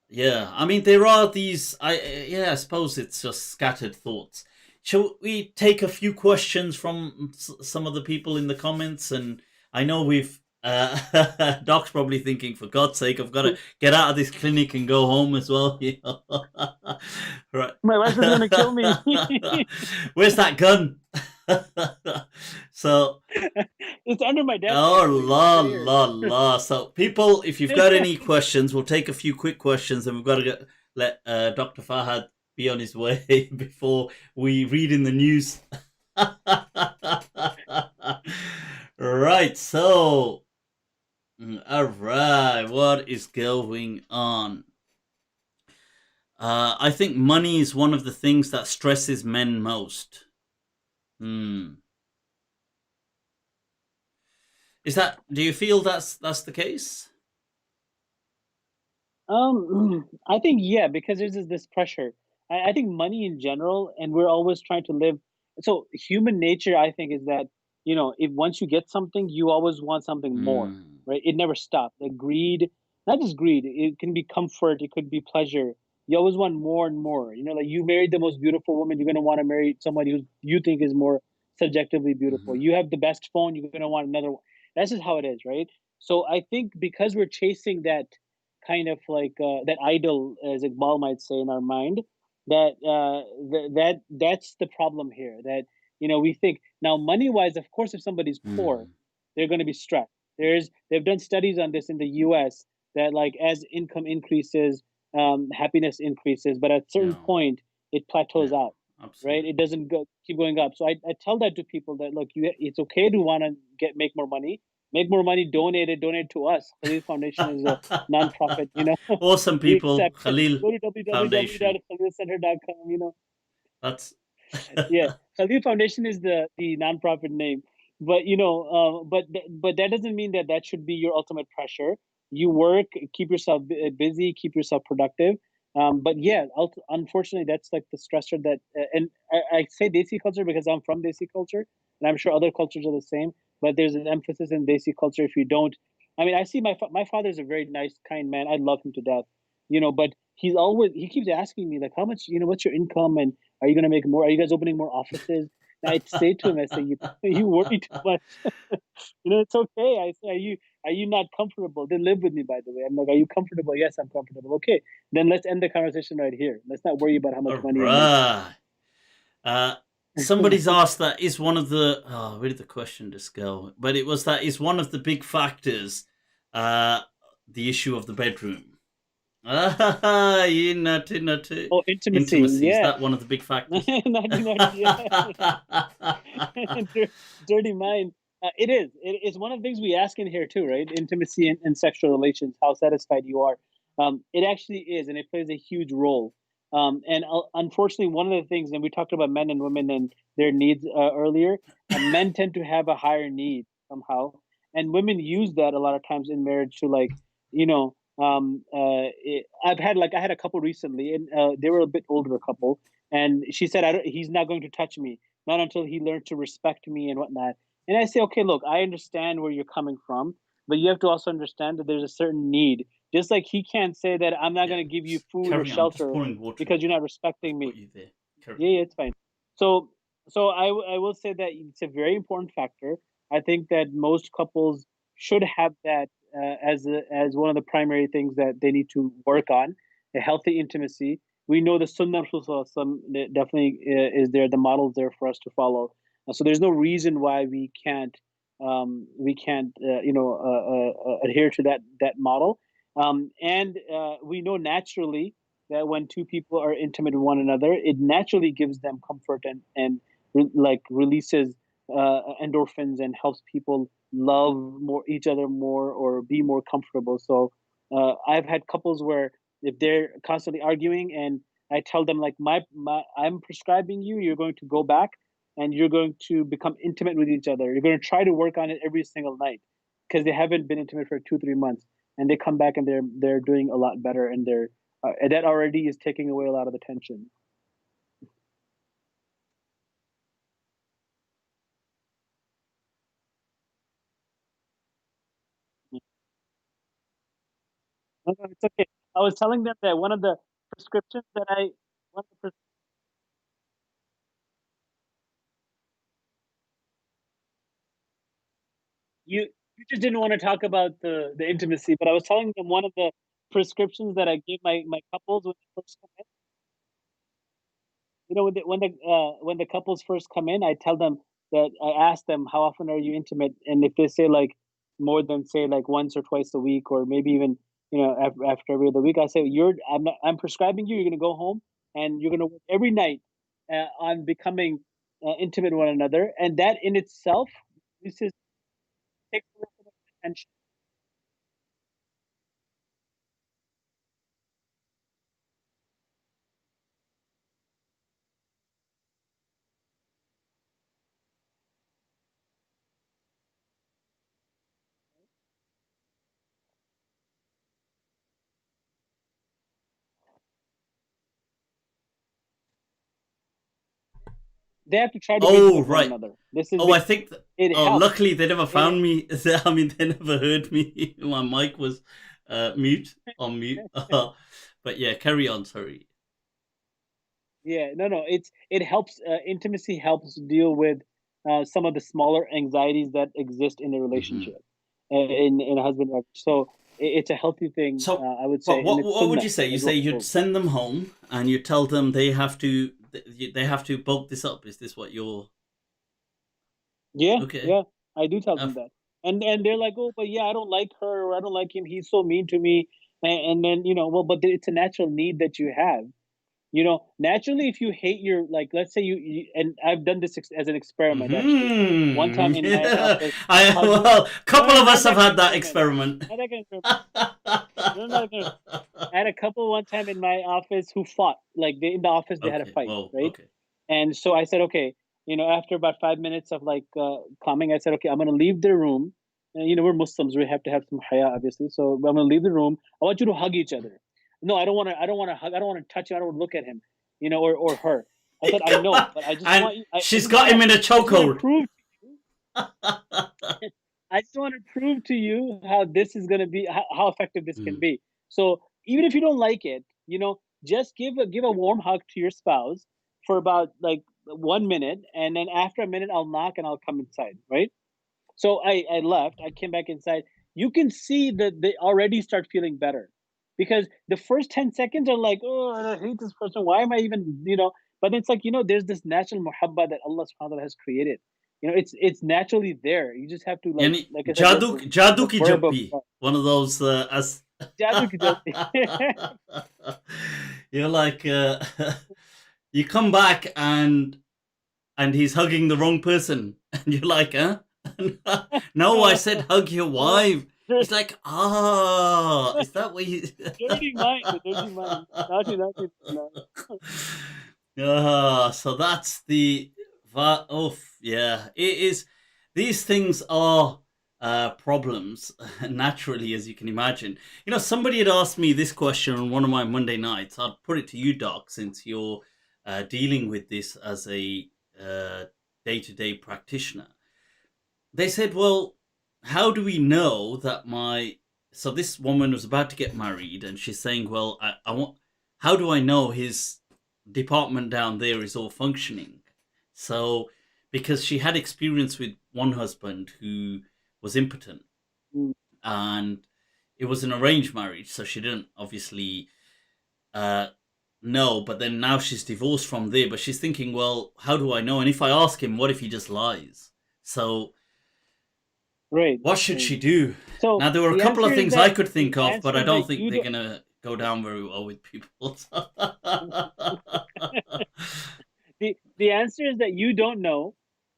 Yeah, I mean, there are these. I suppose it's just scattered thoughts. Shall we take a few questions from some of the people in the comments? And I know we've. Doc's probably thinking, for God's sake, I've got to get out of this clinic and go home as well. Right.
My wife is going to kill me.
Where's that gun? So
it's under my desk.
Oh, la. So, people, if you've got any questions, we'll take a few quick questions, and we've got to let Dr. Fahad be on his way before we read in the news. Right, so, all right, what is going on? I think money is one of the things that stresses men most. Do you feel that's the case?
I think, yeah, because there's this pressure. I think money in general, and we're always trying to live. So human nature, I think, is that, if once you get something, you always want something more, right? It never stops. Like greed, not just greed, it can be comfort, it could be pleasure. You always want more and more. Like, you married the most beautiful woman, you're going to want to marry somebody who you think is more subjectively beautiful. You have the best phone, you're going to want another one. That's just how it is, right? So I think because we're chasing that kind of like that idol, as Iqbal might say, in our mind, that's the problem here. That we think now, money wise, of course, if somebody's poor, they're going to be stressed. They've done studies on this in the U.S. that, like, as income increases, happiness increases, but at a certain point it plateaus out. Absolutely. Right? It doesn't keep going up. So I tell that to people that, look, it's okay to want to make more money. Make more money, donate to us. Khalil Foundation is a non-profit,
Awesome people. Khalil
Go to www.khalilcentre.com,
That's
yeah. Khalil Foundation is the non-profit name. But but that doesn't mean that should be your ultimate pressure. You work, keep yourself busy, keep yourself productive. But yeah, unfortunately, that's like the stressor that, and I say Desi culture because I'm from Desi culture, and I'm sure other cultures are the same. But there's an emphasis in Desi culture. If you don't, I mean, I see my father is a very nice, kind man. I love him to death, but he keeps asking me, like, how much, what's your income, and are you going to make more? Are you guys opening more offices? And I'd say to him, I say, you worry too much. It's okay. I say, are you not comfortable? They live with me, by the way. I'm like, are you comfortable? Yes, I'm comfortable. Okay, then let's end the conversation right here. Let's not worry about how much money.
Right. Somebody's asked that is one of the where did the question just go? But it was that is one of the big factors, the issue of the bedroom. Ah, you nutty, nutty.
Oh, intimacy.
Intimacy, is
Yeah.
that one of the big factors?
Naughty, naughty, yeah. Dirty mind. It is. It's one of the things we ask in here too, right? Intimacy and sexual relations, how satisfied you are. It actually is, and it plays a huge role. Unfortunately, one of the things, and we talked about men and women and their needs earlier, men tend to have a higher need somehow, and women use that a lot of times in marriage to like, you know, I had a couple recently, and they were a bit older couple, and she said, he's not going to touch me, not until he learned to respect me and whatnot. And I say, okay, look, I understand where you're coming from, but you have to also understand that there's a certain need. Just like he can't say that I'm not
Yeah,
going to give you
just
food or
carry on. Just
shelter
pouring water in
because
the
you're not
cup.
respecting me.
Got you there. Carry
Yeah,
on.
yeah, it's fine. So, I will say that it's a very important factor. I think that most couples should have that as one of the primary things that they need to work on, a healthy intimacy. We know the Sunnah of Rasulullah definitely is there. The model is there for us to follow. So there's no reason why we can't adhere to that model. And we know naturally that when two people are intimate with one another, it naturally gives them comfort and releases endorphins and helps people love more each other more or be more comfortable. So I've had couples where if they're constantly arguing and I tell them like my I'm prescribing you, you're going to go back and you're going to become intimate with each other. You're going to try to work on it every single night because they haven't been intimate for 2 3 months, and they come back and they're doing a lot better, and they're that already is taking away a lot of the tension. No, no, it's okay. I was telling them that one of the prescriptions that I one of the you just didn't want to talk about the intimacy, but I was telling them one of the prescriptions that I gave my couples when they first come in. You know, when the couples first come in, I tell them that I ask them how often are you intimate, and if they say like more than say like once or twice a week, or maybe even after every other week, I say I'm prescribing you. You're gonna go home and you're gonna work every night on becoming intimate with one another, and that in itself, this is takes away some of the tension. They have to try to be
Oh,
intimate with one
right.
another. This is
Oh, I think.
it
Oh,
helps.
luckily they never
It,
found me. I mean, they never heard me. My mic was mute on mute. But yeah, carry on. Sorry.
Yeah, no, it helps. Intimacy helps deal with some of the smaller anxieties that exist in a
Hmm.
relationship, in a husband and wife. So it's a healthy thing,
So,
I would
what
say, and
what
it's
what would you
sunnah
say? You
as
say you'd
well.
send them home and you tell them they have to bulk this up. Is this what you're
Yeah,
okay?
yeah, I do tell
Uh,
them that, and they're like, oh, but yeah, I don't like her, or I don't like him. He's so mean to me, and then well, but it's a natural need that you have. Naturally, if you hate your like, let's say and I've done this as an experiment actually. One time in my
Yeah.
office,
I
husband,
well, a
no,
couple
no,
of
not
us have
that kind of
had that
experiment,
experiment.
not that kind of experiment. No, not that kind of. I had a couple one time in my office who fought. Like in the office, they had a
Okay.
fight,
Well.
right?
Okay.
And so I said, okay, after about 5 minutes of like calming, I said, okay, I'm gonna leave the room. And, we're Muslims, we have to have some haya, obviously. So I'm gonna leave the room. I want you to hug each other. No, I don't want to. I don't want to hug. I don't want to touch you. I don't want to look at him, or her. I said, I know, but I just
And
want you.
she's got him in a
I just want to
chokehold.
prove to you. I just want to prove to you how this is gonna be, how effective this can
Mm.
be. So even if you don't like it, just give a warm hug to your spouse for about like 1 minute, and then after a minute, I'll knock and I'll come inside, right? So I left. I came back inside. You can see that they already start feeling better, because the first 10 seconds are like, oh, I hate this person. Why am I even? But it's like there's this natural muhabba that Allah Subhanahu wa Taala has created. It's naturally there. You just have to like
Yani
like I said,
jaduk jaduk
the
ki
verb of
jappi. One of those as
जादू की चलती.
You're like, you come back and he's hugging the wrong person, and you're like, huh? No, I said hug your wife. He's like, ah, is that what you?
Dirty mind, dirty mind. Naughty, no.
So that's the oh yeah, it is. These things are problems naturally, as you can imagine. You know, somebody had asked me this question on one of my Monday nights. I'll put it to you, Doc, since you're dealing with this as a day-to-day practitioner. They said, well, how do we know that my... So this woman was about to get married, and she's saying, well, I want... How do I know his department down there is all functioning? So, because she had experience with one husband who was impotent, and it was an arranged marriage, so she didn't obviously know. But then now she's divorced from there, but she's thinking, well, how do I know? And if I ask him, what if he just lies? So
right,
what should she do?
So
now, there were a
the
couple of
answer is
things
that
I could think
the
of, but
answer
I
is
don't
that
think
you
they're
don't-
going to go down very well with people.
the answer is that you don't know,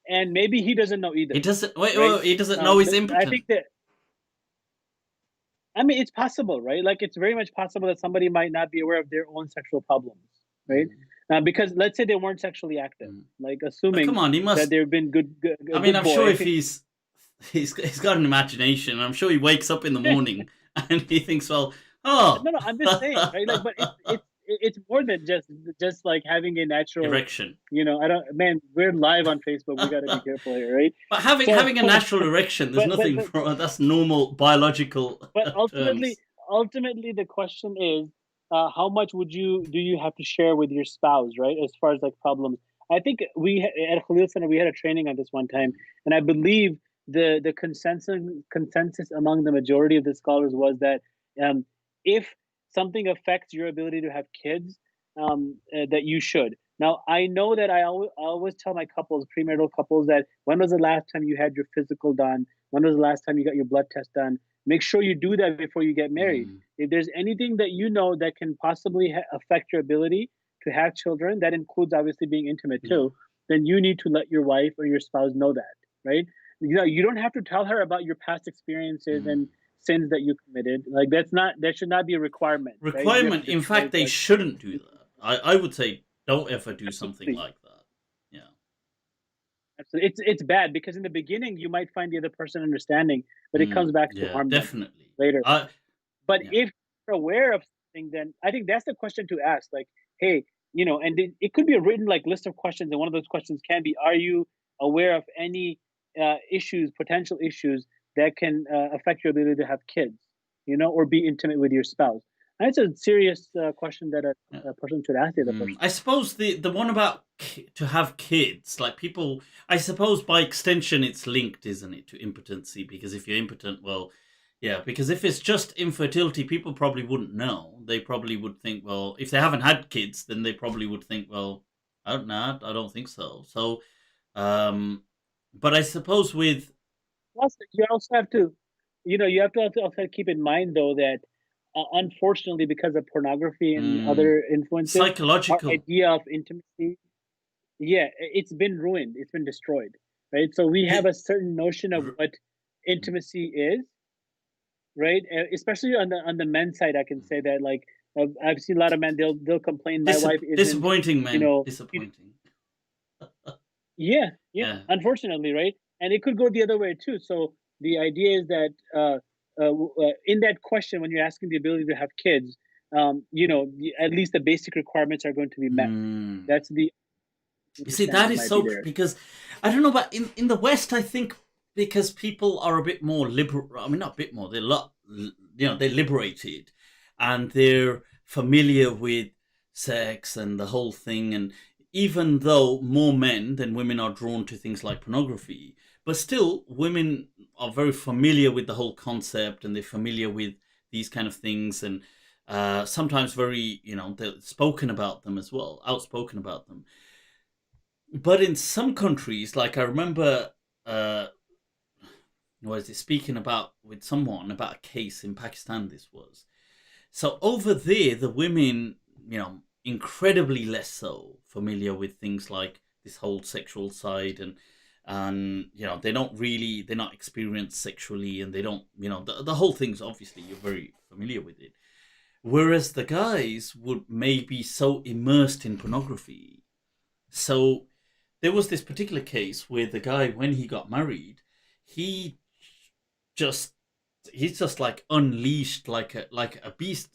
and maybe he doesn't know either.
He doesn't. Wait,
right?
he doesn't know he's impotent.
I think that. I mean, it's possible, right? Like, it's very much possible that somebody might not be aware of their own sexual problems, right? Because let's say they weren't sexually active, like assuming
come on, he must...
that they've been good.
I mean, I'm sure if he's got an imagination. I'm sure he wakes up in the morning and he thinks, well, oh.
No, I'm just saying, right? Like, but it's more than just like having a natural
erection.
You know, I don't. Man, we're live on Facebook. We got to be careful here, right?
But having a natural erection, there's nothing wrong. That's normal biological.
But ultimately, the question is, how much do you have to share with your spouse, right? As far as like problems, I think at Khalil Centre we had a training on this one time, and I believe the consensus among the majority of the scholars was that if something affects your ability to have kids, that you should. Now, I know that I always tell my couples, premarital couples, that when was the last time you had your physical done? When was the last time you got your blood test done? Make sure you do that before you get married. If there's anything that you know that can possibly affect your ability to have children, that includes obviously being intimate too, then you need to let your wife or your spouse know that, right? You don't have to tell her about your past experiences and sins that you committed. Like, that should not be a requirement.
Requirement.
Right?
In fact, they shouldn't do that. I would say don't ever do something like that. Yeah.
Absolutely. It's bad because in the beginning you might find the other person understanding, but it comes back to harm
definitely
later. But if you're aware of something, then I think that's the question to ask. Like, hey, and it could be a written like list of questions, and one of those questions can be, are you aware of any potential issues that can affect your ability to have kids, or be intimate with your spouse? That's a serious question that a person should ask the other person.
I suppose the one about to have kids, like people, I suppose by extension it's linked, isn't it, to impotency? Because if you're impotent, well, yeah, because if it's just infertility, people probably wouldn't know. They probably would think, well, if they haven't had kids, then they probably would think, well, I don't think so. So, but I suppose with...
Plus, you also have to, also keep in mind though that unfortunately, because of pornography and other influences,
psychological
our idea of intimacy, it's been ruined. It's been destroyed, right? So we have a certain notion of what intimacy is, right? Especially on the men's side, I can say that, like, I've seen a lot of men. They'll complain. My wife isn't
disappointing, man. Disappointing.
Yeah. Unfortunately, right? And it could go the other way too. So the idea is that in that question, when you're asking the ability to have kids, at least the basic requirements are going to be met. That's the...
You see, that is so true, because I don't know, but in the West, I think because people are a bit more liberal. I mean, not a bit more. They're liberated, and they're familiar with sex and the whole thing. And even though more men than women are drawn to things like pornography, but still, women are very familiar with the whole concept, and they're familiar with these kind of things, and sometimes very, they're spoken about them as well, outspoken about them. But in some countries, like I remember, speaking with someone about a case in Pakistan, this was, So over there, the women, incredibly less so familiar with things like this whole sexual side, and they're not experienced sexually, and they don't, the whole thing's obviously you're very familiar with it. Whereas the guys would maybe so immersed in pornography. So there was this particular case where the guy, when he got married, he just he's just like unleashed like a beast.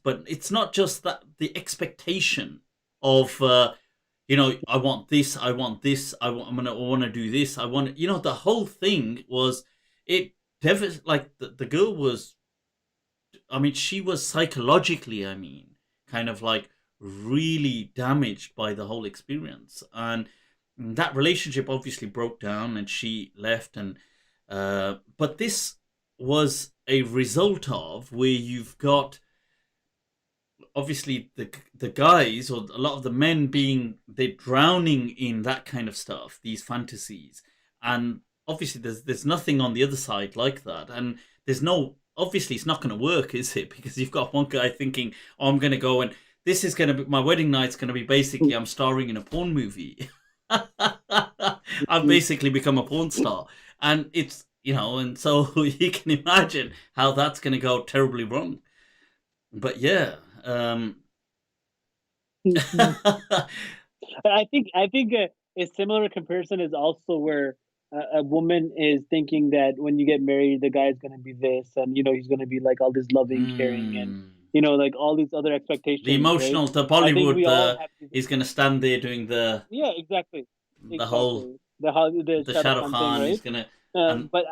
But it's not just that the expectation of I want this, I want this, I want to do this, I want the whole thing was it. Like the girl was, I mean, she was psychologically, I mean, kind of like really damaged by the whole experience. And that relationship obviously broke down and she left. And but this was a result of where you've got obviously the guys, or a lot of the men, they're drowning in that kind of stuff, these fantasies. And obviously there's nothing on the other side like that. And there's no, obviously it's not going to work, is it? Because you've got one guy thinking, oh, I'm going to go and this is going to be, my wedding night's going to be basically I'm starring in a porn movie. I've basically become a porn star. And it's, and so you can imagine how that's going to go terribly wrong. But yeah.
I think a similar comparison is also where a woman is thinking that when you get married, the guy is going to be this, and he's going to be like all this loving, caring, and like all these other expectations.
The emotional,
right?
the Bollywood is going to stand there doing the the whole the Shah Rukh Khan is going to.
But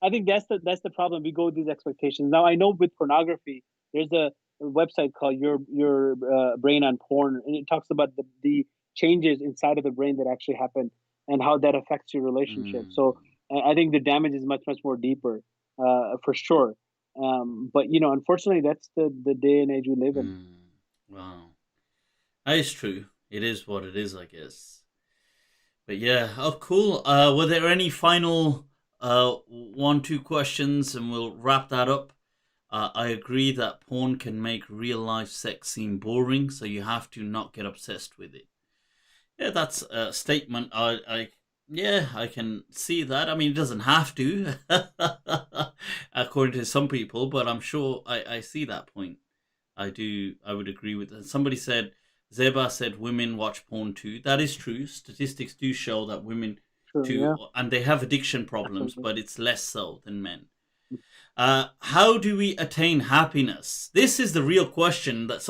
I think that's the problem. We go with these expectations. Now I know with pornography, there's a website called Your Brain on Porn, and it talks about the changes inside of the brain that actually happen and how that affects your relationship. So I think the damage is much more deeper, for sure. But unfortunately, that's the day and age we live in.
Wow, that is true. It is what it is, I guess. But yeah, oh cool. Were there any final 1-2 questions, and we'll wrap that up? I agree that porn can make real life sex seem boring, so you have to not get obsessed with it. Yeah, that's a statement. I can see that. I mean, it doesn't have to, according to some people, but I'm sure I see that point. I would agree with that. Somebody said, Zeba said women watch porn too. That is true. Statistics do show that women too, and they have addiction problems, but it's less so than men. How do we attain happiness? This is the real question that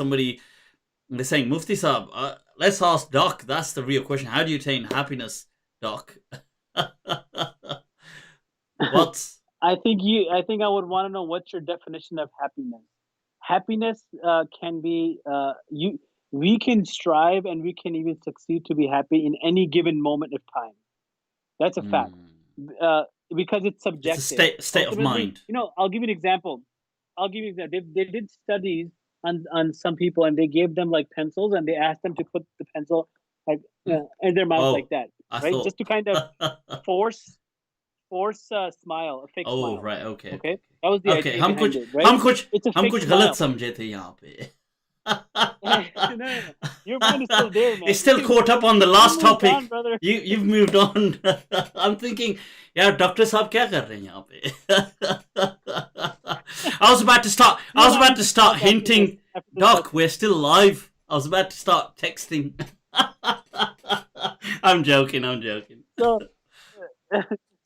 they're saying, Mufti Saab, let's ask Doc. That's the real question. How do you attain happiness, Doc? What's?
I think I would want to know what's your definition of happiness. Happiness can be we can strive and we can even succeed to be happy in any given moment of time. That's a fact. Because it's subjective.
It's a state of mind.
I'll give you an example. They did studies on some people, and they gave them like pencils, and they asked them to put the pencil like in their mouth like that, right? Just to kind of force a smile, a fake smile.
Oh, right, okay.
Okay, that was the idea behind it, right?
It's a fake smile. गलत समझे थे यहाँ पे.
No. Your mind is still there, man.
It's still caught up on the last topic. You've moved on. I'm thinking, yeah, Doctor Saab क्या कर रहे हैं यहाँ पे? I was about to start hinting, Doc, we're still live. I was about to start texting. I'm joking.
So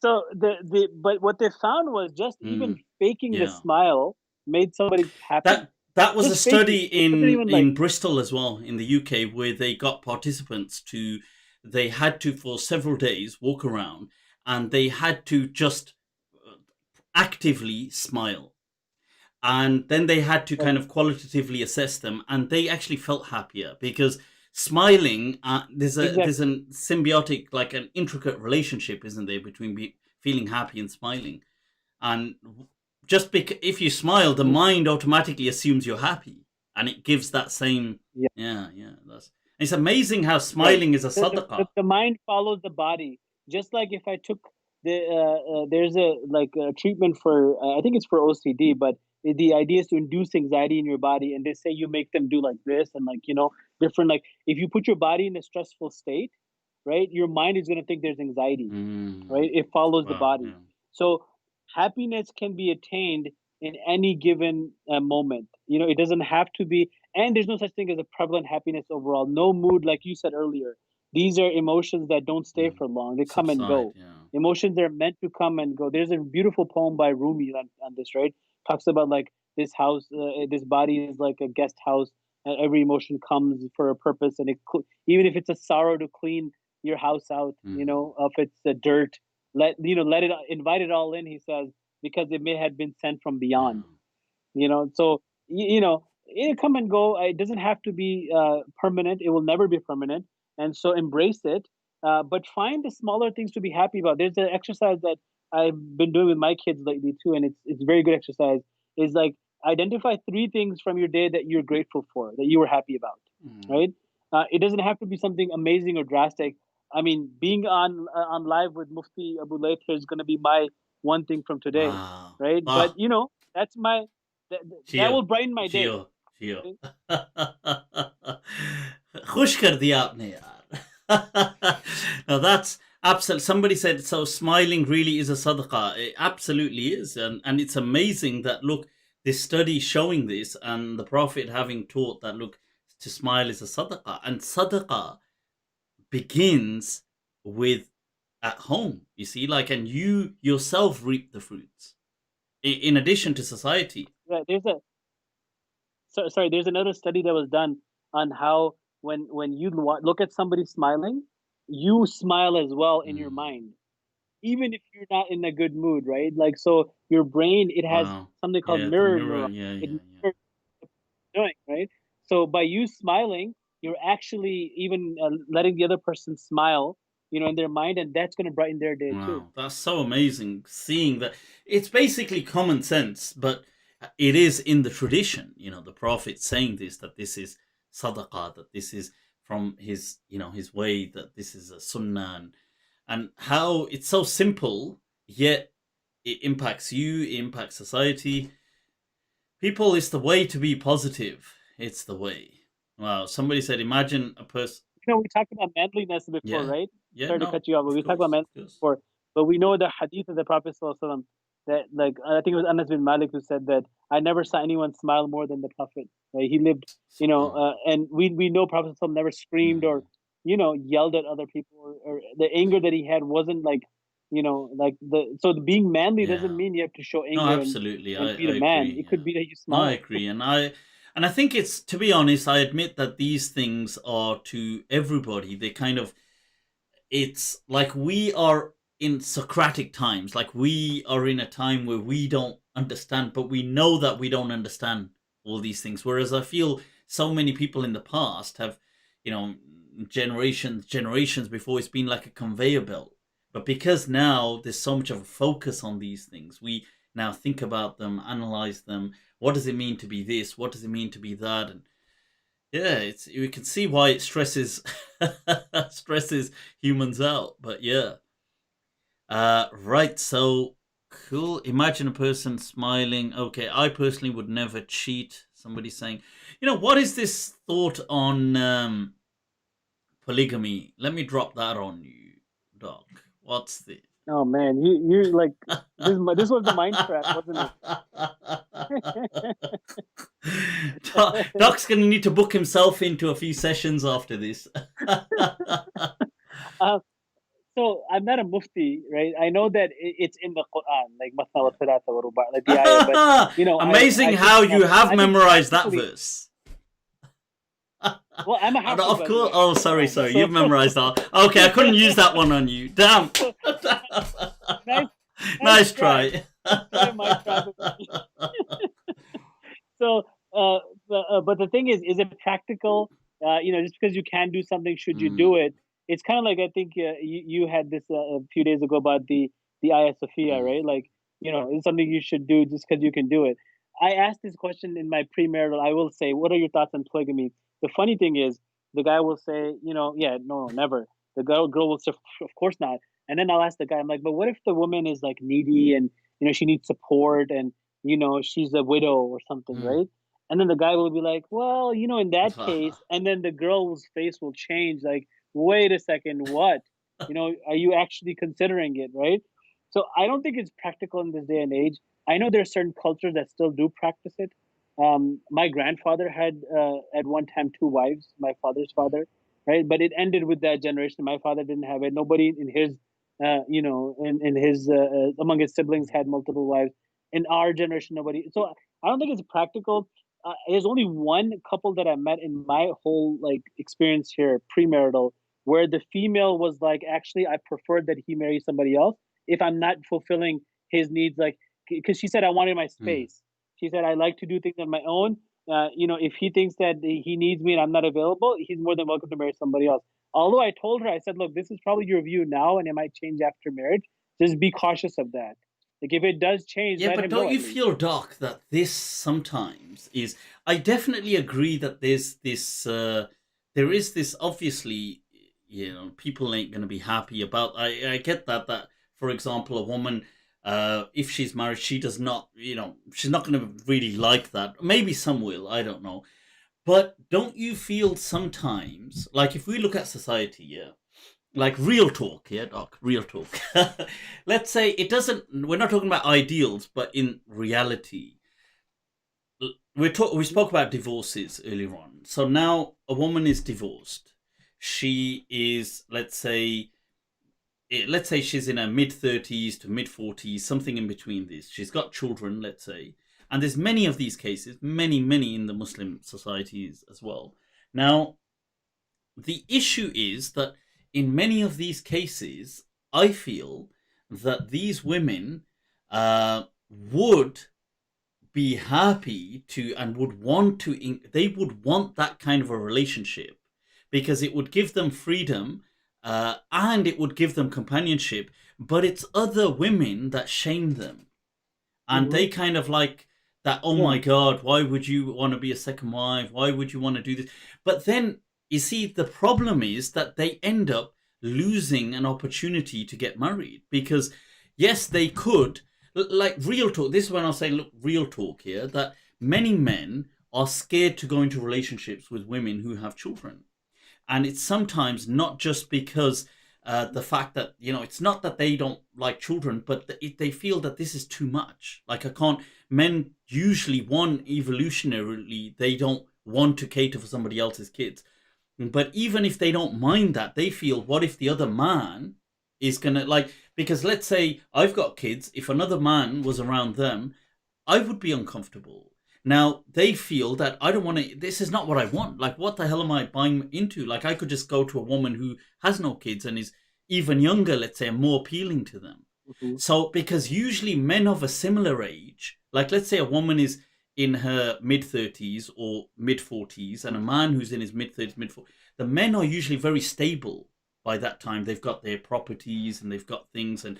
but what they found was just even faking the smile made somebody happy.
That was a study in Bristol as well, in the UK, where they got participants they had to, for several days, walk around, and they had to just actively smile. And then they had to kind of qualitatively assess them, and they actually felt happier because smiling, there's a symbiotic, like an intricate relationship, isn't there, between feeling happy and smiling. And just if you smile, the mind automatically assumes you're happy, and it gives that same it's amazing how smiling is a sadaqah.
The mind follows the body. Just like if I took there's a treatment for I think it's for OCD, but the idea is to induce anxiety in your body, and they say you make them do like this and like different, like if you put your body in a stressful state, right, your mind is going to think there's anxiety, right? It follows the
Wow.
body.
Yeah.
So happiness can be attained in any given moment. It doesn't have to be, and there's no such thing as a prevalent happiness overall. No mood, like you said earlier. These are emotions that don't stay for long. They come and
Subside.
go.
Yeah.
Emotions are meant to come and go. There's a beautiful poem by Rumi on this, right? Talks about like this house, this body is like a guest house, and every emotion comes for a purpose, and even if it's a sorrow to clean your house out, if it's the dirt, let it, invite it all in, he says, because it may have been sent from beyond. So it come and go. It doesn't have to be permanent. It will never be permanent, and so embrace it. But find the smaller things to be happy about. There's an exercise that I've been doing with my kids lately too, and it's very good exercise. Is like identify 3 things from your day that you're grateful for, that you were happy about, right? It doesn't have to be something amazing or drastic. I mean, being on live with Mufti Abu Layth is going to be my one thing from today,
Wow.
right? But
Ah,
that's my that
Jio
will brighten my day.
Jio Jio खुश कर दिया आपने यार. Now that's absolute. Somebody said so. Smiling really is a sadaqah. It absolutely is, and it's amazing that look, this study showing this, and the Prophet having taught that look, to smile is a sadaqah, and sadaqah begins with at home. You see, like, and you yourself reap the fruits in addition to society.
Yeah, sorry. There's another study that was done on how when you look at somebody smiling, you smile as well in your
Mm.
mind, even if you're not in a good mood, right? Like, so your brain, it has
Wow.
something called
Yeah, the
mirror
mirror.
neuron.
Yeah,
It
yeah, yeah.
mirrors what you're doing, right? So by you smiling, you're actually even letting the other person smile, in their mind, and that's going to brighten their day too.
Wow, that's so amazing seeing that. It's basically common sense, but it is in the tradition. The Prophet saying this, that this is sadaqah, that this is from his way, that this is a sunnah, and how it's so simple, yet it impacts you, it impacts society. People, it's the way to be positive. It's the way. Wow, somebody said, imagine a person.
We talked about manliness before,
Yeah,
right?
yeah,
Sorry to
no,
cut you off, but
of
we talked about
course,
manliness
of course.
before. But we know the hadith of the Prophet ﷺ, that, like, I think it was Anas bin Malik who said that I never saw anyone smile more than the Prophet. Right? He lived,
Subhanallah.
and we know Prophet ﷺ never screamed or,
Mm.
yelled at other people, or the anger that he had wasn't like, like so being manly doesn't
Yeah.
mean you have to show
No,
anger
absolutely.
and be
I
the man.
agree.
It could
Yeah.
be that you
No, I
smile.
agree. And I think it's, to be honest, I admit that these things are to everybody. They kind of, it's like we are in Socratic times. Like we are in a time where we don't understand, but we know that we don't understand all these things. Whereas I feel so many people in the past have, you know, generations before, it's been like a conveyor belt. But because now there's so much of a focus on these things, we now think about them, analyze them. What does it mean to be this? What does it mean to be that? And yeah, it's, you can see why it stresses stresses humans out. But yeah, right. So cool. Imagine a person smiling. Okay, I personally would never cheat. Somebody saying, what is this thought on polygamy? Let me drop that on you, Doc. What's the
Oh man, you like this was the MindTrap, wasn't it?
Doc's gonna need to book himself into a few sessions after this.
uh, so I'm not a mufti, right? I know that it's in the Quran, like masna wa thalatha wa ruba', like the ayah. But
Amazing
I think
how you have
I think
memorized that
practically,
verse.
well, I'm a
And
hafiz,
of
by the
course,
way, of
oh,
the
sorry,
Quran.
sorry,
So
you've memorized that. Okay, I couldn't use that one on you. Damn.
so nice nice
Nice
try,
try.
nice try, my trap. So, but the thing is it practical? Just because you can do something, should you do
Mm,
it? It's kind of like, I think you had this a few days ago about the Ayah Sophia,
mm,
right? Like, it's something you should do just because you can do it. I asked this question in my premarital. I will say, what are your thoughts on polygamy? The funny thing is, the guy will say, yeah, no, never. The girl will say, of course not. And then I'll ask the guy, I'm like, but what if the woman is like needy and she needs support, and she's a widow or something,
Mm.
right? And then the guy will be like, well, in that case, and then the girl's face will change, like, wait a second, what? Are you actually considering it, right? So I don't think it's practical in this day and age. I know there are certain cultures that still do practice it. My grandfather had at one time two wives, my father's father, right? But it ended with that generation. My father didn't have it. Nobody in his, in his among his siblings had multiple wives. In our generation, nobody. So I don't think it's practical. There's only one couple that I met in my whole like experience here, premarital, where the female was like, actually, I preferred that he marry somebody else if I'm not fulfilling his needs, like, because she said I wanted my
Mm.
space. She said I like to do things on my own. If he thinks that he needs me and I'm not available, he's more than welcome to marry somebody else. Although I told her, I said, look, this is probably your view now, and it might change after marriage. Just be cautious of that. Like, if it does change,
Yeah,
let
but
him know
don't
at
you
least.
feel, Doc, that this sometimes is? I definitely agree that there's this. There is this. Obviously, people ain't going to be happy about. I get that. That, for example, a woman, if she's married, she does not. She's not going to really like that. Maybe some will. I don't know. But don't you feel sometimes, like if we look at society, yeah, like real talk, yeah, Doc, real talk. Let's say it doesn't. We're not talking about ideals, but in reality, we spoke about divorces earlier on. So now a woman is divorced. She is, let's say she's in her mid 30s to mid 40s, something in between this. She's got children, let's say, and there's many of these cases, many in the Muslim societies as well. Now, the issue is that in many of these cases, I feel that these women would be happy to and would want to, they would want that kind of a relationship because it would give them freedom and it would give them companionship. But it's other women that shame them, and
Mm-hmm.
they kind of like that. Oh
Yeah.
my god, why would you want to be a second wife? Why would you want to do this? But then you see, the problem is that they end up losing an opportunity to get married because yes, they could, like real talk. This is when I'll say, look, real talk here, that many men are scared to go into relationships with women who have children. And it's sometimes not just because the fact that it's not that they don't like children, but they feel that this is too much. Like, I can't. Men usually, one, evolutionarily, they don't want to cater for somebody else's kids. But even if they don't mind that, they feel, what if the other man is gonna, like, because let's say I've got kids, if another man was around them, I would be uncomfortable. Now they feel that I don't want to. This is not what I want. Like, what the hell am I buying into? Like, I could just go to a woman who has no kids and is even younger, let's say, and more appealing to them.
Mm-hmm.
So, because usually men of a similar age, like let's say a woman is in her mid 30s or mid 40s, and a man who's in his mid 30s, mid 40s, the men are usually very stable by that time. They've got their properties and they've got things, and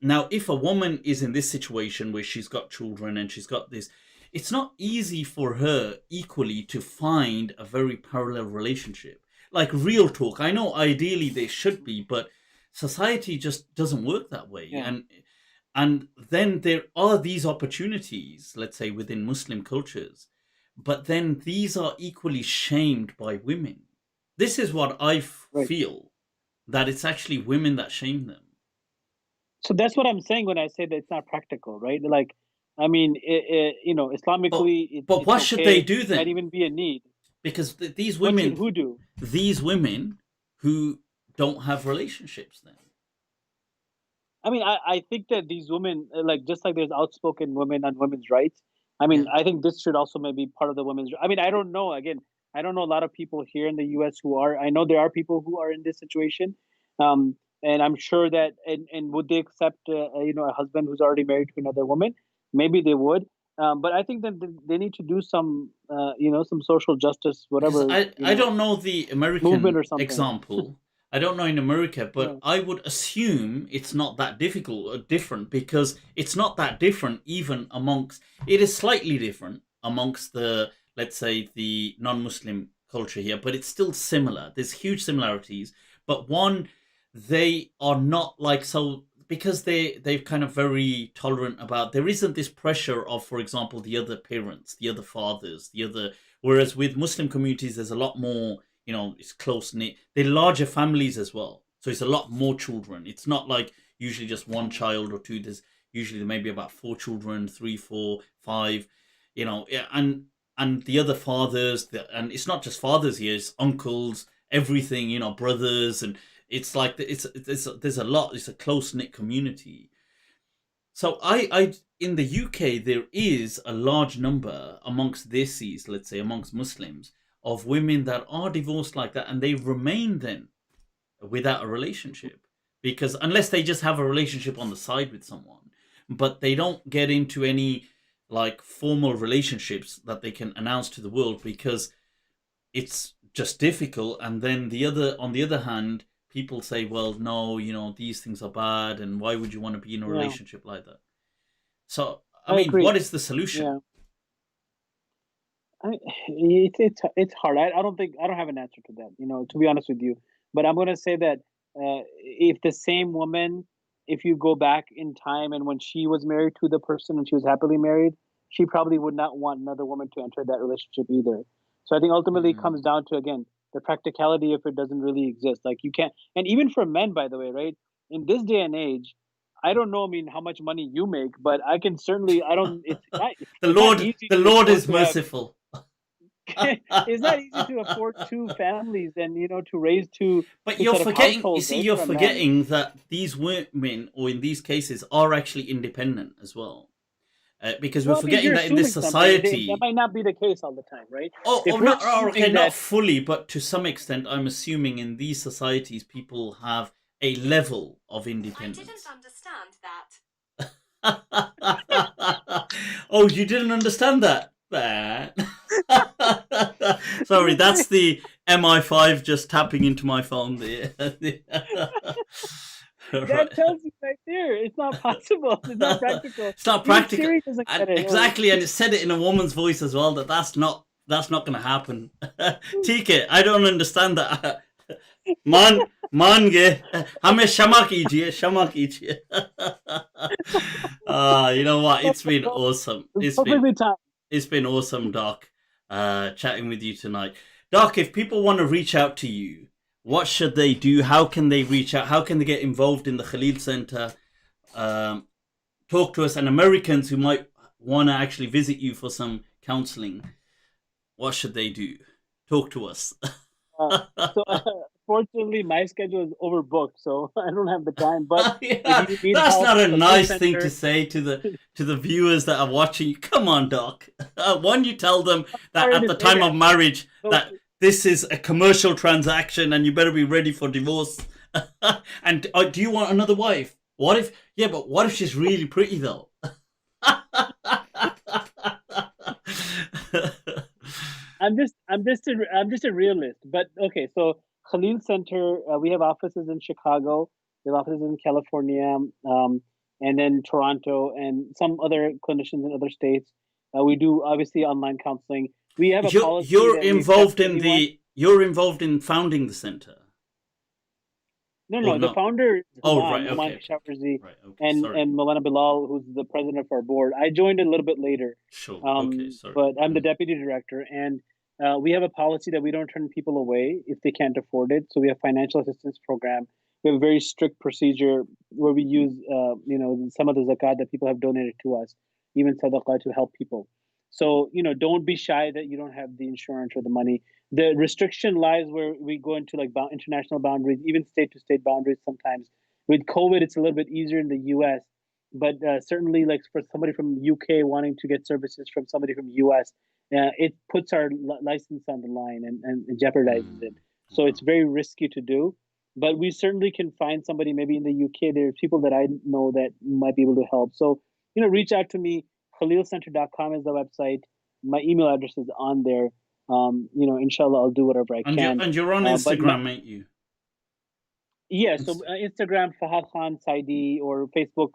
now, if a woman is in this situation where she's got children and she's got this, it's not easy for her equally to find a very parallel relationship. Like real talk, I know ideally they should be, but society just doesn't work that way.
Yeah.
And then there are these opportunities, let's say within Muslim cultures, but then these are equally shamed by women. This is what I
Right.
feel, that it's actually women that shame them.
So that's what I'm saying when I say that it's not practical, right? Like, I mean,
But
Islamically,
but
it's
what should they
okay.
do
Might
then?
even be a need.
Because these
What should
women,
who do?
who don't have relationships, then.
I mean, I think that these women, like, just like there's outspoken women on women's rights. I mean,
Yeah.
I think this should also maybe part of the women's. I mean, I don't know. Again, I don't know a lot of people here in the U.S. who are. I know there are people who are in this situation, and I'm sure that. And would they accept, a husband who's already married to another woman? Maybe they would. But I think that they need to do some, some social justice,
Because
whatever,
I don't know the
movement
American
or something.
example. I don't know in America, but
Yeah.
I would assume it's not that difficult or different, because it's not that different even amongst. It is slightly different amongst the, let's say, the non-Muslim culture here, but it's still similar. There's huge similarities, but one, they are not like so. because they're kind of very tolerant about, there isn't this pressure of, for example, the other parents, the other fathers, the other, whereas with Muslim communities there's a lot more, it's close knit, they're larger families as well, so it's a lot more children. It's not like usually just one child or two. There's usually maybe about four children, three, four, five, and the other fathers, and it's not just fathers here, it's uncles, everything, brothers, and it's like there's a lot. It's a close knit community. So I in the UK there is a large number amongst desis, let's say amongst Muslims, of women that are divorced like that, and they remain then without a relationship, because unless they just have a relationship on the side with someone, but they don't get into any like formal relationships that they can announce to the world, because it's just difficult. And then on the other hand, people say, well, no, these things are bad, and why would you want to be in a relationship like that? So I mean,
agree.
what is the solution?
Yeah. It's hard. I don't have an answer to that, to be honest with you. But I'm going to say that if the same woman, if you go back in time and when she was married to the person and she was happily married, she probably would not want another woman to enter that relationship either. So I think ultimately it comes down to, again, the practicality if it doesn't really exist. Like you can't, and even for men, by the way, right? In this day and age, I don't know, I mean, how much money you make, but I can certainly, I don't, it's not,
the
it's not
Lord,
easy
the
to
Lord
afford
is
to have,
merciful.
it's not easy to afford two families and to raise two
But
two
you're
set of
forgetting. You
households,
see,
right,
you're
for a man.
forgetting that these women, or in these cases, are actually independent as well. Because we're
Well, I mean,
forgetting
you're
that in this
assuming something. That
society.
might not be the case all the time, right?
Oh,
If
oh,
we're
not okay,
assuming
not
that,
fully, but to some extent, I'm assuming in these societies, people have a level of independence.
I didn't understand that.
Oh, you didn't understand that? Sorry, that's the MI5 just tapping into my phone there.
that tells you right there, it's not possible. It's not practical.
It's not
Even
practical.
Siri doesn't
And
get it.
exactly, and it said it in a woman's voice as well, that's not going to happen. TK, I don't understand that. मान गए हमें क्षमा कीजिए you know what, it's been awesome.
Perfectly timed.
It's been awesome, Doc, chatting with you tonight. Doc, if people want to reach out to you, what should they do? How can they reach out? How can they get involved in the Khalil Centre? Talk to us, and Americans who might want to actually visit you for some counseling, what should they do? Talk to us.
Fortunately, my schedule is overbooked, so I don't have the time. But
yeah,
if you need
that's
help,
not a
the
nice
Center,
thing to say to the viewers that are watching. Come on, Doc. One, you tell them that at the time of marriage that this is a commercial transaction and you better be ready for divorce. And do you want another wife? What if? Yeah, but what if she's really pretty though?
I'm just a realist. But okay, so Khalil Center, we have offices in Chicago, we have offices in California, and then Toronto, and some other clinicians in other states. We do obviously online counseling. We have a policy
you're
that we
involved
accept
in
anyone.
you're involved in founding the center.
No. The founder is
right,
Human
okay.
Shawarzi,
Right, okay,
and
sorry.
Maulana Bilal, who's the president of our board. I joined a little bit later.
Sure. Okay, sorry.
But I'm the deputy director, and we have a policy that we don't turn people away if they can't afford it. So we have financial assistance program. We have a very strict procedure where we use, some of the zakat that people have donated to us, even sadaqah, to help people. So, don't be shy that you don't have the insurance or the money. The restriction lies where we go into like international boundaries, even state to state boundaries sometimes. With COVID, it's a little bit easier in the US, but certainly like for somebody from UK wanting to get services from somebody from US, it puts our license on the line and jeopardizes it. So it's very risky to do. But we certainly can find somebody maybe in the UK. There are people that I know that might be able to help. So, reach out to me. KhalilCenter.com is the website. My email address is on there. Inshallah, I'll do whatever I can.
And you're on Instagram, ain't you?
Yeah, so Instagram, Fahad Khan Saidi, or Facebook,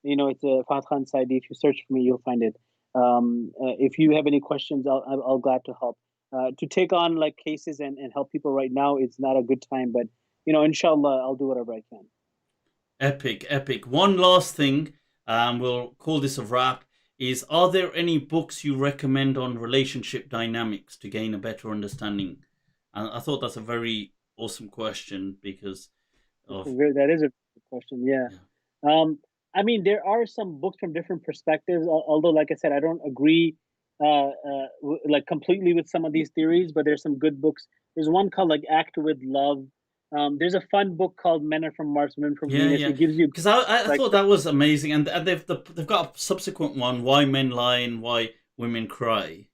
it's a Fahad Khan Saidi. If you search for me, you'll find it. If you have any questions, I'll glad to help. To take on like cases and help people right now, it's not a good time, but inshallah, I'll do whatever I can.
Epic, epic. One last thing, we'll call this a wrap, is are there any books you recommend on relationship dynamics to gain a better understanding? And I thought that's a very awesome question because of...
That is a good question. Yeah.
Yeah.
I mean, there are some books from different perspectives. Although, like I said, I don't agree like completely with some of these theories. But there's some good books. There's one called like Act with Love. There's a fun book called Men Are From Mars, Women From
Yeah,
Venus.
yeah.
It gives you
Because I
like
thought that was amazing, and they've got a subsequent one, Why Men Lie and Why Women Cry.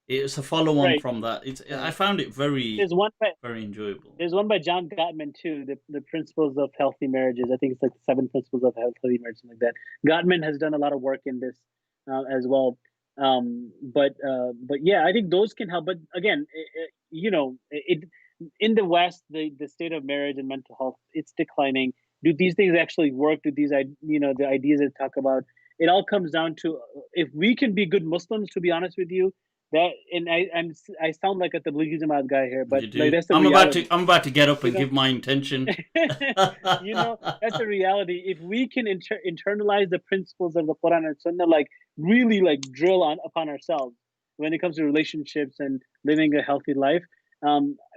It's a follow-on
right.
from that. I
Right.
found it very,
There's one by
very enjoyable.
there's one by John Gottman too. The Principles of Healthy Marriages. I think it's like the Seven Principles of Healthy Marriage, something like that. Gottman has done a lot of work in this as well. But yeah, I think those can help. But again, it in the West, the state of marriage and mental health, it's declining. Do these things actually work? Do these the ideas that talk about? It all comes down to if we can be good Muslims. To be honest with you, that and I sound like a Tablighi Jamaat guy here, but
You
like
do.
that's the reality.
I'm about to get up
You
and
know,
give my intention.
that's the reality. If we can internalize the principles of the Quran and Sunnah, like really like drill on upon ourselves when it comes to relationships and living a healthy life,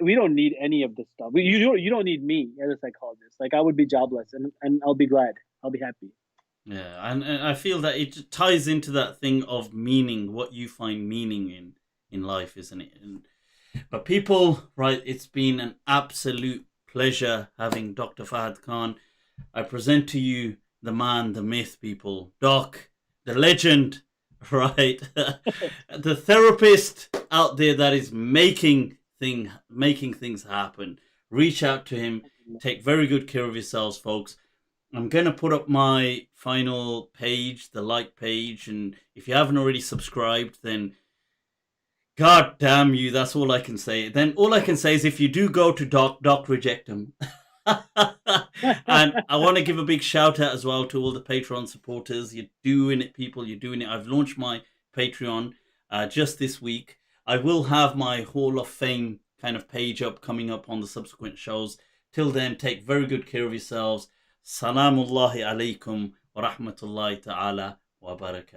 we don't need any of this stuff. You don't need me as a psychologist. Like I would be jobless, and I'll be glad. I'll be happy.
Yeah, and I feel that it ties into that thing of meaning, what you find meaning in life, isn't it? But people, right, it's been an absolute pleasure having Dr. Fahad Khan. I present to you the man, the myth, people. Doc, the legend, right? The therapist out there that is making things happen. Reach out to him. Take very good care of yourselves, folks. I'm going to put up my final page, the like page, and if you haven't already subscribed, then God damn you, that's all I can say. Then all I can say is if you do go to Doc, reject him. And I want to give a big shout out as well to all the Patreon supporters. You're doing it, people. You're doing it. I've launched my Patreon just this week. I will have my Hall of Fame kind of page up coming up on the subsequent shows. Till then, take very good care of yourselves. Salamullahi alaikum wa rahmatullahi ta'ala wa barakatuh.